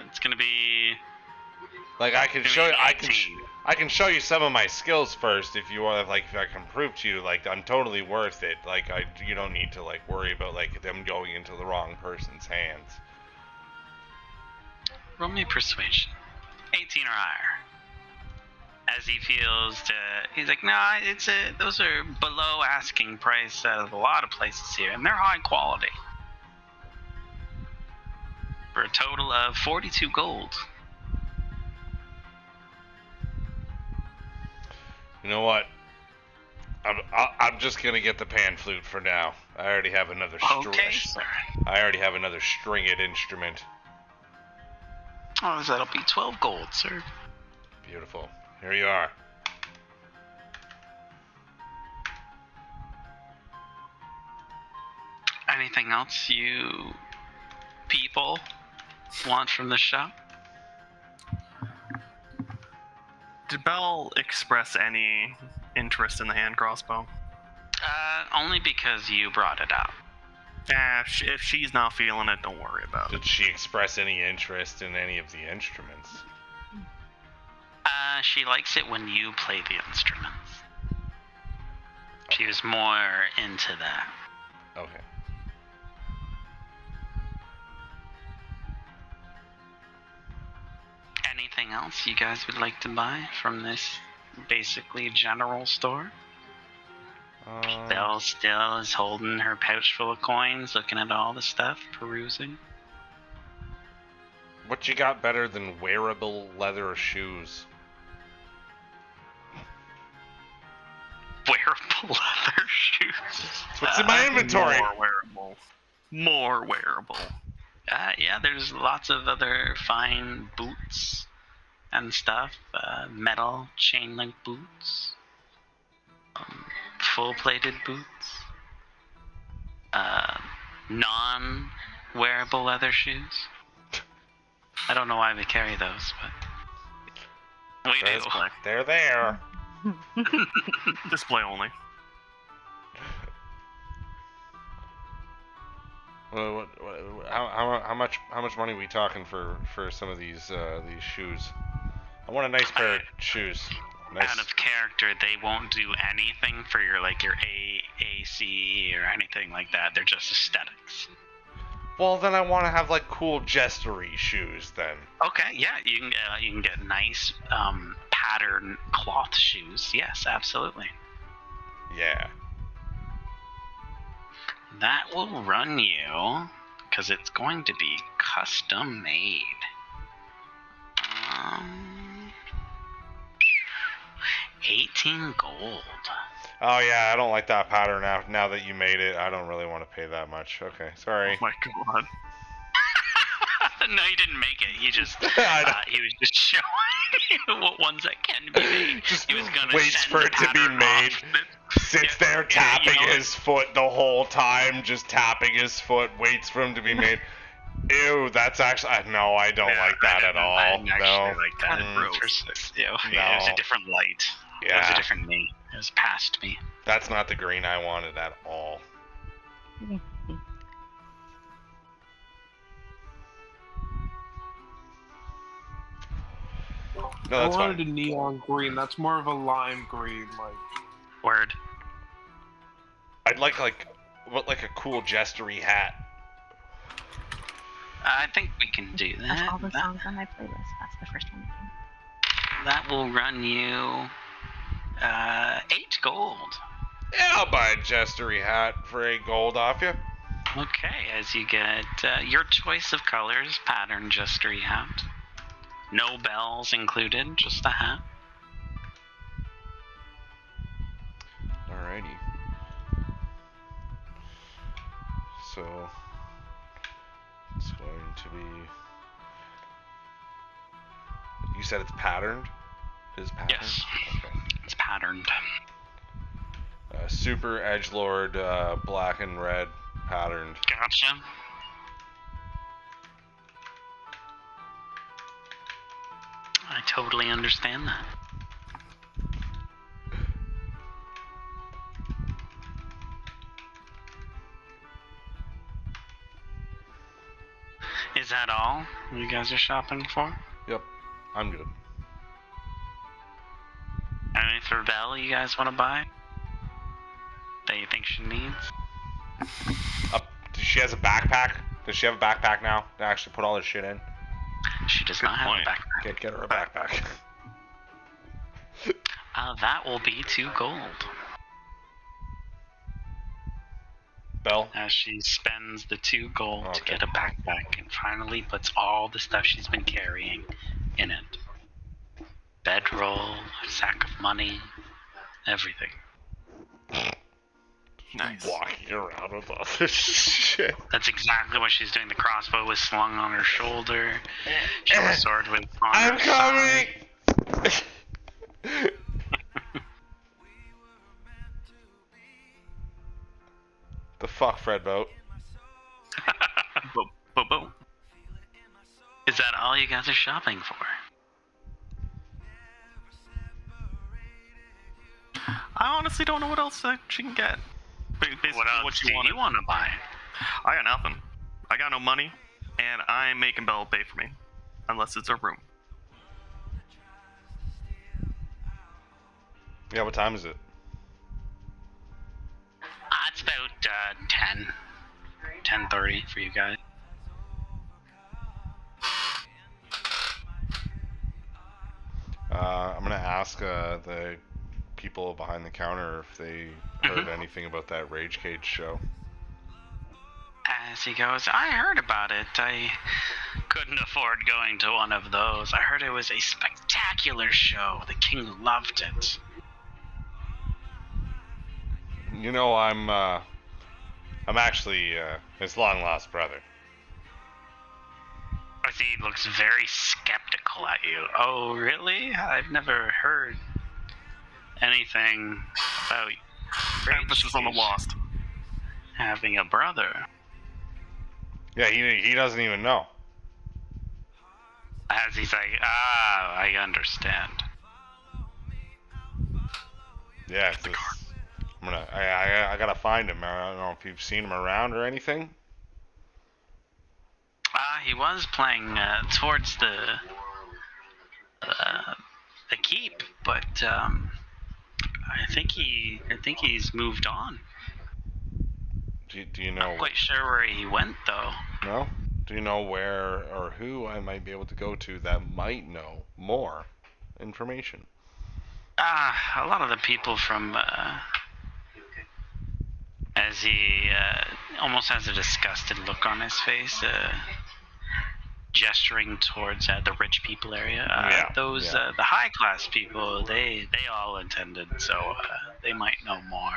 It's gonna be... Like I can Give show me you, 18. I can show you some of my skills first if you want. Like if I can prove to you, like I'm totally worth it. Like you don't need to like worry about like them going into the wrong person's hands. Roll me persuasion. 18 or higher. As he feels to, he's like, no, those are below asking price out of a lot of places here, and they're high quality. For a total of 42 gold. You know what? I'm just gonna get the pan flute for now. I already have another Okay, sir. I already have another stringed instrument. Oh, that'll be 12 gold, sir. Beautiful. Here you are. Anything else you people want from the shop? Did Belle express any interest in the hand crossbow? Only because you brought it up. If she's not feeling it, don't worry about it. Did she express any interest in any of the instruments? She likes it when you play the instruments. She was more into that. Okay. Anything else you guys would like to buy from this basically general store? Belle still is holding her pouch full of coins, looking at all the stuff, perusing. What you got better than wearable leather shoes? Wearable leather shoes. What's in my inventory? More wearable. Yeah, there's lots of other fine boots and stuff. Metal chain link boots. Full-plated boots. Non-wearable leather shoes. I don't know why we carry those, but we do. They're there. Display only. How much money are we talking for some of these shoes? I want a nice pair of shoes. Nice. Out of character, they won't do anything for your AAC or anything like that. They're just aesthetics. Well, then I want to have like cool jestery shoes then. Okay, yeah, you can get nice pattern cloth shoes. Yes, absolutely. Yeah. That will run you, because it's going to be custom made. 18 gold. Oh yeah, I don't like that pattern now that you made it. I don't really want to pay that much. Okay, sorry. Oh my god. No, he didn't make it. He just he was just showing you what ones that can be made. Just he was gonna waits send for the it to be pattern made. off. Sits there tapping you know, his foot the whole time, just tapping his foot, waits for him to be made. Ew, that's actually no, I don't like that at all. I didn't actually No. like that. Yeah, it was a different light. It was a different me. It was past me. That's not the green I wanted at all. No, I that's wanted fine. a neon green. That's more of a lime green, like. Word. I'd like a cool jestery hat. I think we can do That's that. all the songs on my playlist. That's the first one. That will run you 8 gold. Yeah, I'll buy a jestery hat for 8 gold off you. Okay, as you get your choice of colors, pattern jestery hat. No bells included, just a hat. Alrighty. So it's going to be. You said it's patterned? Is patterned? Yes. Okay. It's patterned. Super edgelord, black and red patterned. Gotcha. I totally understand that. Is that all you guys are shopping for? Yep, I'm good. Anything for Belle you guys want to buy? That you think she needs? She has a backpack? Does she have a backpack now to actually put all this shit in? She does not have a backpack. Get her a backpack. That will be 2 gold. Belle? As she spends the 2 gold to get a backpack and finally puts all the stuff she's been carrying in it. Bedroll, a sack of money, everything. Nice. Walking around with all this shit. That's exactly what she's doing. The crossbow was slung on her shoulder. She has a sword with on I'm her coming! side. The fuck, Fred Boat? Bo. Is that all you guys are shopping for? I honestly don't know what else she can get. Basically, What else she do wanted. you want to buy? I got nothing. I got no money, and I'm making Belle pay for me, unless it's a room. Yeah, what time is it? It's about 10:30 for you guys. I'm gonna ask the people behind the counter if they heard anything about that Rage Cage show. As he goes, I heard about it. I couldn't afford going to one of those. I heard it was a spectacular show. The king loved it. You know, I'm actually his long lost brother. As he looks very skeptical at you. Oh, really? I've never heard anything about Emphasis on the lost. having a brother. Yeah, he doesn't even know. As he's like, I understand. Yeah, it's I gotta find him. I don't know if you've seen him around or anything. He was playing towards the keep, but I think he's moved on. Do you know? Not quite sure where he went though. No? Do you know where or who I might be able to go to that might know more information? A lot of the people from as he almost has a disgusted look on his face, gesturing towards the rich people area. The high class people, they all attended, so they might know more.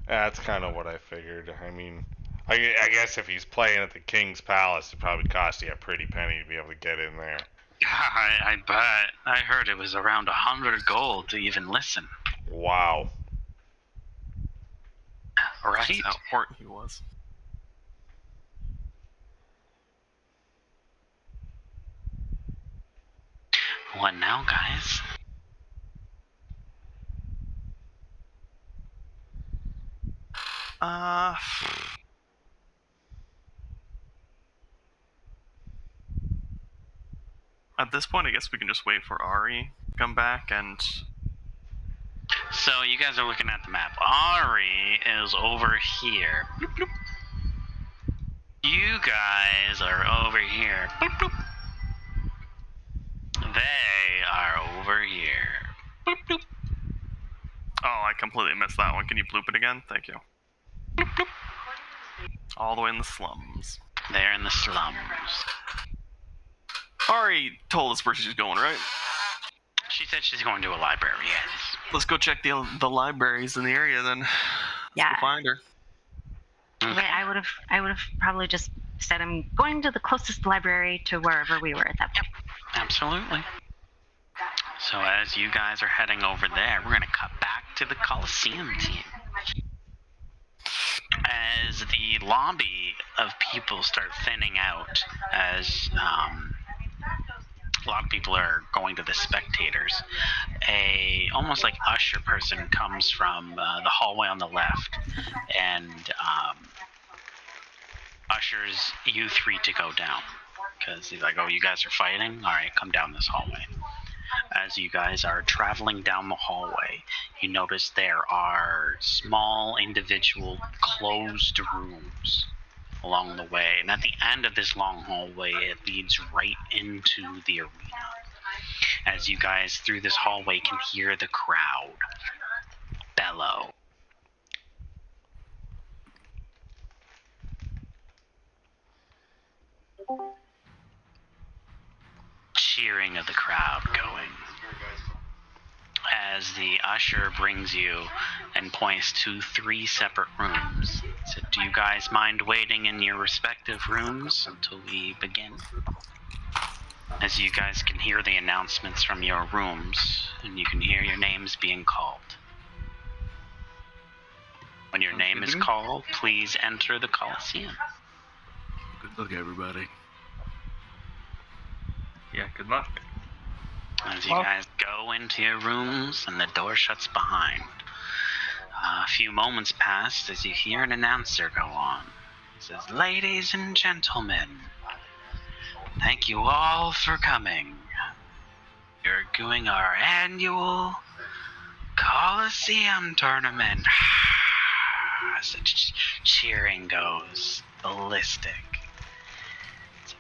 That's kind of what I figured. I mean, I guess if he's playing at the King's Palace, it probably cost you a pretty penny to be able to get in there. I bet. I heard it was around 100 gold to even listen. Wow. Right? That's how important he was. What now, guys? At this point, I guess we can just wait for Ari to come back and... So you guys are looking at the map. Ari is over here. Bloop, bloop. You guys are over here. Bloop, bloop. They are over here. Bloop, bloop. Oh, I completely missed that one. Can you bloop it again? Thank you. Bloop, bloop. All the way in the slums. They're in the slums. Ari told us where she's going, right? She said she's going to a library, yes. Let's go check the libraries in the area then. Yeah. Let's go find her. But I would have probably just said I'm going to the closest library to wherever we were at that point. Absolutely. So as you guys are heading over there, we're going to cut back to the Coliseum team. As the lobby of people start thinning out, as a lot of people are going to the spectators, almost like usher person comes from the hallway on the left and ushers you three to go down. Because he's like, oh, you guys are fighting? All right, come down this hallway. As you guys are traveling down the hallway, you notice there are small individual closed rooms along the way. And at the end of this long hallway, it leads right into the arena. As you guys through this hallway can hear the crowd bellow. Cheering of the crowd going as the usher brings you and points to 3 separate rooms. So do you guys mind waiting in your respective rooms until we begin? As you guys can hear the announcements from your rooms and you can hear your names being called. When your name is called, please enter the Coliseum. Good luck, everybody. Yeah, good luck. As you guys go into your rooms and the door shuts behind. A few moments pass as you hear an announcer go on. It says, ladies and gentlemen, thank you all for coming. You're doing our annual Coliseum tournament. As the cheering goes ballistic.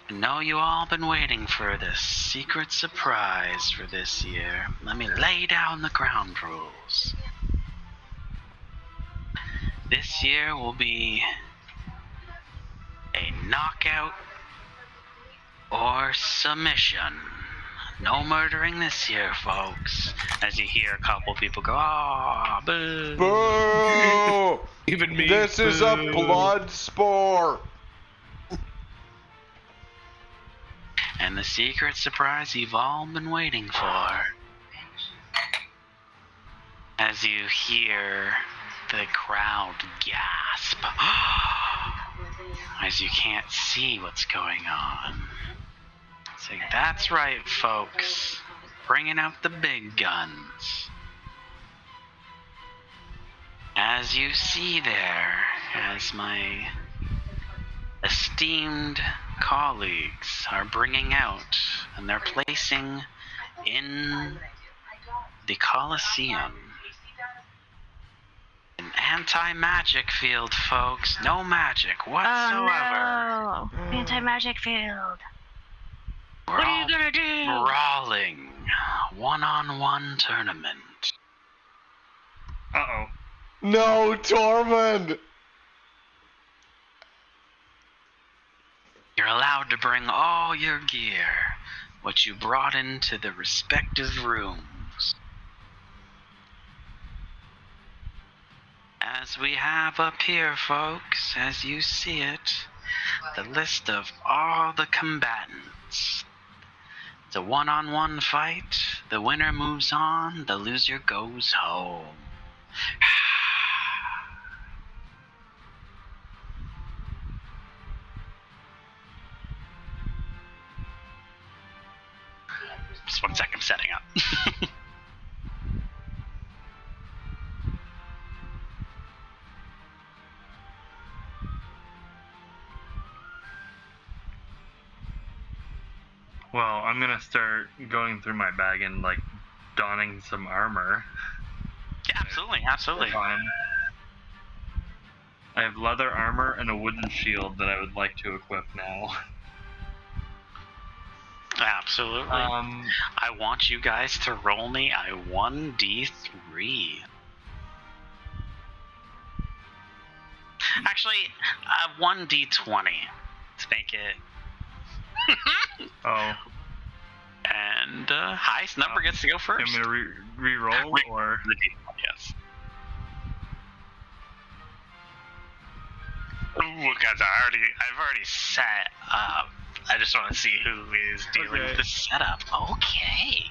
I know you all been waiting for this secret surprise for this year. Let me lay down the ground rules. This year will be a knockout or submission. No murdering this year, folks. As you hear a couple people go, "Ah, boo." Boo! Even me. This is a blood sport. And the secret surprise you've all been waiting for. As you hear the crowd gasp. As you can't see what's going on. So that's right, folks. Bringing out the big guns. As you see there, as my esteemed colleagues are bringing out, and they're placing in the Coliseum an anti-magic field, folks. No magic whatsoever. Oh no! Anti-magic field. We're What are all you gonna do? brawling. One-on-one tournament. Uh-oh. No, Tormund! You're allowed to bring all your gear, what you brought into the respective rooms. As we have up here, folks, as you see it, the list of all the combatants. It's a one-on-one fight. The winner moves on, the loser goes home. Just 1 second, I'm setting up. Well, I'm gonna start going through my bag and, like, donning some armor. Yeah, absolutely. I have leather armor and a wooden shield that I would like to equip now. Absolutely. I want you guys to roll me a 1d3. Actually, a 1d20 to make it. Oh. And highest number gets to go first. I'm gonna re-roll Wait, or the D1, yes. Ooh, guys, I've already set up. I just want to see who is dealing with the setup. Okay.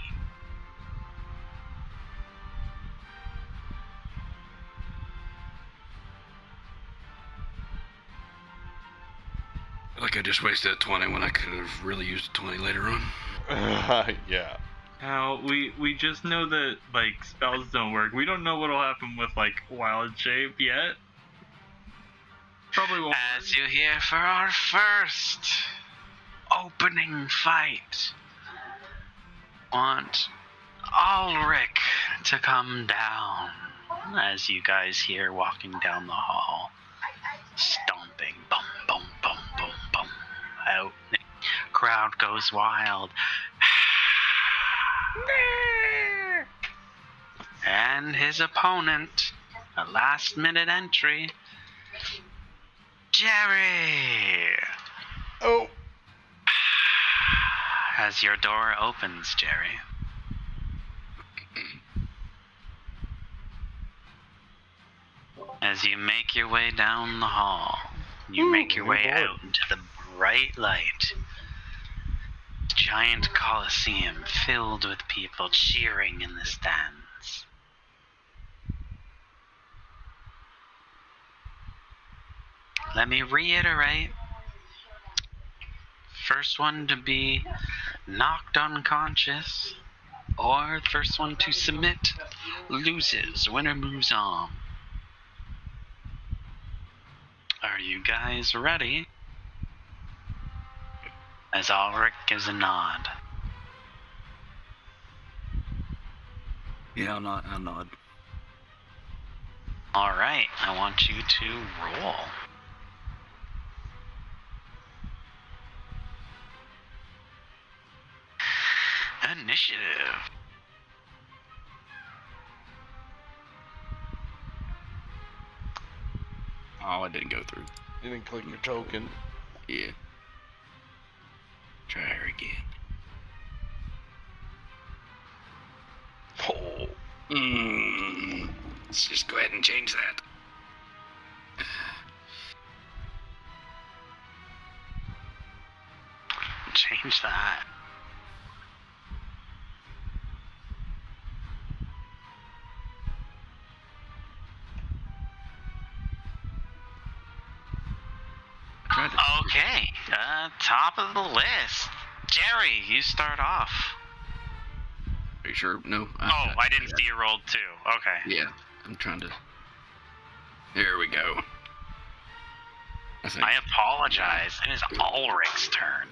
Like I just wasted a 20 when I could have really used a 20 later on. Yeah. Now we just know that like spells don't work. We don't know what'll happen with like wild shape yet. Probably won't. As you hear for our first opening fight, want Ulrich to come down. As you guys hear walking down the hall, stomping, boom, boom, boom, boom, boom, out. The crowd goes wild. And his opponent, a last-minute entry, Jerry. Oh. As your door opens, Jerry. As you make your way down the hall, you make your way out into the bright light. Giant coliseum filled with people cheering in the stands. Let me reiterate. First one to be knocked unconscious, or first one to submit loses. Winner moves on. Are you guys ready? As Ulrich gives a nod. Yeah, I'll nod. Alright, I want you to roll. Initiative. Oh, it didn't go through. You didn't click your token. Yeah. Try her again. Oh. Let's just go ahead and change that. Change that. Okay, top of the list. Jerry, you start off. Are you sure? No. I didn't see you rolled too. Okay. Yeah, I'm trying to. There we go. I apologize. It is Ulrich's turn.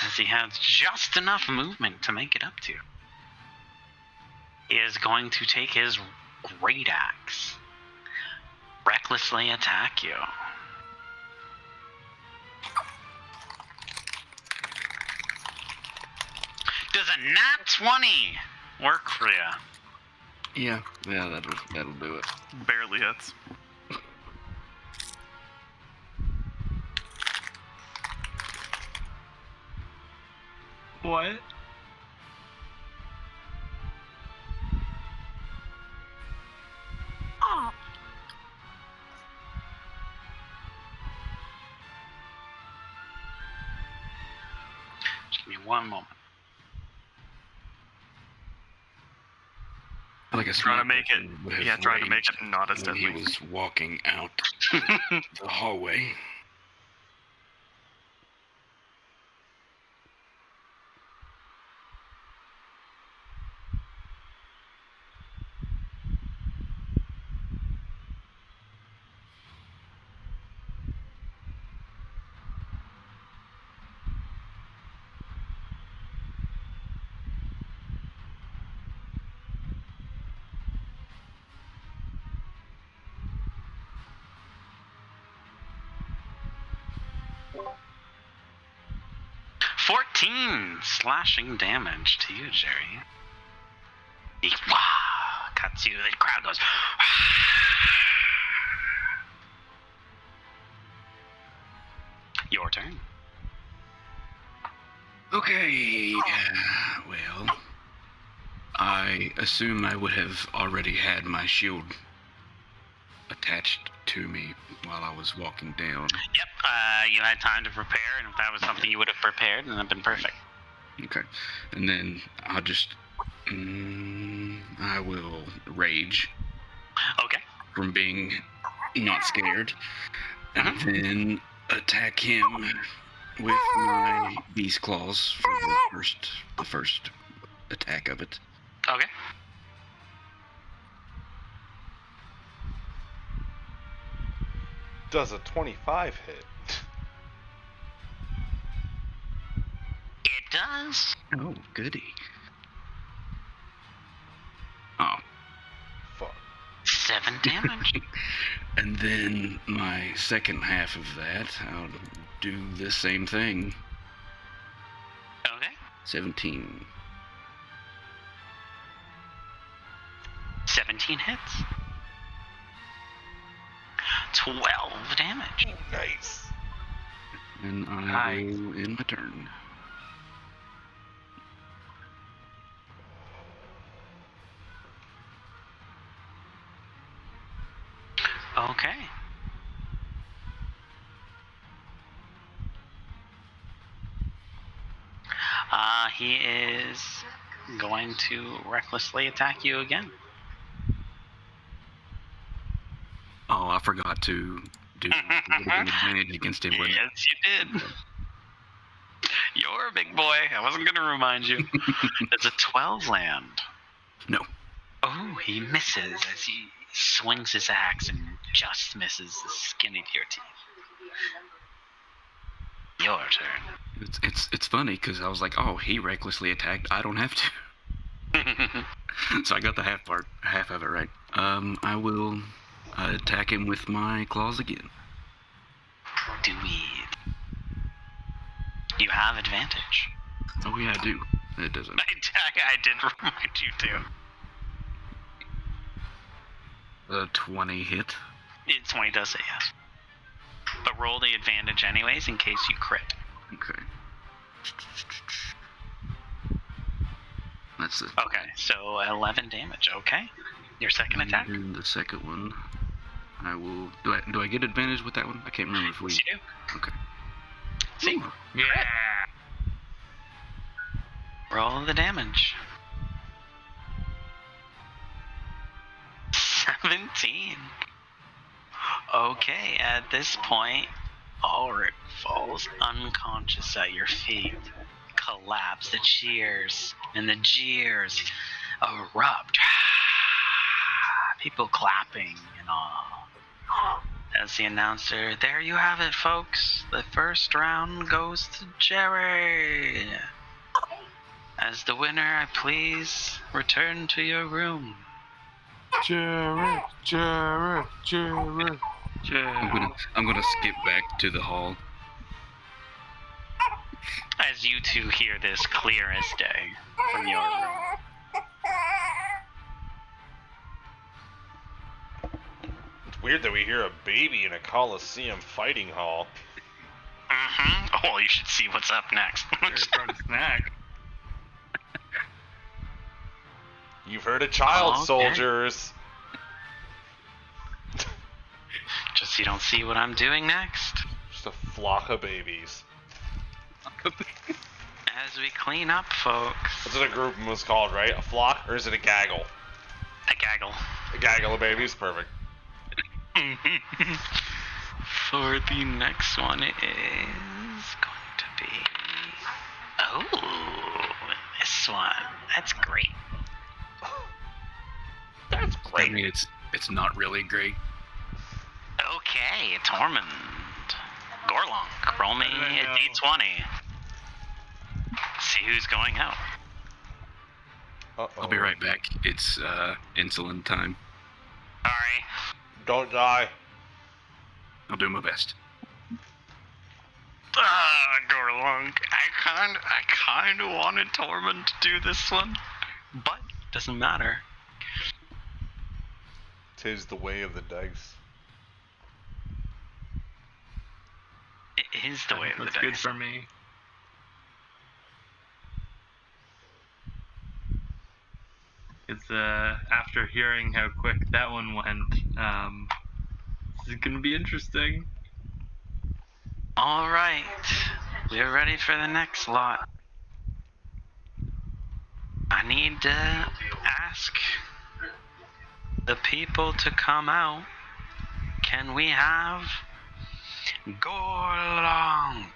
As he has just enough movement to make it up to. He is going to take his great axe, recklessly attack you. Does a nat 20 work for you? Yeah, that'll do it. Barely hits. What? Just give me one moment. Like a Trying to make it, would have yeah, trying to make raged it not as when he deadly. was walking out the hallway. Slashing damage to you, Jerry. He cuts you. The crowd goes. Your turn. Okay. Well, I assume I would have already had my shield attached to me while I was walking down. Yep. You had time to prepare, and if that was something you would have prepared, then that'd been perfect. Okay. And then I'll just. I will rage Okay. from being not scared. And then attack him with my beast claws for the first attack of it. Okay. Does a 25 hit? It does. Oh, goody. Oh. Fuck. 7 damage. And then my second half of that, I'll do the same thing. Okay. 17. 17 hits. 12 damage. Nice. And I Nice. will end my turn. Okay. He is going to recklessly attack you again. Oh, I forgot to do an advantage against him. Wasn't it? Yes, you did. You're a big boy. I wasn't going to remind you. Does a 12 land? No. Oh, he misses as he swings his axe and just misses the skin of your teeth. Your turn. It's funny because I was like, oh, he recklessly attacked. I don't have to. So I got the half of it right. I will attack him with my claws again. Do it. You have advantage. Oh yeah, I do. It doesn't. I did remind you too. 20 hit. 20 does say yes. But roll the advantage anyways in case you crit. Okay. That's it. Okay, so 11 damage. Okay. Your second attack? And the second one, I will. Do I get advantage with that one? I can't remember if we. Yes, you do. Okay. See? Yeah. Roll the damage. 17. Okay, at this point, Ulrich falls unconscious at your feet. Collapse. The cheers and the jeers erupt. People clapping and all. As the announcer, there you have it, folks. The first round goes to Jerry. As the winner, I please return to your room. Jared, Jared, Jared, Jared. I'm gonna skip back to the hall. As you two hear this clear as day from your room. It's weird that we hear a baby in a Coliseum fighting hall. Mm-hmm. Oh, you should see what's up next. There's a snack. You've heard of child Okay. soldiers. Just so you don't see what I'm doing next. Just a flock of babies. As we clean up, folks. That's what a group was called, right? A flock? Or is it a gaggle? A gaggle. A gaggle of babies? Perfect. For the next one, it is going to be. Oh, this one. That's great. That's I great. mean, it's not really great. Okay, Tormund. Gorlong, roll me a d20. See who's going out. Uh-oh. I'll be right back. It's insulin time. Sorry. Don't die. I'll do my best. Gorlong. I kind of wanted Tormund to do this one, but doesn't matter. 'Tis the way of the dice. It is the way of the That's dice. good for me. It's after hearing how quick that one went, this is gonna be interesting. All right, we're ready for the next lot. I need to ask the people to come out. Can we have Gorlonk?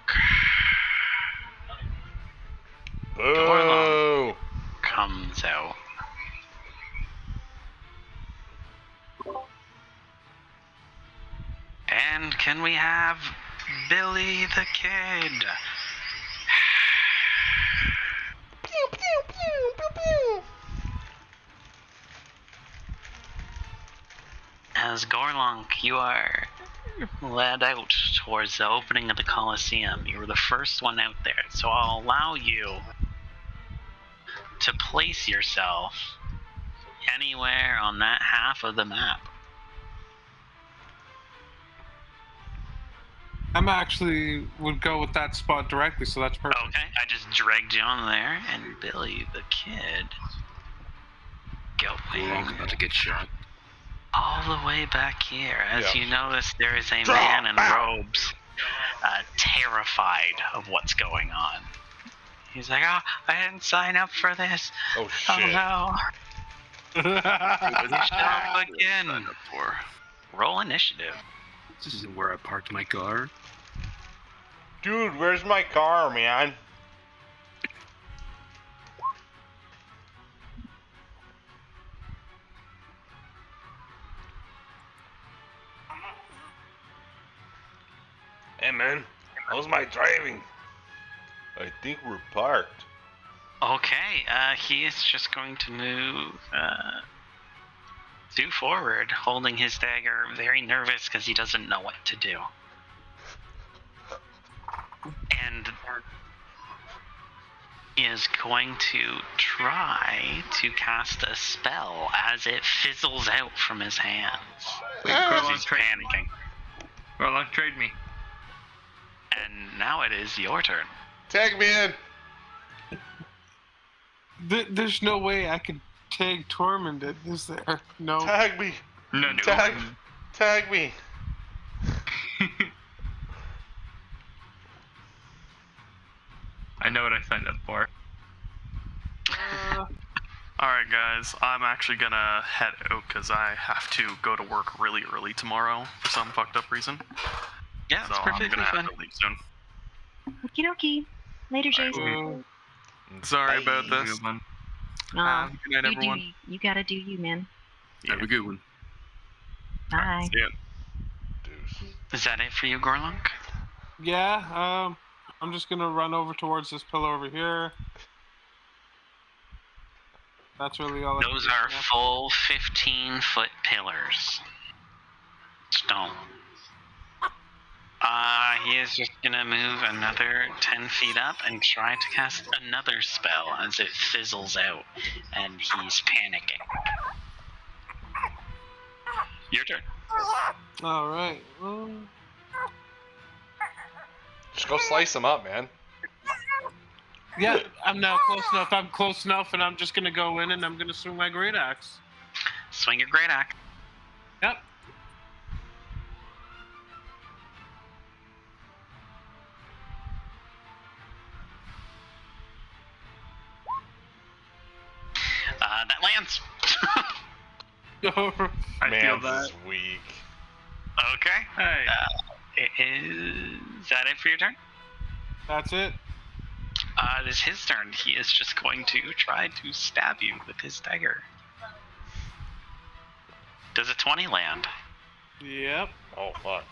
Boo! Comes out. And can we have Billy the Kid? As Gorlonk, you are led out towards the opening of the Colosseum. You were the first one out there, so I'll allow you to place yourself anywhere on that half of the map. I'm actually would go with that spot directly, so that's perfect. Okay, I just dragged you on there, and Billy the Kid Gorlonk's about to get shot. all the way back here. As Yeah. you notice, there is a Draw man in back. robes, terrified of what's going on. He's like, "Oh, I didn't sign up for this. Oh Oh shit. no." Stop Sign again. up for. Roll initiative. This isn't where I parked my car. Dude, where's my car, man? Hey man, how's my driving? I think we're parked. Okay, he is just going to move forward, holding his dagger, very nervous because he doesn't know what to do. And he is going to try to cast a spell as it fizzles out from his hands. Wait, Because Gorlonk, he's trade panicking. Gorlonk, trade me. And now it is your turn. Tag me in. There's no way I could tag Tormund, is there? No. Tag me. No, Tag me. I know what I signed up for. Alright, guys, I'm actually gonna head out because I have to go to work really early tomorrow for some fucked up reason. Yeah, So it's I'm perfectly gonna fine. have to leave soon. Okie dokie. Later, Jason. Sorry about Have a this. good one. Aw, Good night, everyone. you gotta do you, man. Have a good one. Bye. See ya. Deuce. Is that it for you, Gorlonk? Yeah, I'm just gonna run over towards this pillar over here. That's really all. Those are full 15-foot pillars. Stone. He is just gonna move another 10 feet up and try to cast another spell as it fizzles out, and he's panicking. Your turn. All right. Just go slice him up, man. Yeah, I'm now close enough. I'm close enough, and I'm just gonna go in and I'm gonna swing my great axe. Swing your great axe. Yep. That lands. I feel Man's that. is weak. Okay. Hey. Is that it for your turn? That's it. It is his turn. He is just going to try to stab you with his dagger. Does a 20 land? Yep. Oh fuck.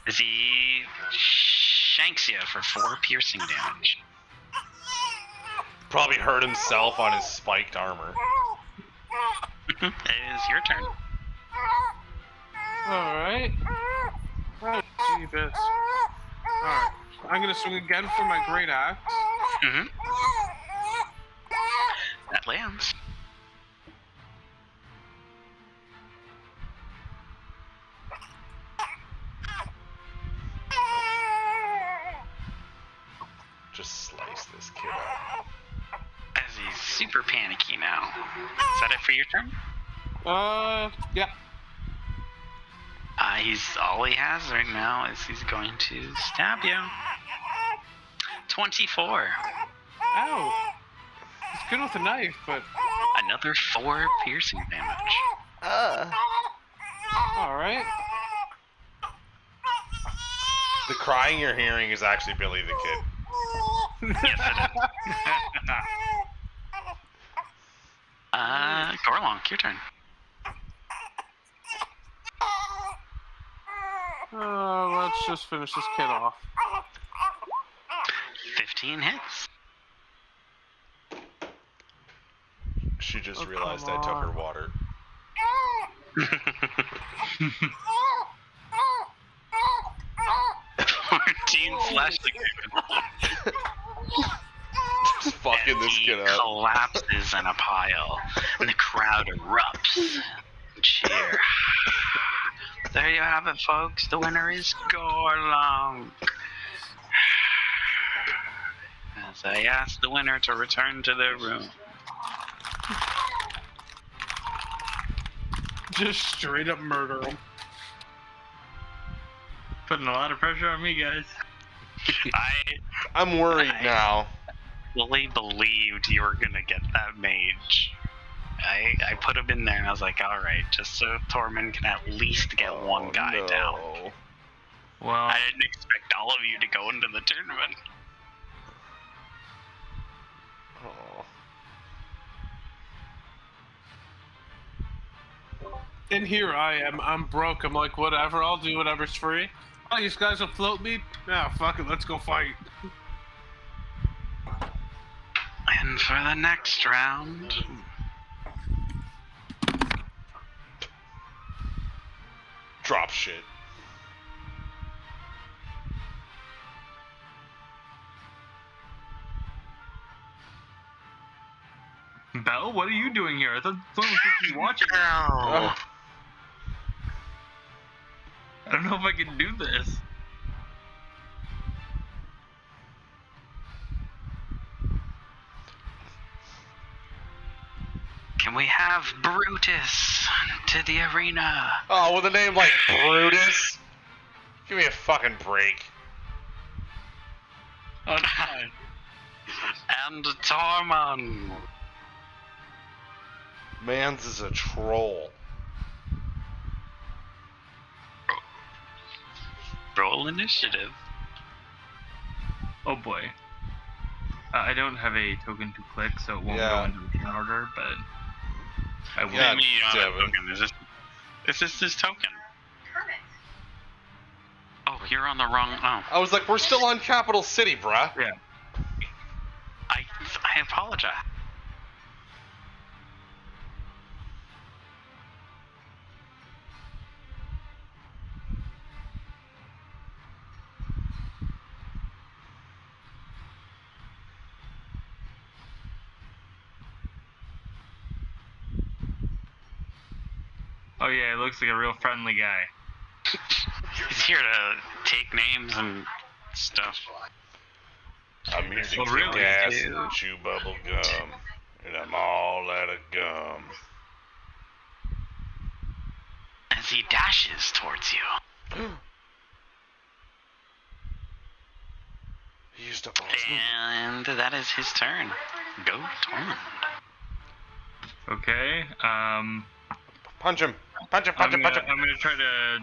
As he shanks you for 4 piercing damage. Probably hurt himself on his spiked armor. It is your turn. All right. Oh, jeebus. All right. I'm gonna swing again for my great axe. Mm-hmm. That lands. super panicky now. Is that it for your turn? Yeah. All he has right now is he's going to stab you. 24. Ow. It's good with a knife, but... Another 4 piercing damage. Alright. The crying you're hearing is actually Billy the Kid. Yes, it is. Gorlonk, your turn. Let's just finish this kid off. 15 hits. She just Oh, realized come I took her on. water. 14 slashing damage. Just fucking this He kid up. collapses in a pile, and the crowd erupts. Cheer. There you have it, folks. The winner is Gorlonk. As I ask the winner to return to their room. Just straight up murder him. Putting a lot of pressure on me, guys. I'm worried now. Fully believed you were gonna get that mage. I put him in there and I was like, alright, just so Tormund can at least get one guy down. Well, I didn't expect all of you to go into the tournament. And here I am. I'm broke. I'm like, whatever. I'll do whatever's free. Oh, these guys will float me? Nah, fuck it. Let's go fight. And for the next round, Drop shit. Belle, what are you doing here? I thought someone was supposed to be watching. Oh. I don't know if I can do this. can we have Brutus to the arena? Oh, with a name like Brutus? Give me a fucking break. Oh, God. And Tormund. Mans is a troll. Roll initiative. Oh boy. I don't have a token to click, so it won't Yeah. go into the turn order, but I will. Yeah, I mean, you don't have a Devin. token. Is this his token? Oh, you're on the wrong. Oh, I was like, we're still on Capital City, bruh. Yeah. I apologize. Oh yeah, it looks like a real friendly guy. He's here to take names and stuff. I'm here to Oh, kick really? ass and chew bubble gum. And I'm all out of gum. As he dashes towards you. He used up all his movement. And that is his turn. Go, Tormund. Okay. Punch him. Punch him, punch him, punch him. I'm gonna try to.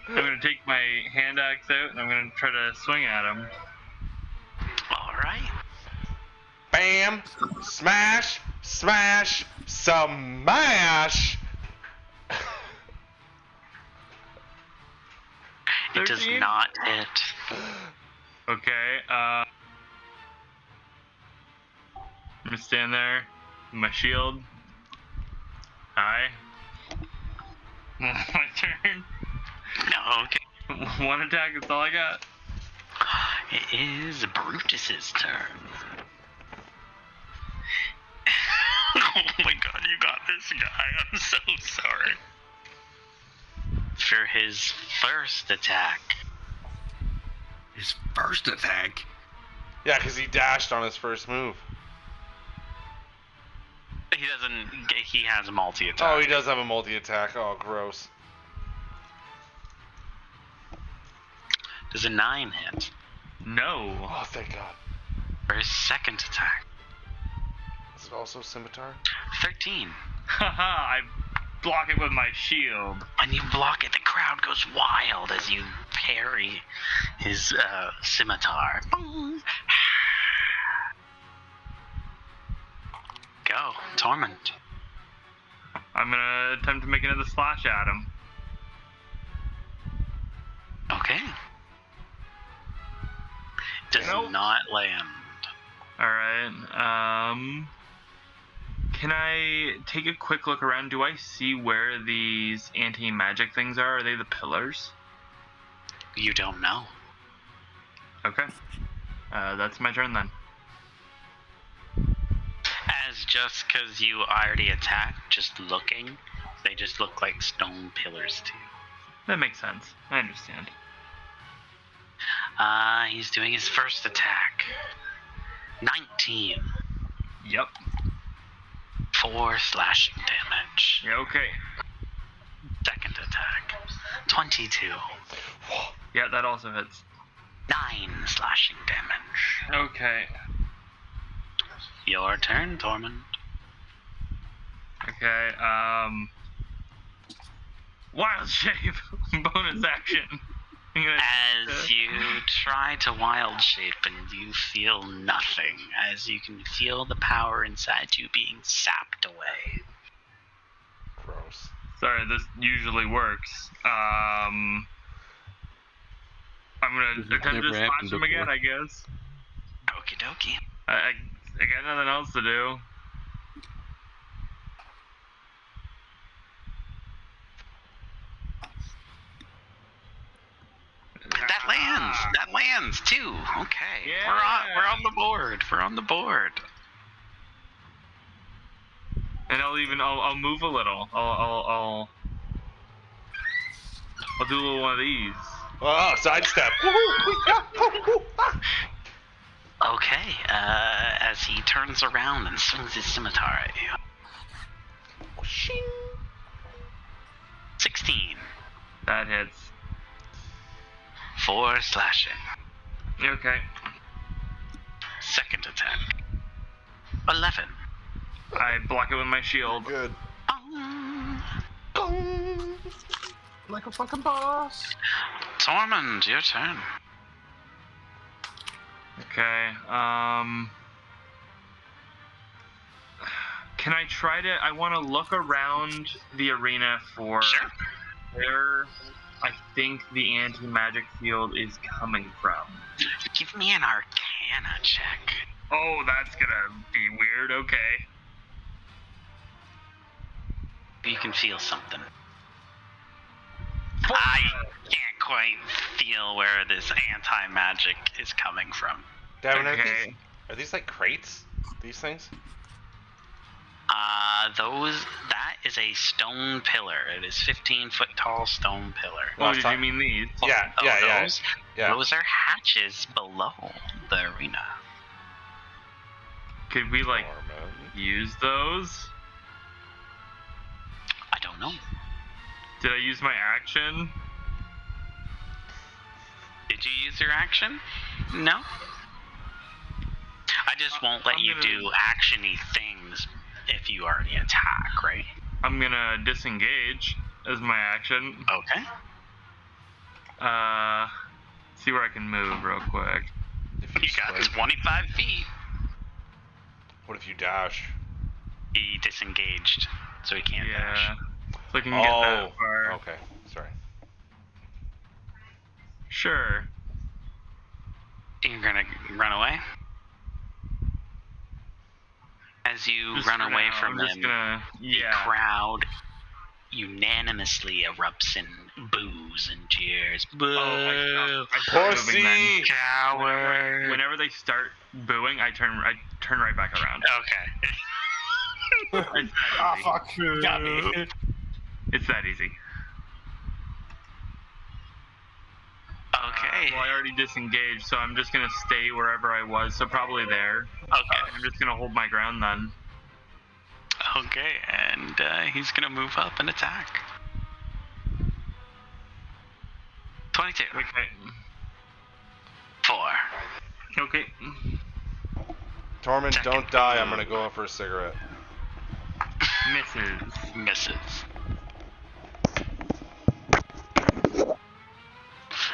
I'm gonna take my hand axe out and I'm gonna try to swing at him. Alright. Bam! Smash! Smash! Smash! It does 13? not hit. Okay. I'm gonna stand there with my shield. Hi. My turn. No, okay. One attack, that's all I got. It is Brutus's turn. Oh my god, you got this guy. I'm so sorry. For his first attack. His first attack? Yeah, because he dashed on his first move. doesn't. He has a multi-attack. Oh, he does have a multi-attack. Oh, gross. Does a 9 hit? No. Oh, thank God. For his second attack. Is it also scimitar? 13. Haha, I block it with my shield. When you block it, the crowd goes wild as you parry his scimitar. Go, Torment. I'm gonna attempt to make another slash at him. Okay. Does not land. Alright, can I take a quick look around? Do I see where these anti-magic things are? Are they the pillars? You don't know. Okay. That's my turn then. As just because you already attacked, just looking, they just look like stone pillars to you. That makes sense. I understand. He's doing his first attack. 19. Yep. 4 slashing damage. Yeah, okay. Second attack. 22. Yeah, that also hits. 9 slashing damage. Okay. Your turn, Tormund. Okay, Wild Shape! Bonus action! As you try to wild shape and you feel nothing, as you can feel the power inside you being sapped away. Gross. Sorry, this usually works. I'm gonna This has attempt to never slash happened him again, before. I guess. Okie dokie. I got nothing else to do. That lands too. Okay. Yeah. We're on the board. We're on the board. And I'll move a little. I'll do a little one of these. Oh, sidestep. Okay. As he turns around and swings his scimitar at you. 16. That hits. 4 slashing. Okay. Second attack. 11. I block it with my shield. Good. Like a fucking boss. Tormund, your turn. Okay. Can I try to? I want to look around the arena for Sure. where I think the anti-magic field is coming from. Give me an Arcana check. Oh, that's gonna be weird. Okay. You can feel something. I can't quite feel where this anti-magic is coming from. Devin, Okay. are these like crates? These things? That is a stone pillar. It is 15-foot tall stone pillar. Oh, did you mean these? Yeah, Oh, yeah. Those are hatches below the arena. Could we like Tormund. use those? I don't know. Did I use my action? Did you use your action? No. I just won't let I'm you gonna- do actiony things if you already attack, right? I'm gonna disengage as my action. Okay. See where I can move real quick. If You got sprint, 25 feet. what if you dash? He disengaged, so he can't Yeah. dash. So I can get that far. Okay. Sorry. Sure. You're gonna run away? As you Just run for away now, from I'm them, just gonna. the Yeah. crowd unanimously erupts in boos and jeers. Boo! Oh, I start moving then. Pussy! Coward! Whenever they start booing, I turn right back around. Okay. It's that Ah, easy. fuck. Got me. It's that easy. Okay. Well, I already disengaged, so I'm just gonna stay wherever I was. So probably there. Okay. I'm just gonna hold my ground then. Okay, and he's gonna move up and attack. 22. Okay. 4. Okay. Tormund, Second don't die. I'm move. gonna go out for a cigarette. Misses.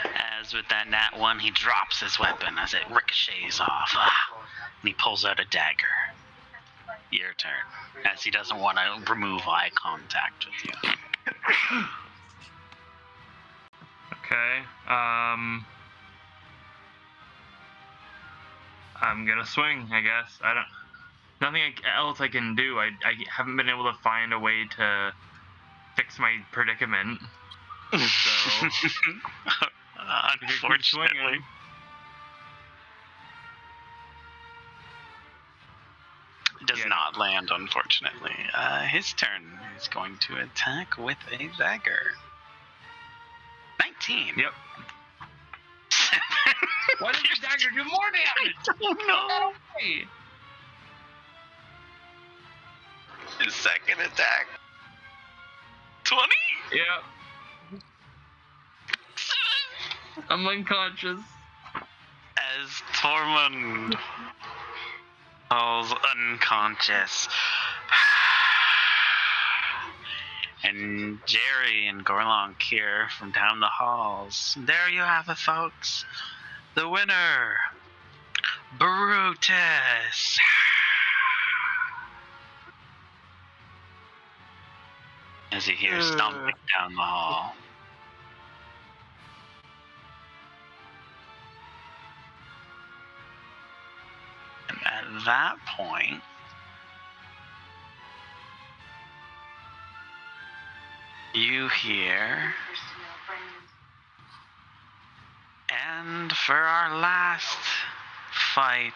As with that nat 1, he drops his weapon as it ricochets off. And he pulls out a dagger. Your turn. As he doesn't want to remove eye contact with you. Okay. I'm gonna swing, I guess. Nothing else I can do. I haven't been able to find a way to fix my predicament. So unfortunately. It does not land, unfortunately. His turn. He's going to attack with a dagger. 19. Yep. Why did the dagger do more damage? I don't know. His second attack. 20? Yeah. I'm unconscious. As Tormund falls unconscious. And Jerry and Gorlonk here from down the halls. There you have it, folks. The winner, Brutus. As you hear stomping down the hall. And at that point, you hear, and for our last fight,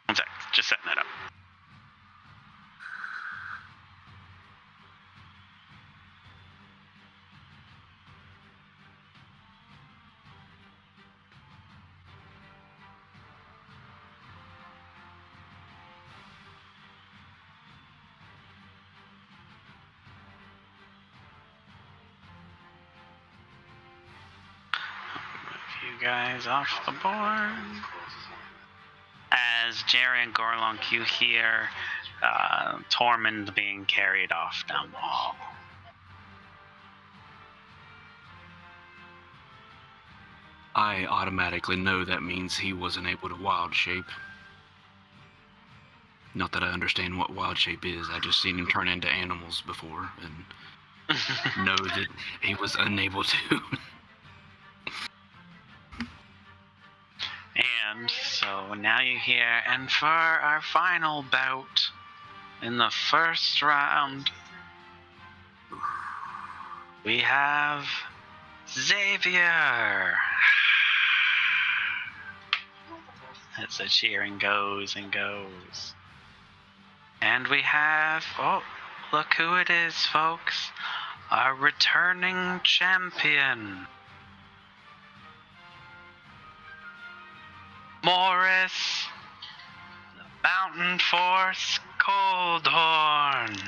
one sec, just setting it up. You guys off the board. As Jerry and Gorlonk, you hear Tormund being carried off down the hall. I automatically know that means he wasn't able to wild shape. Not that I understand what wild shape is, I just seen him turn into animals before and know that he was unable to. And so now you hear, and for our final bout in the first round, we have Xavier. As the cheering goes and goes. And we have, oh, look who it is, folks. Our returning champion. Morris, the Mountain Force Coldhorn.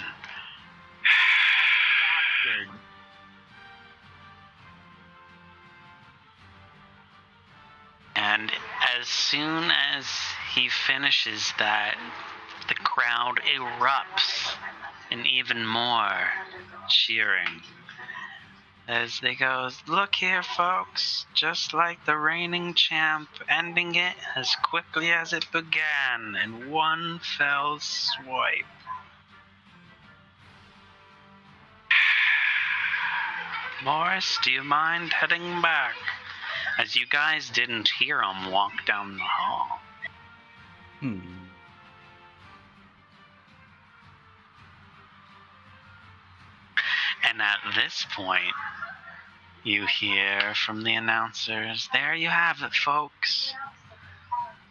And as soon as he finishes that, the crowd erupts in even more cheering. As they go, look here, folks, just like the reigning champ, ending it as quickly as it began in one fell swipe. Morris, do you mind heading back? As you guys didn't hear him walk down the hall. And at this point, you hear from the announcers, there you have it, folks.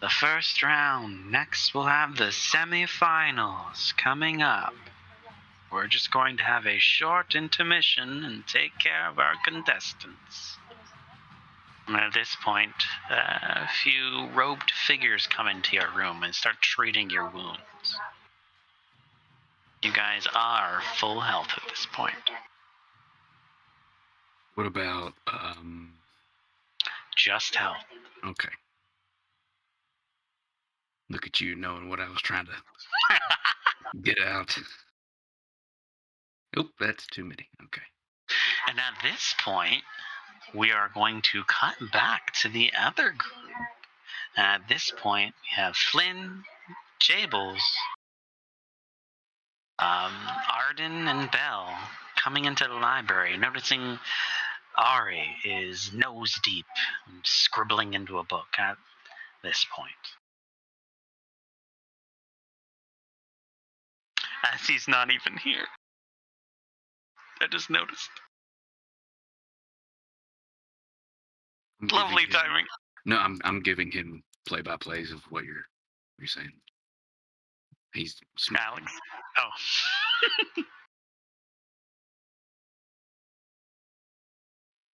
The first round. Next, we'll have the semifinals coming up. we're just going to have a short intermission and take care of our contestants. And at this point, a few robed figures come into your room and start treating your wounds. You guys are full health at this point. What about, Just health. okay. Look at you knowing what I was trying to get out. Oop, that's too many. Okay. And at this point, we are going to cut back to the other group. At this point, we have Flynn, Jables, Arden, and Bell coming into the library, noticing Ari is nose deep, scribbling into a book at this point. As he's not even here. I just noticed. I'm giving Lovely him- timing. No, I'm giving him play-by-plays of what you're saying. He's smart. Alex. Oh.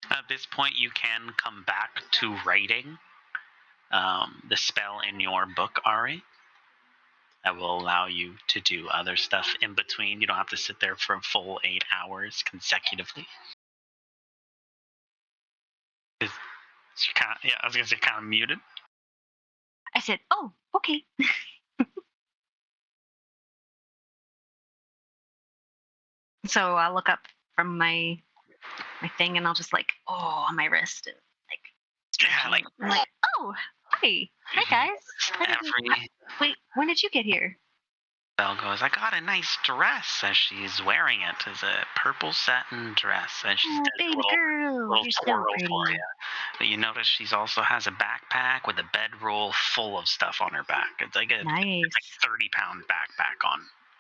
At this point, you can come back to writing the spell in your book, Ari. That will allow you to do other stuff in between. You don't have to sit there for a full 8 hours consecutively. I was gonna say kind of muted. I said, oh, okay. So I'll look up from my thing and I'll just like, oh, on my wrist and like stretching. Yeah, like, I'm like, oh, hi guys. Wait, when did you get here? Belle goes, I got a nice dress as she's wearing it. It's a purple satin dress. And she's Oh, got a baby little girl, you're so twirl pretty. for you. But you notice she's also has a backpack with a bedroll full of stuff on her back. It's like a Nice. 30-pound backpack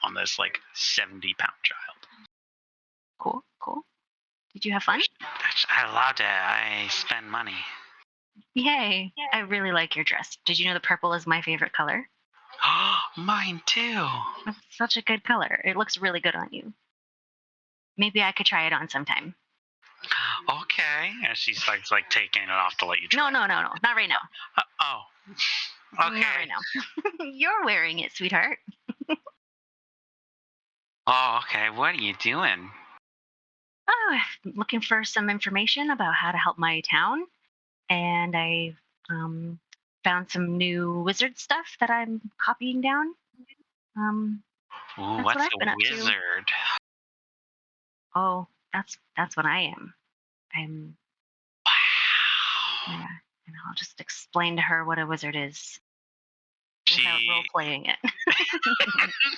on this like 70-pound child. Cool. Did you have fun? I loved it. I spend money. Yay. I really like your dress. Did you know the purple is my favorite color? Mine too. It's such a good color. It looks really good on you. Maybe I could try it on sometime. Okay. And she starts like taking it off to let you try. No. Not right now. Oh. Okay. Not right now. You're wearing it, sweetheart. Oh, okay. What are you doing? Oh, I'm looking for some information about how to help my town. And I found some new wizard stuff that I'm copying down. Ooh, That's what's what I've been a up to. wizard? Oh, that's what I am. I'm. Yeah, and I'll just explain to her what a wizard is without role playing it.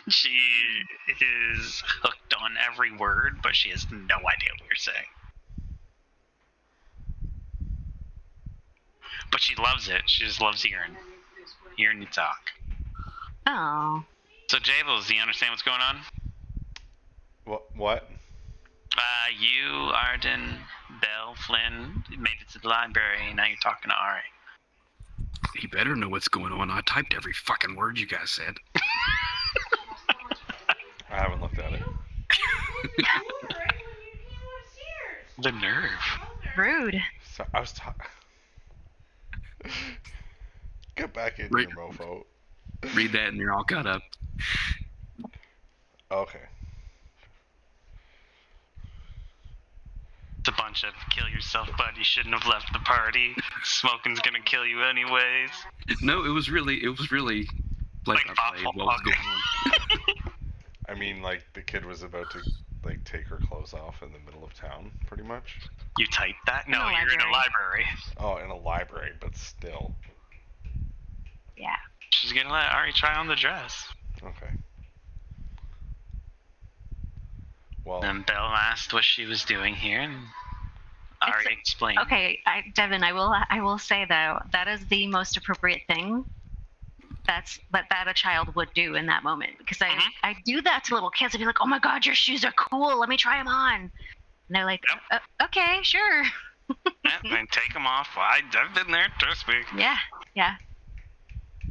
She is hooked on every word, but she has no idea what you're saying. But she loves it. She just loves hearing you talk. Oh. So, Jables, do you understand what's going on? What? You, Arden, Belle, Flynn made it to the library, and now you're talking to Ari. He better know what's going on. I typed every fucking word you guys said. I haven't looked at it. The nerve. Rude. So I was talking. Get back in Right. here, mofo. Read that and you're all caught up. Okay. It's a bunch of kill yourself, bud. You shouldn't have left the party. Smoking's gonna kill you anyways. No, it was really play Like by play awful, what was okay. going on. I mean, like, the kid was about to, like, take her clothes off in the middle of town, pretty much. You typed that? No, a you're in a library. Oh, in a library, but still. Yeah. She's gonna let Ari try on the dress. Okay. Well, Then Belle asked what she was doing here, and Ari explained. Okay, Devin, I will say though, that is the most appropriate thing that a child would do in that moment, because I do that to little kids. I'd be like, oh my god, your shoes are cool, let me try them on, and they're like, okay, sure. Yeah, and take them off. I've been there, trust me. Yeah,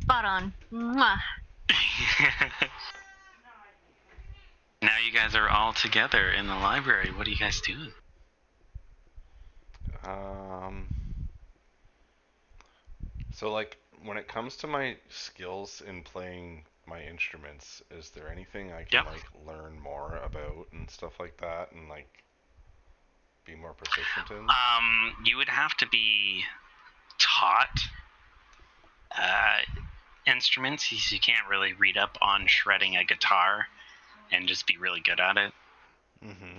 spot on. Mwah. Now you guys are all together in the library, what are you guys doing? So like when it comes to my skills in playing my instruments, is there anything I can like learn more about and stuff like that, and like be more proficient in? You would have to be taught instruments. You can't really read up on shredding a guitar and just be really good at it. Mm-hmm.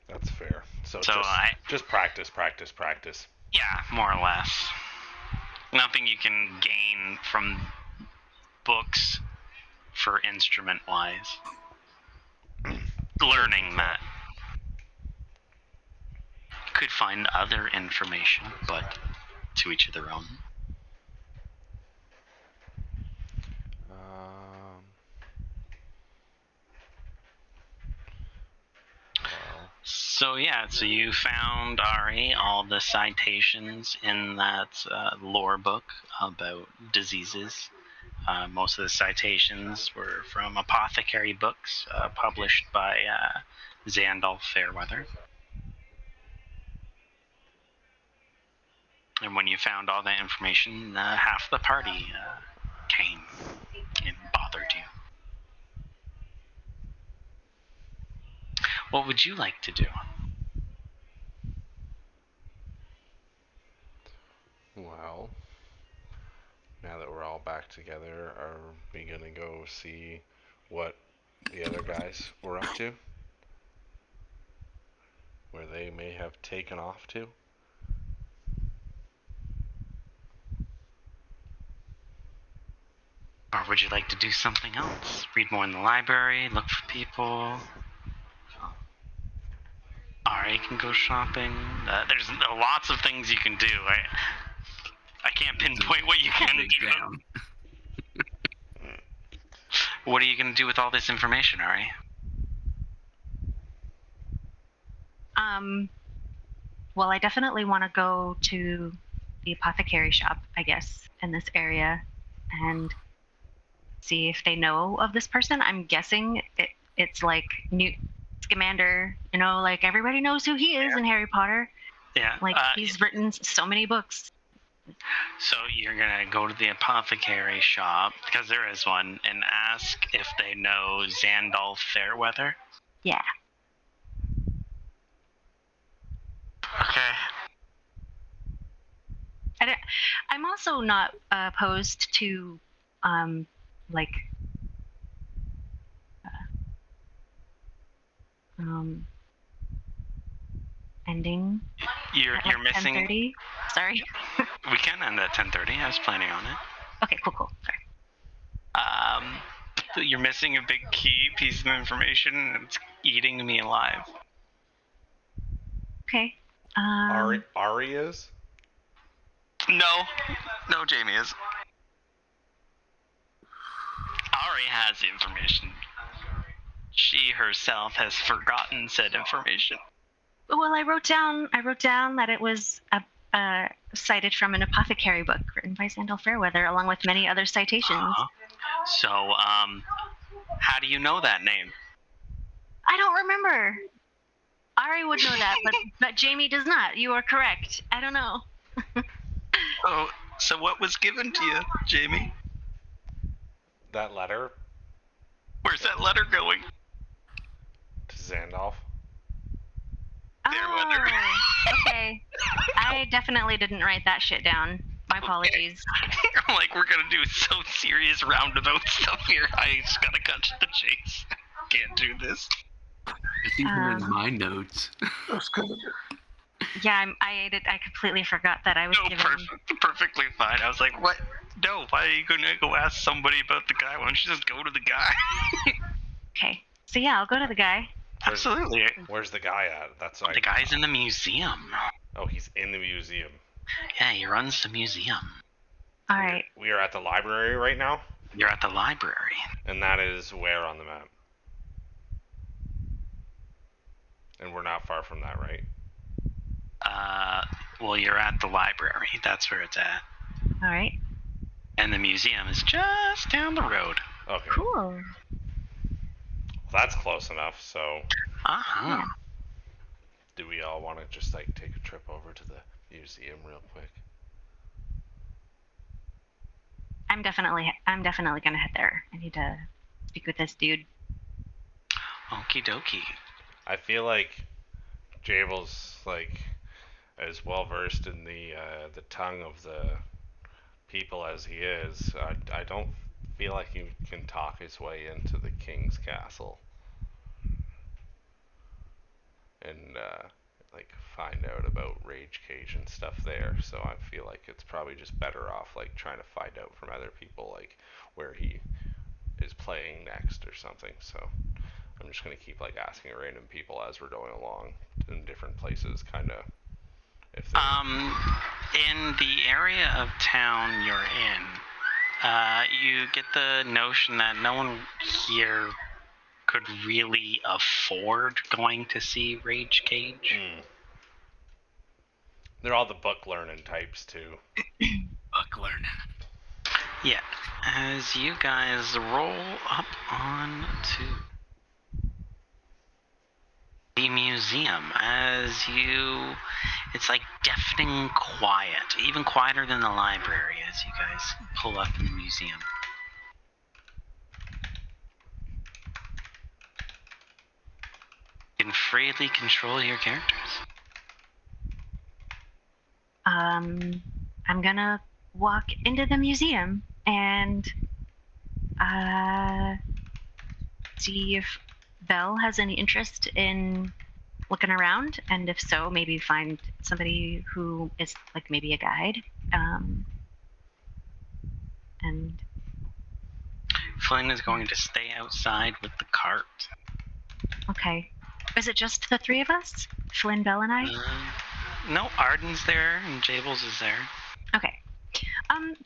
That's fair. So just practice. Yeah, more or less. Nothing you can gain from books for instrument-wise. Learning that. Could find other information, but to each of their own. So you found, Ari, all the citations in that lore book about diseases. Most of the citations were from apothecary books published by Xandalf Fairweather. And when you found all that information, half the party came and bothered you. What would you like to do? Well, now that we're all back together, are we gonna go see what the other guys were up to? Where they may have taken off to? Or would you like to do something else? Read more in the library, look for people. Ari can go shopping. There's lots of things you can do. I can't pinpoint what you can do. What are you going to do with all this information, Ari? Well, I definitely want to go to the apothecary shop, I guess, in this area and see if they know of this person. I'm guessing it's like Newt Scamander, like everybody knows who he is in Harry Potter. Yeah. Like he's written so many books. So you're going to go to the apothecary shop, because there is one, and ask if they know Xandalf Fairweather? Yeah. Okay. I'm also not opposed to, ending. You're missing. 10:30. Sorry. We can end at 10:30. I was planning on it. Okay. Cool. Sorry. You're missing a big key piece of information, and it's eating me alive. Okay. Ari is? No, Jamie is. Ari has the information. She herself has forgotten said information. Well, I wrote down that it was cited from an apothecary book written by Xandalf Fairweather, along with many other citations. So, how do you know that name? I don't remember. Ari would know that, but Jamie does not. You are correct. I don't know. Oh, so what was given to you, Jamie? That letter? Where's that letter going? To Xandalf. Fairweather. Okay. I definitely didn't write that shit down. My apologies. I'm like, we're gonna do so serious roundabout stuff here. I just gotta cut to the chase. Can't do this. It's even in my notes. Yeah, I completely forgot that I was given. Perfectly fine. I was like, what? No, why are you gonna go ask somebody about the guy? Why don't you just go to the guy? Okay. So yeah, I'll go to the guy. Absolutely. Where's the guy at? The guy's in the museum. Oh, he's in the museum. Yeah, he runs the museum. All right. We are at the library right now? You're at the library. And that is where on the map? And we're not far from that, right? Well, you're at the library. That's where it's at. All right. And the museum is just down the road. Okay. Cool. That's close enough. So, Uh-huh. do we all want to just like take a trip over to the museum real quick? I'm definitely gonna head there. I need to speak with this dude. Okie dokie. I feel like Jabel's like as well versed in the tongue of the people as he is. I don't feel like he can talk his way into the king's castle and like find out about Rage Cage and stuff there. So I feel like it's probably just better off like trying to find out from other people like where he is playing next or something. So I'm just gonna keep like asking random people as we're going along in different places, kind of. If they... In the area of town you're in, you get the notion that no one here could really afford going to see Rage Cage. They're all the book learning types too. Book learning. Yeah. As you guys roll up on to the museum, it's like deafening quiet, even quieter than the library as you guys pull up in the museum. You can freely control your characters. I'm gonna walk into the museum and see if Belle has any interest in looking around, and if so, maybe find somebody who is like maybe a guide. And Flynn is going to stay outside with the cart. okay, is it just the three of us, Flynn, Belle, and I? No, Arden's there and Jables is there. Okay.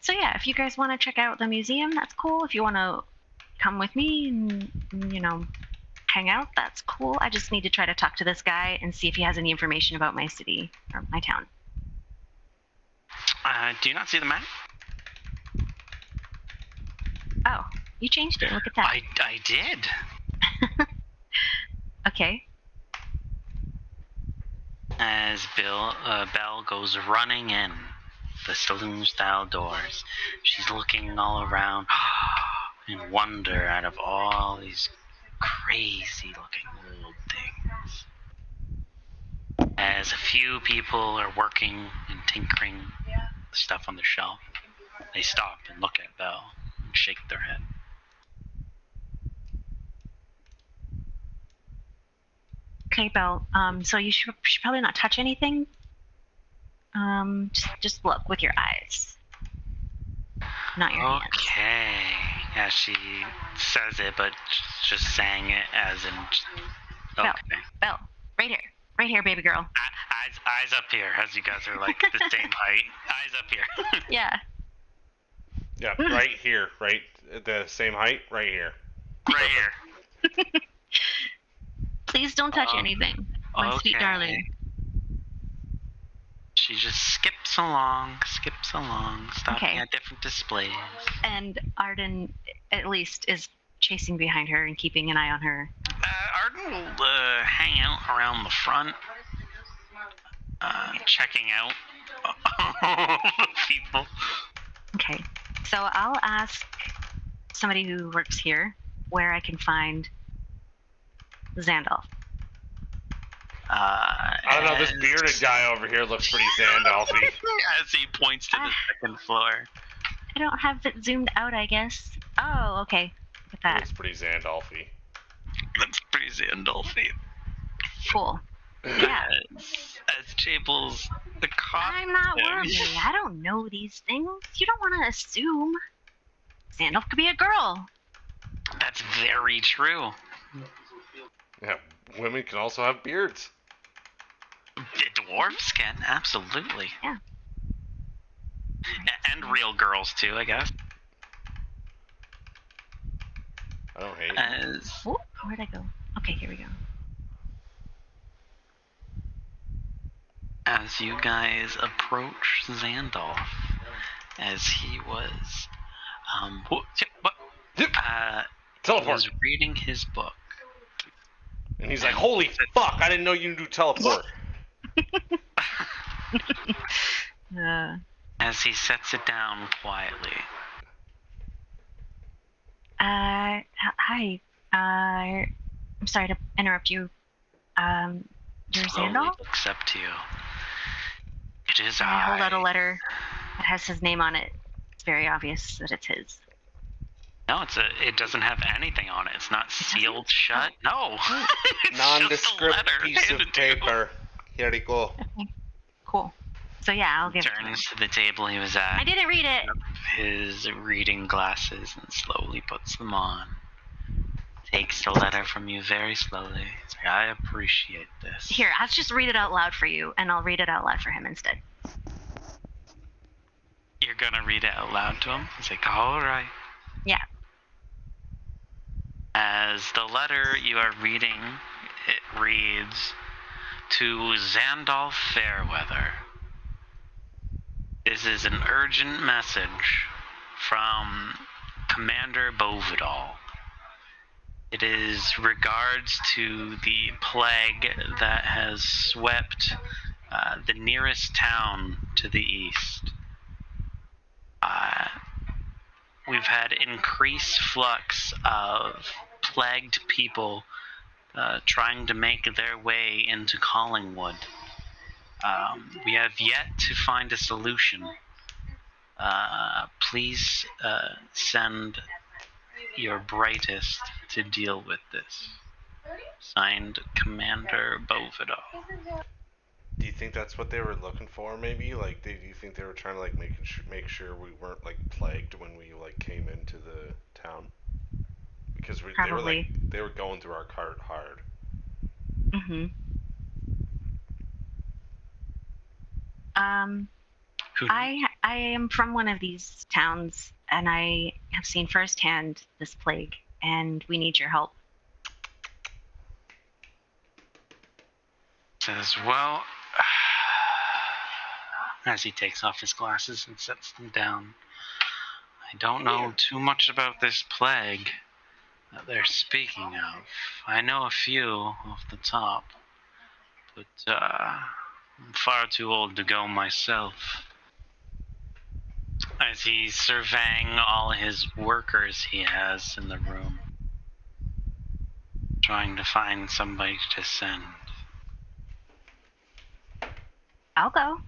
So yeah, if you guys want to check out the museum, that's cool. If you want to come with me and, you know, hang out, that's cool. I just need to try to talk to this guy and see if he has any information about my city or my town. Do you not see the map? Oh, you changed it. Look at that. I did. Okay. As Belle goes running in the saloon-style doors, she's looking all around in wonder out of all these crazy-looking old things. As a few people are working and tinkering the stuff on the shelf, they stop and look at Belle and shake their head. Okay, Belle. So you should probably not touch anything. Just look with your eyes, not your hands. Okay. Yeah, she says it, but just saying it as in. Okay. Belle, right here, baby girl. Eyes up here, as you guys are like the same height. Eyes up here. Yeah. Yeah, right here, right, the same height, right here. Right here. Please don't touch anything, my sweet darling. She just skips along, stopping at different displays. And Arden, at least, is chasing behind her and keeping an eye on her. Arden will hang out around the front, checking out the people. Okay, so I'll ask somebody who works here where I can find Xandalf. I don't know, this bearded guy over here looks pretty Xandalfy. As he points to the second floor. I don't have it zoomed out, I guess. Oh, okay. Look at that. Looks pretty Xandalfy. That's pretty Xandalfy. Cool. Yeah. As Jables, the cop. I'm not worried. I don't know these things. You don't want to assume. Xandalf could be a girl. That's very true. Yeah, women can also have beards. The dwarves can, absolutely. Yeah. And real girls too, I guess. I don't hate it. Oh, where'd I go? Okay, here we go. As you guys approach Xandalf, as he was, Teleport. was reading his book. And he's like, holy fuck, I didn't know you can do teleport. As he sets it down quietly. Hi. I'm sorry to interrupt you. You're Slowly Xandal? looks up to you. It is I hold out a I. letter that has his name on it. It's very obvious that it's his. No, it doesn't have anything on it. It's not sealed shut. No. It's just a Nondescript letter piece of handed to you. paper. Here you go. Okay. Cool. So yeah, I'll give it to him. Turns to the table he was at. I didn't read it. His reading glasses and slowly puts them on. Takes the letter from you very slowly. He's like, I appreciate this. Here, I'll just read it out loud for you, and I'll read it out loud for him instead. You're gonna read it out loud to him? He's like, alright. Yeah. As the letter you are reading, it reads, to Xandal Fairweather. This is an urgent message from Commander Bovidal. It is regards to the plague that has swept the nearest town to the east. We've had increased flux of plagued people trying to make their way into Collingwood. We have yet to find a solution. Please send your brightest to deal with this. Signed, Commander Bovidal. Do you think that's what they were looking for? Maybe like, do you think they were trying to like make sure we weren't like plagued when we like came into the town? Because they were going through our cart hard. Mm-hmm. I am from one of these towns, and I have seen firsthand this plague, and we need your help. Says, well, as he takes off his glasses and sets them down, I don't know too much about this plague that they're speaking of. I know a few off the top, but I'm far too old to go myself. As he's surveying all his workers he has in the room, trying to find somebody to send. I'll go.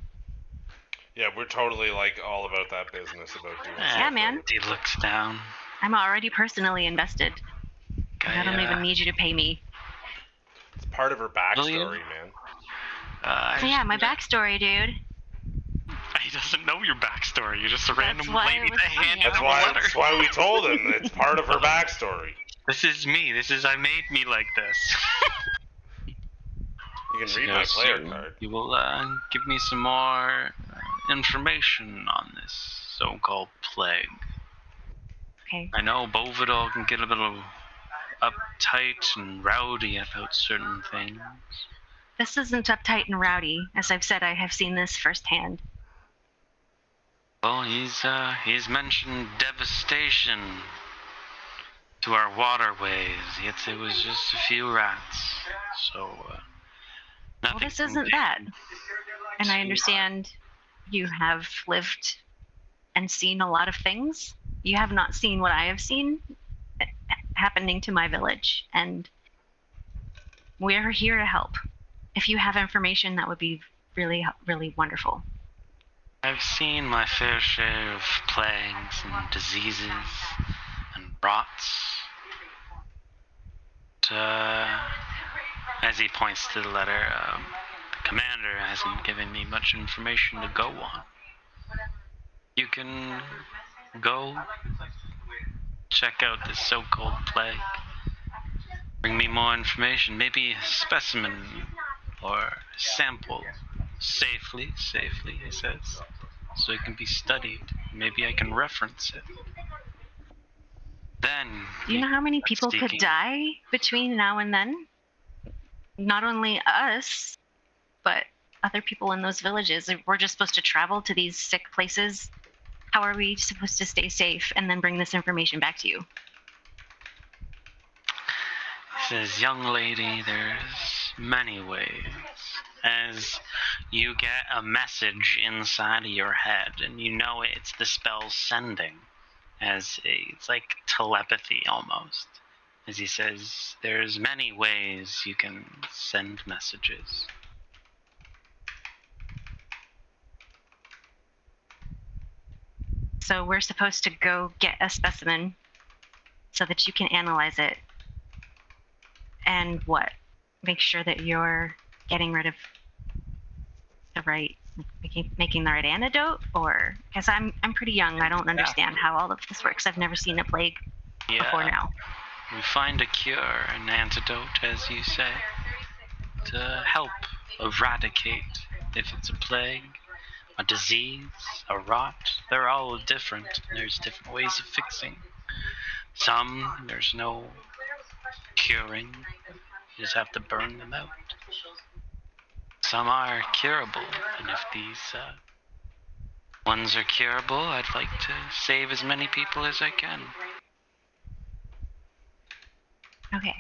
Yeah, we're totally like all about that business about doing stuff. Yeah, man. He looks down. I'm already personally invested. I don't even need you to pay me. It's part of her backstory, man. So yeah, my backstory, dude. He doesn't know your backstory. You're just a random lady that handed him a letter. That's why we told him. It's part of her backstory. This is me. I made me like this. You can read my player card. You will give me some more information on this so-called plague. Okay. I know Bovidal can get a little uptight and rowdy about certain things. This isn't uptight and rowdy. As I've said, I have seen this firsthand. Well, he's mentioned devastation to our waterways, yet it was just a few rats. So, well, this isn't that. And I understand you have lived and seen a lot of things. You have not seen what I have seen happening to my village, and we're here to help. If you have information, that would be really, really wonderful. I've seen my fair share of plagues and diseases and rots. But, as he points to the letter, the commander hasn't given me much information to go on. You can go check out this so-called plague. Bring me more information, maybe a specimen or a sample. Safely, he says, so it can be studied. Maybe I can reference it. Then... Do you know how many people could die between now and then? Not only us, but other people in those villages. We're just supposed to travel to these sick places. How are we supposed to stay safe and then bring this information back to you? says, young lady, there's many ways. As you get a message inside of your head, and you know it's the spell sending, it's like telepathy almost. As he says, there's many ways you can send messages. So we're supposed to go get a specimen so that you can analyze it. And what? Make sure that you're getting rid of the right, making the right antidote? Or, because I'm pretty young, I don't understand how all of this works. I've never seen a plague before now. We find a cure, an antidote, as you say, to help eradicate, if it's a plague, a disease, a rot. They're all different. There's different ways of fixing. Some, there's no curing. You just have to burn them out. Some are curable, and if these ones are curable, I'd like to save as many people as I can. Okay.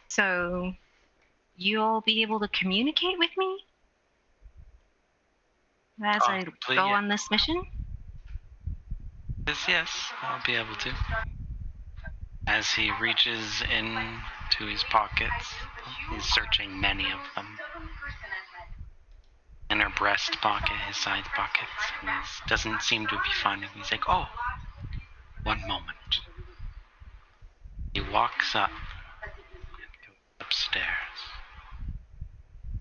So you'll be able to communicate with me as I Possibly, go yeah. on this mission? Yes, I'll be able to. As he reaches into his pockets, he's searching many of them. Inner breast pocket, his side pockets, and he doesn't seem to be finding. He's like, oh, one moment. He walks up, goes upstairs.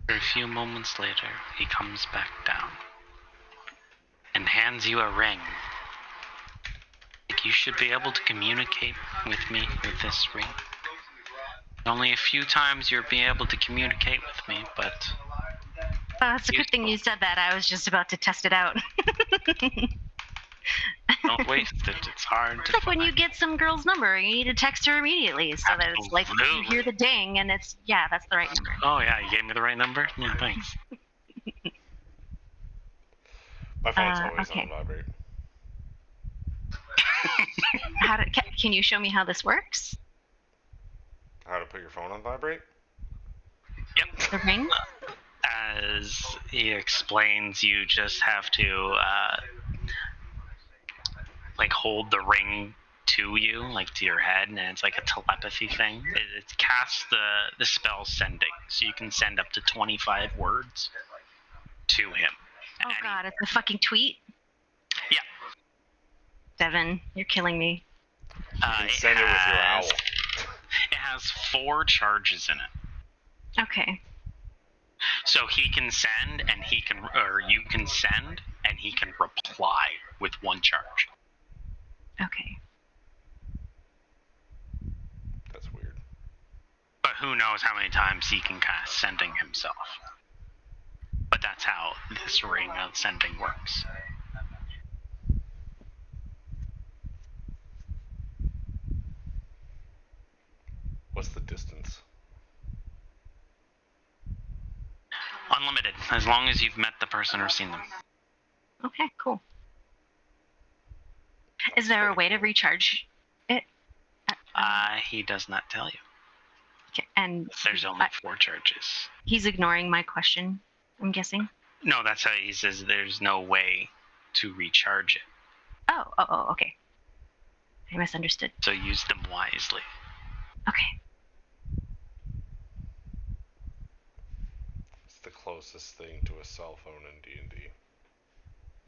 For a few moments later, he comes back down and hands you a ring. Like, you should be able to communicate with me with this ring. Only a few times you'll be able to communicate with me, but... It's a good thing you said that. I was just about to test it out. Don't waste it. It's hard It's to like when you get some girl's number, you need to text her immediately so that it's like you hear the ding and it's, yeah, that's the right number. Oh, yeah, you gave me the right number? Yeah, thanks. My phone's always okay. on vibrate. Can you show me how this works? How to put your phone on vibrate? Yep. The ring? As he explains, you just have to, like, hold the ring to you, like, to your head, and it's like a telepathy thing. It casts the spell sending, so you can send up to 25 words to him. Oh god, it's a fucking tweet? Yeah. Devin, you're killing me. You can send it with your owl. It has 4 charges in it. Okay. So he can send, and you can send, and he can reply with 1 charge. Okay. That's weird. But who knows how many times he can cast sending himself. But that's how this ring of sending works. What's the distance? Unlimited, as long as you've met the person or seen them. Okay, cool. Is there a way to recharge it? He does not tell you. Okay, and There's only 4 charges. he's ignoring my question, I'm guessing. No, that's how he says there's no way to recharge it. Oh, okay. I misunderstood. So use them wisely. Okay. It's the closest thing to a cell phone in D&D.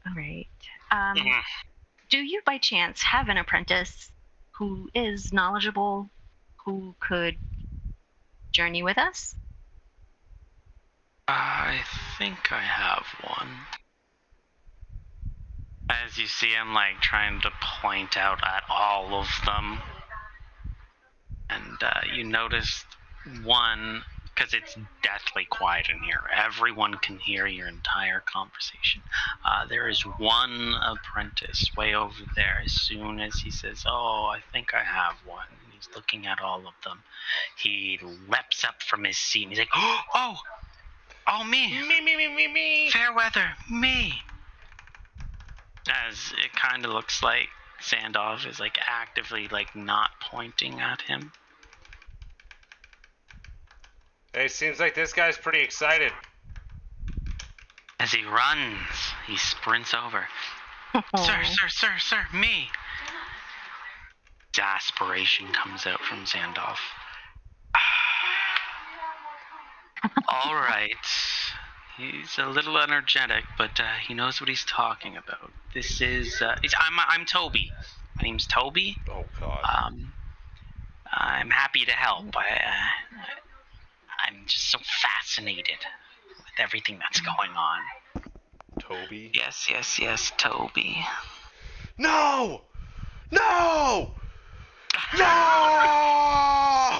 All right. Do you by chance have an apprentice who is knowledgeable, who could journey with us? I think I have one. As you see him, like, trying to point out at all of them. And you notice one, because it's deathly quiet in here. Everyone can hear your entire conversation. There is one apprentice way over there. As soon as he says, oh, I think I have one, he's looking at all of them. He leaps up from his seat and he's like, oh, me. Me. Fairweather, me. As it kind of looks like Sandoff is, like, actively, like, not pointing at him. Hey, seems like this guy's pretty excited. As he runs, he sprints over. Sir, me! Desperation comes out from Zandalf. All right. He's a little energetic, but he knows what he's talking about. This is... I'm Toby. My name's Toby. Oh, God. I'm happy to help. I'm just so fascinated with everything that's going on. Toby? Yes, Toby. No! No! No!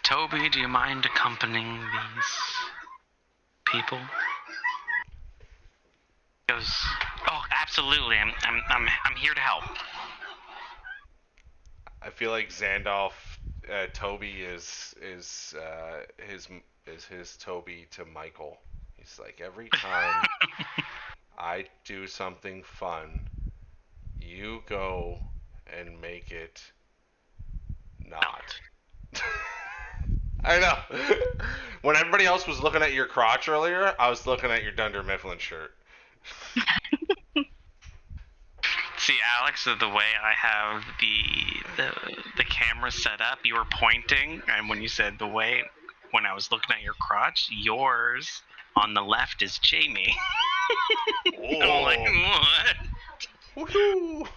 Toby, do you mind accompanying these people? He goes, oh, absolutely. I'm here to help. I feel like Zandalf, Toby is his Toby to Michael. He's like, every time I do something fun, you go and make it not. I know. When everybody else was looking at your crotch earlier, I was looking at your Dunder Mifflin shirt. See, Alex, the way I have the camera set up, you were pointing, and when you said the way, when I was looking at your crotch, yours on the left is Jamie. I'm like, what? Woohoo!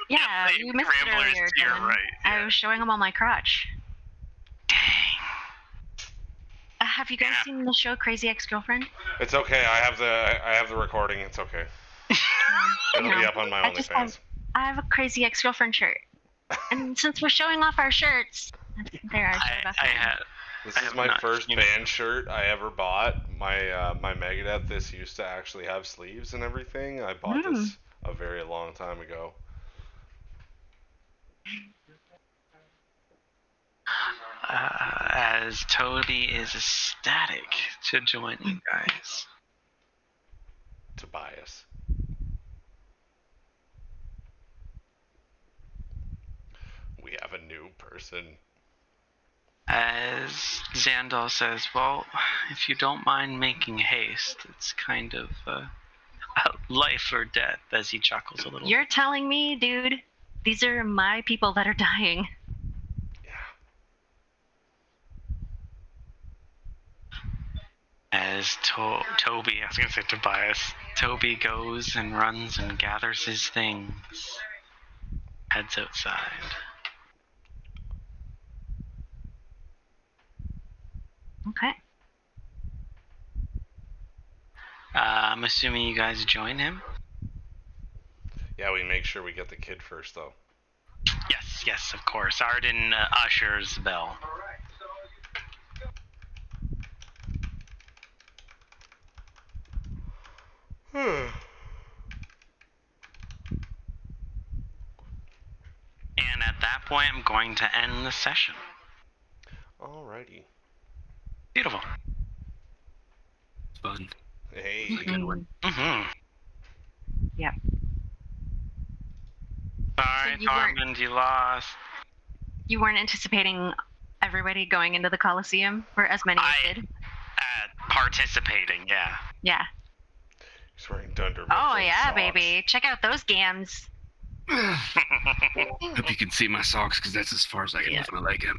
Yeah, you missed it earlier. To your Dylan. right, I was showing him all my crotch. Dang. Have you guys seen the show Crazy Ex-Girlfriend? It's okay. I have the recording. It's okay. It'll be up on my OnlyFans. I have a Crazy Ex-Girlfriend shirt. And since we're showing off our shirts, there I showed off mine. This is my first band shirt I ever bought. My my Megadeth. This used to actually have sleeves and everything. I bought this a very long time ago. As Toby is ecstatic to join you guys. Tobias. We have a new person. As Xandal says, well, if you don't mind making haste, it's kind of life or death, as he chuckles a little. You're telling me, dude, these are my people that are dying. As Toby, I was going to say Tobias, Toby goes and runs and gathers his things, heads outside. Okay. I'm assuming you guys join him? Yeah, we make sure we get the kid first, though. Yes, of course. Arden ushers Bell. And at that point, I'm going to end the session. Alrighty. Beautiful. Fun. Hey. Good one. Yep. Sorry, So Tormund, you lost. You weren't anticipating everybody going into the Coliseum, or as many as did? Participating, yeah. Yeah. He's wearing Dunder Oh Mifflin yeah, socks. baby. Check out those gams. Hope you can see my socks because that's as far as I can lift my leg up.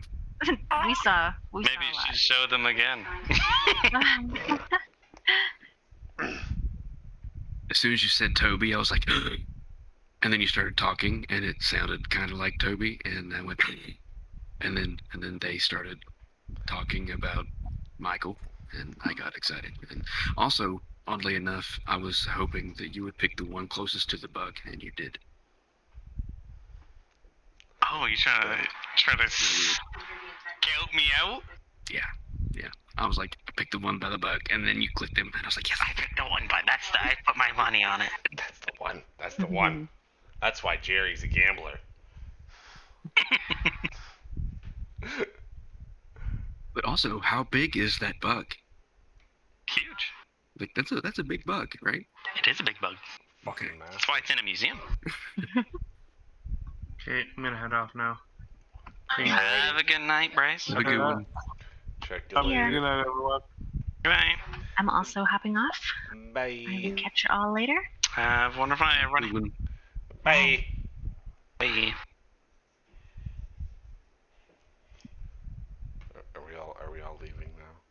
we saw. Maybe you should show them again. As soon as you said Toby, I was like, and then you started talking, and it sounded kind of like Toby, and I went, and then they started talking about Michael, and I got excited. And also, oddly enough, I was hoping that you would pick the one closest to the bug, and you did. Oh, you trying to scout me out? Yeah. I was like, pick the one by the bug, and then you clicked him, and I was like, yes, I picked the one, but I put my money on it. That's the one. That's the one. That's why Jerry's a gambler. But also, how big is that bug? Huge. Like that's a big bug, right? It is a big bug. Fucking That's why it's in a museum. Okay, I'm gonna head off now. Have a good night, Bryce. Have a good one. Check you Have a Yeah. good night, everyone. Good night. I'm also hopping off. I will Bye. catch you all later. Have a wonderful night, everybody. Good one. Bye. Bye. Are we all leaving now?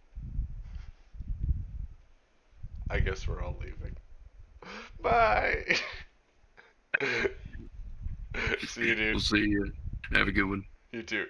I guess we're all leaving. Bye. See you, dude. We'll see you. Have a good one. You too.